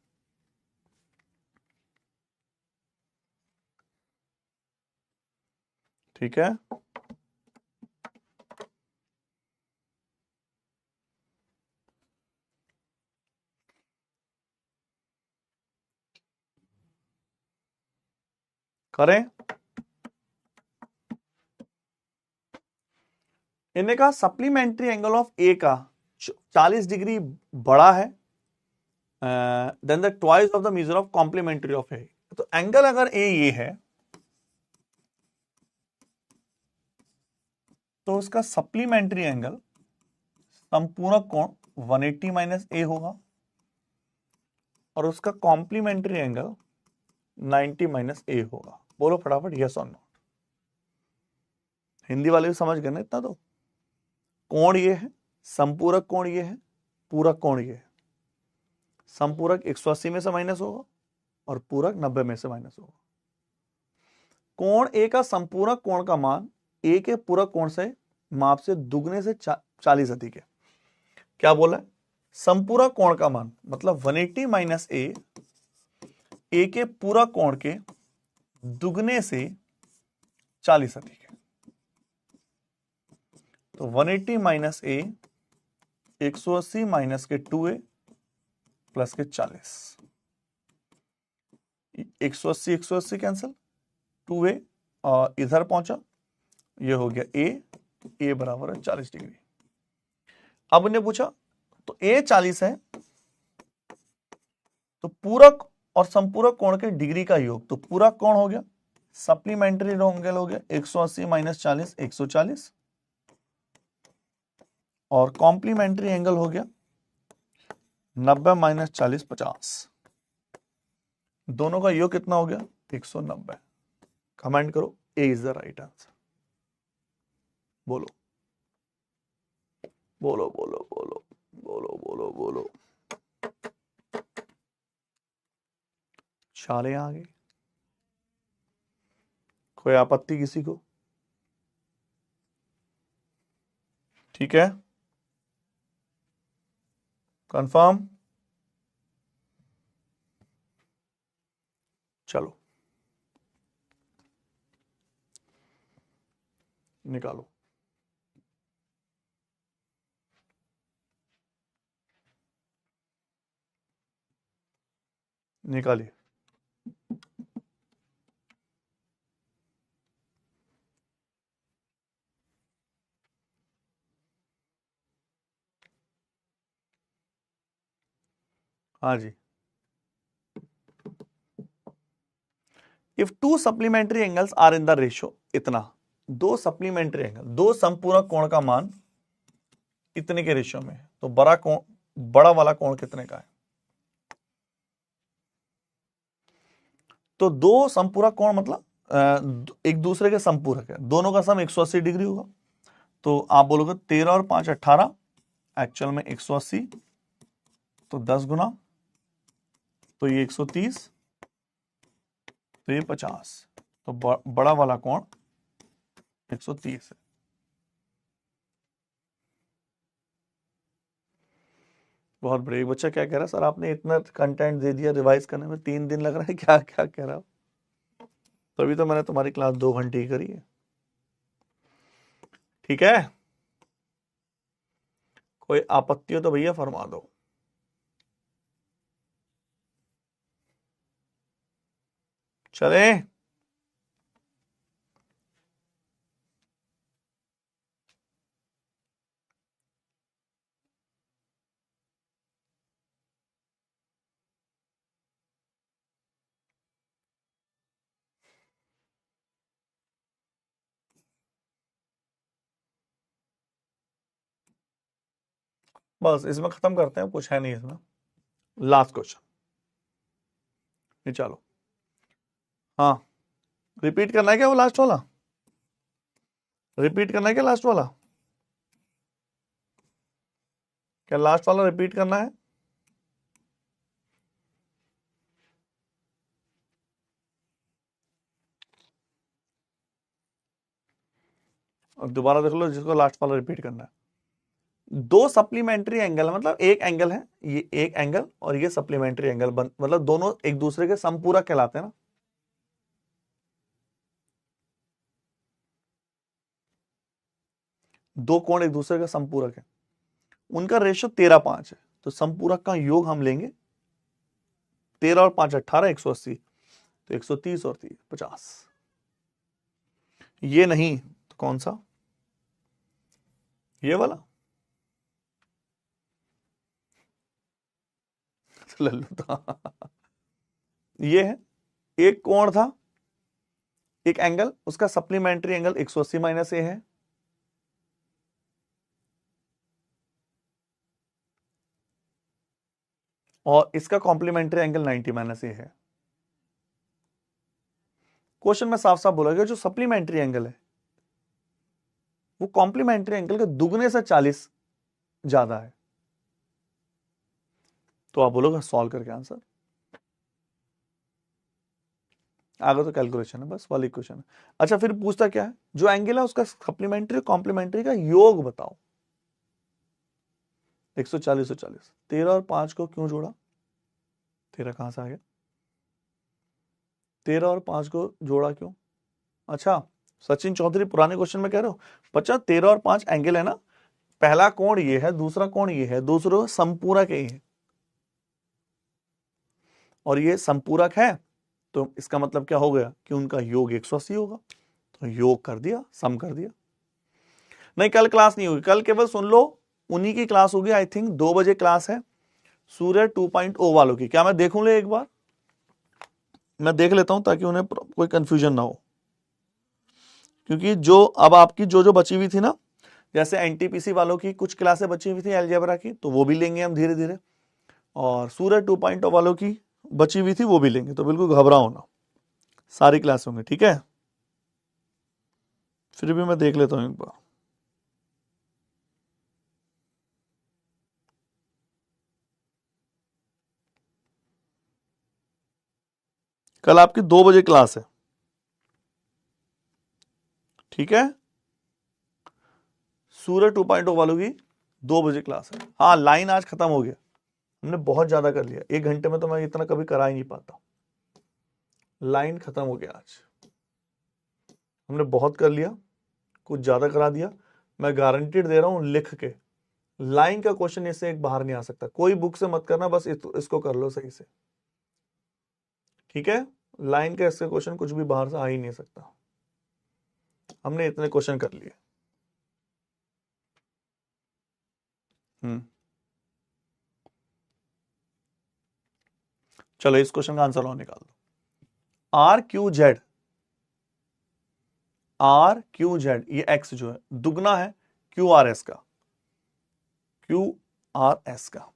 ठीक है, करें। इन्हें कहा सप्लीमेंट्री एंगल ऑफ ए का 40 डिग्री बड़ा है then the twice of the major of complementary of A. तो एंगल अगर ए ये है तो उसका सप्लीमेंट्री एंगल संपूरक कोण 180 माइनस ए होगा, और उसका कॉम्प्लीमेंट्री एंगल 90 माइनस ए होगा। बोलो फटाफट यस और नो। हिंदी वाले भी समझ गए ना इतना? तो कोण ये है, संपूरक कोण ये है, पूरक कोण ये है। संपूरक 180 में से माइनस होगा और पूरक 90 में से माइनस होगा। कोण ए का संपूरक कोण का मान ए के पूरक कोण से माप से दुगने से 40 अधिक है। क्या बोला है? संपूरक कोण का मान मतलब 180 माइनस ए के पूरक कोण के दुगने से 40 अधिक है। तो 180 माइनस ए 180 माइनस के 2a प्लस के 40, 180 180 कैंसिल, 2a और इधर पहुंचा, ये हो गया ए बराबर है 40 डिग्री। अब उन्हें पूछा तो a 40 है, तो पूरक और संपूरक कोण के डिग्री का योग, तो पूरक कोण हो गया सप्लीमेंट्री एंगल हो गया 180 माइनस 40 140, और कॉम्प्लीमेंट्री एंगल हो गया 90 माइनस 40 50। दोनों का योग कितना हो गया 190। कमेंट करो ए इज द राइट आंसर। बोलो बोलो बोलो बोलो बोलो बोलो बोलो। शालें आ गई। कोई आपत्ति किसी को? ठीक है, कंफर्म। चलो निकालो। निकालिए। हाँ जी। If two supplementary angles are in the ratio, इतना, दो सप्लीमेंट्री एंगल, दो समपूरक कोण का मान इतने के रेशियो में है, तो बड़ा कोण, बड़ा वाला कोण कितने का है? तो दो संपूरक कोण मतलब एक दूसरे के संपूरक है, दोनों का सम 180 डिग्री होगा। तो आप बोलोगे 13 और 5 18, एक्चुअल में 180, तो 10 गुना, तो ये 130, तो ये 50, तो बड़ा वाला कोण 130 है। बहुत बढ़िया। एक बच्चा क्या कह रहा है, सर आपने इतना कंटेंट दे दिया, रिवाइज करने में 3 दिन लग रहा है, क्या क्या कह रहा हो? तभी तो मैंने तुम्हारी क्लास 2 घंटे ही करी है। ठीक है, कोई आपत्ति हो तो भैया फरमा दो। चले, बस इसमें खत्म करते हैं, कुछ है नहीं इसमें। लास्ट क्वेश्चन, ये चलो। हाँ, रिपीट करना है क्या वो लास्ट वाला? रिपीट करना है क्या लास्ट वाला? क्या लास्ट वाला रिपीट करना है? और दोबारा देख लो जिसको लास्ट वाला रिपीट करना है। दो सप्लीमेंट्री एंगल, मतलब एक एंगल है, ये एक एंगल और ये सप्लीमेंट्री एंगल, मतलब दोनों एक दूसरे के समपूरक कहलाते हैं ना। दो कोण एक दूसरे का संपूरक है, उनका रेशियो 13:5 है, तो संपूरक का योग हम लेंगे 13 और 5 18, 180, तो 130 और 30 50। ये नहीं तो कौन सा? ये वाला। लल्लू था। ये है, एक कोण था, एक एंगल, उसका सप्लीमेंट्री एंगल 180 माइनस ए है, और इसका कॉम्प्लीमेंट्री एंगल 90 माइनस ए है। क्वेश्चन में साफ साफ बोला गया जो सप्लीमेंट्री एंगल है वो कॉम्प्लीमेंट्री एंगल के दुगने से 40 ज्यादा है। तो आप बोलोगे सॉल्व करके आंसर आगे, तो कैलकुलेशन है बस, वाली क्वेश्चन है। अच्छा, फिर पूछता क्या है, जो एंगल है उसका सप्लीमेंट्री कॉम्प्लीमेंट्री का योग बताओ। 140 और 40, 13 और 5 को क्यों जोड़ा? 13 कहां से आ गया? 13 और 5 को जोड़ा क्यों? अच्छा, सचिन चौधरी पुराने क्वेश्चन में कह रहे हो, बच्चा 13 और 5 एंगल है ना, पहला कोण ये है, दूसरा कोण ये है, दूसरों संपूरक ये है, और ये संपूरक है, तो इसका मतलब क्या हो गया कि उनका योग 180 होगा, तो योग कर दिया, सम कर दिया। नहीं, कल क्लास नहीं होगी, कल केवल सुन लो, उन्हीं की क्लास होगी, आई थिंक 2 बजे क्लास है सूर्य 2.0 वालों की। क्या मैं देखूं ले एक बार? मैं देख लेता हूं ताकि उन्हें कोई कंफ्यूजन ना हो, क्योंकि जो अब आपकी जो जो बची हुई थी ना, जैसे एनटीपीसी वालों की कुछ क्लासें बची हुई थी अलजेब्रा की, तो वो भी लेंगे हम धीरे धीरे, और सूर्य 2.0 वालों की बची हुई थी वो भी लेंगे, तो बिल्कुल घबराओ ना, सारी क्लास होंगे, ठीक है। फिर भी मैं देख लेता हूं एक बार। कल आपकी 2 बजे क्लास है, ठीक है। सूर्य 2.0 वालों की 2 बजे क्लास है। हाँ, लाइन आज खत्म हो गया, हमने बहुत ज्यादा कर लिया, 1 घंटे में तो मैं इतना कभी करा ही नहीं पाता। लाइन खत्म हो गया, आज हमने बहुत कर लिया, कुछ ज्यादा करा दिया। मैं गारंटीड दे रहा हूं लिख के, लाइन का क्वेश्चन इससे एक बाहर नहीं आ सकता। कोई बुक से मत करना, बस इसको कर लो सही से, ठीक है। लाइन का इससे क्वेश्चन कुछ भी बाहर से आ ही नहीं सकता। हमने इतने क्वेश्चन कर लिए। चलो इस क्वेश्चन का आंसर और निकाल दो। आर क्यू जेड ये एक्स जो है दुगना है क्यू आर एस का, क्यू आर एस का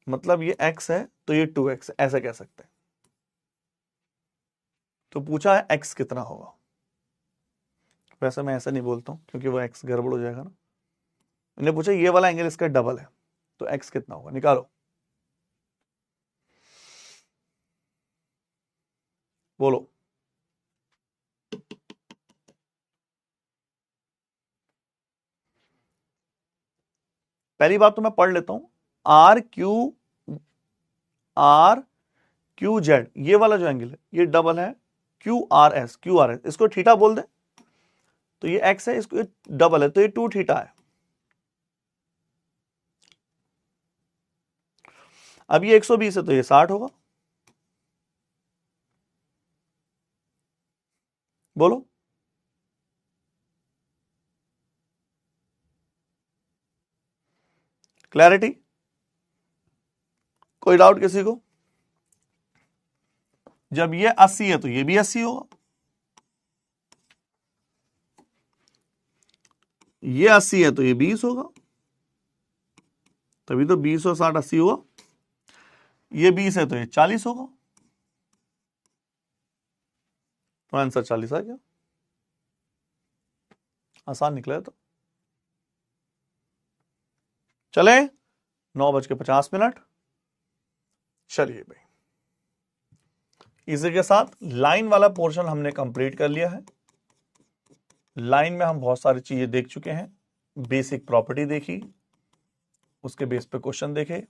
मतलब ये एक्स है तो ये 2x ऐसा कह सकते हैं। तो पूछा है एक्स कितना होगा। वैसे मैं ऐसा नहीं बोलता हूं क्योंकि वो एक्स गड़बड़ हो जाएगा ना। इन्हें पूछा ये वाला एंगल इसका डबल है तो एक्स कितना होगा, निकालो बोलो। पहली बात तो मैं पढ़ लेता हूं, आर क्यू जेड ये वाला जो एंगल है ये डबल है क्यू आर एस, इसको थीटा बोल दे तो ये एक्स है, इसको डबल है तो ये 2 थीटा है। अब ये 120 है तो ये 60 होगा, बोलो। क्लैरिटी, कोई डाउट किसी को? जब ये 80 है तो ये भी 80 होगा, ये 80 है तो ये 20 होगा, तभी तो 20 और 60 80 हुआ। ये 20 है तो ये 40 होगा, तो आंसर 40 आ गया। आसान निकला तो। चले 9:50। चलिए भाई, इसी के साथ लाइन वाला पोर्शन हमने कंप्लीट कर लिया है। लाइन में हम बहुत सारी चीजें देख चुके हैं, बेसिक प्रॉपर्टी देखी, उसके बेस पे क्वेश्चन देखे,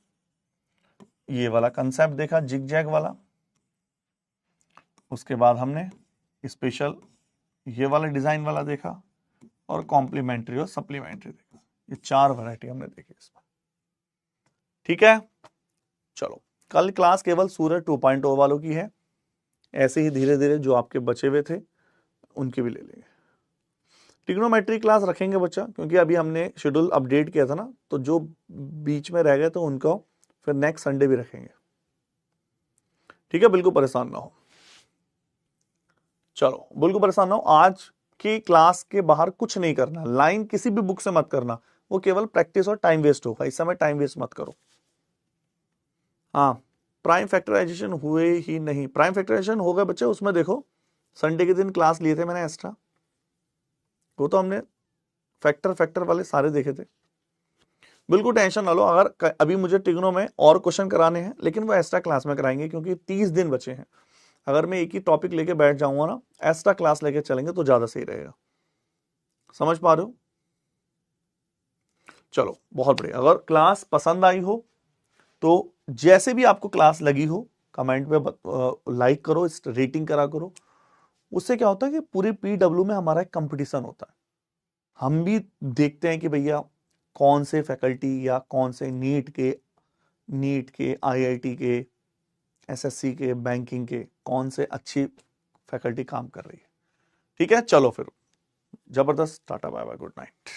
ये वाला कंसेप्ट देखा जिग जैग वाला, उसके बाद हमने स्पेशल ये वाला डिजाइन वाला देखा और कॉम्प्लीमेंट्री और सप्लीमेंट्री देखा। ये 4 वैरायटी हमने देखी इसमें, ठीक है। चलो कल क्लास केवल सूर्य 2.0 वालों की है, ऐसे ही धीरे धीरे जो आपके बचे हुए थे उनकी भी ले लेंगे। ट्रिग्नोमेट्री क्लास रखेंगे बच्चा, क्योंकि अभी हमने शेड्यूल अपडेट किया था ना, तो जो बीच में रह गए तो उनको फिर नेक्स्ट संडे भी रखेंगे, ठीक है। बिल्कुल परेशान ना हो, चलो बिल्कुल परेशान ना हो। आज की क्लास के बाहर कुछ नहीं करना, लाइन किसी भी बुक से मत करना, वो केवल प्रैक्टिस और टाइम वेस्ट होगा। इस समय टाइम वेस्ट मत करो। हाँ, प्राइम फैक्टराइजेशन हुए ही नहीं, प्राइम फैक्टराइजेशन हो गए बच्चे, उसमें देखो संडे के दिन क्लास लिए थे मैंने एक्स्ट्रा, वो तो हमने फैक्टर वाले सारे देखे थे। बिल्कुल टेंशन ना लो, अगर अभी मुझे ट्रिग्नो में और क्वेश्चन कराने हैं लेकिन वो एक्स्ट्रा क्लास में कराएंगे, क्योंकि 30 दिन बचे हैं। अगर मैं एक ही टॉपिक लेके बैठ जाऊंगा ना, एक्स्ट्रा क्लास लेके चलेंगे तो ज्यादा सही रहेगा। समझ पा रहे हो? चलो बहुत बढ़िया। अगर क्लास पसंद आई हो तो जैसे भी आपको क्लास लगी हो कमेंट में लाइक करो, रेटिंग करा करो। उससे क्या होता है कि पूरे पीडब्ल्यू में हमारा एक कंपटीशन होता है, हम भी देखते हैं कि भैया कौन से फैकल्टी या कौन से नीट के आईआईटी के एसएससी के बैंकिंग के कौन से अच्छी फैकल्टी काम कर रही है, ठीक है। चलो फिर जबरदस्त, टाटा बाय बाय, गुड नाइट।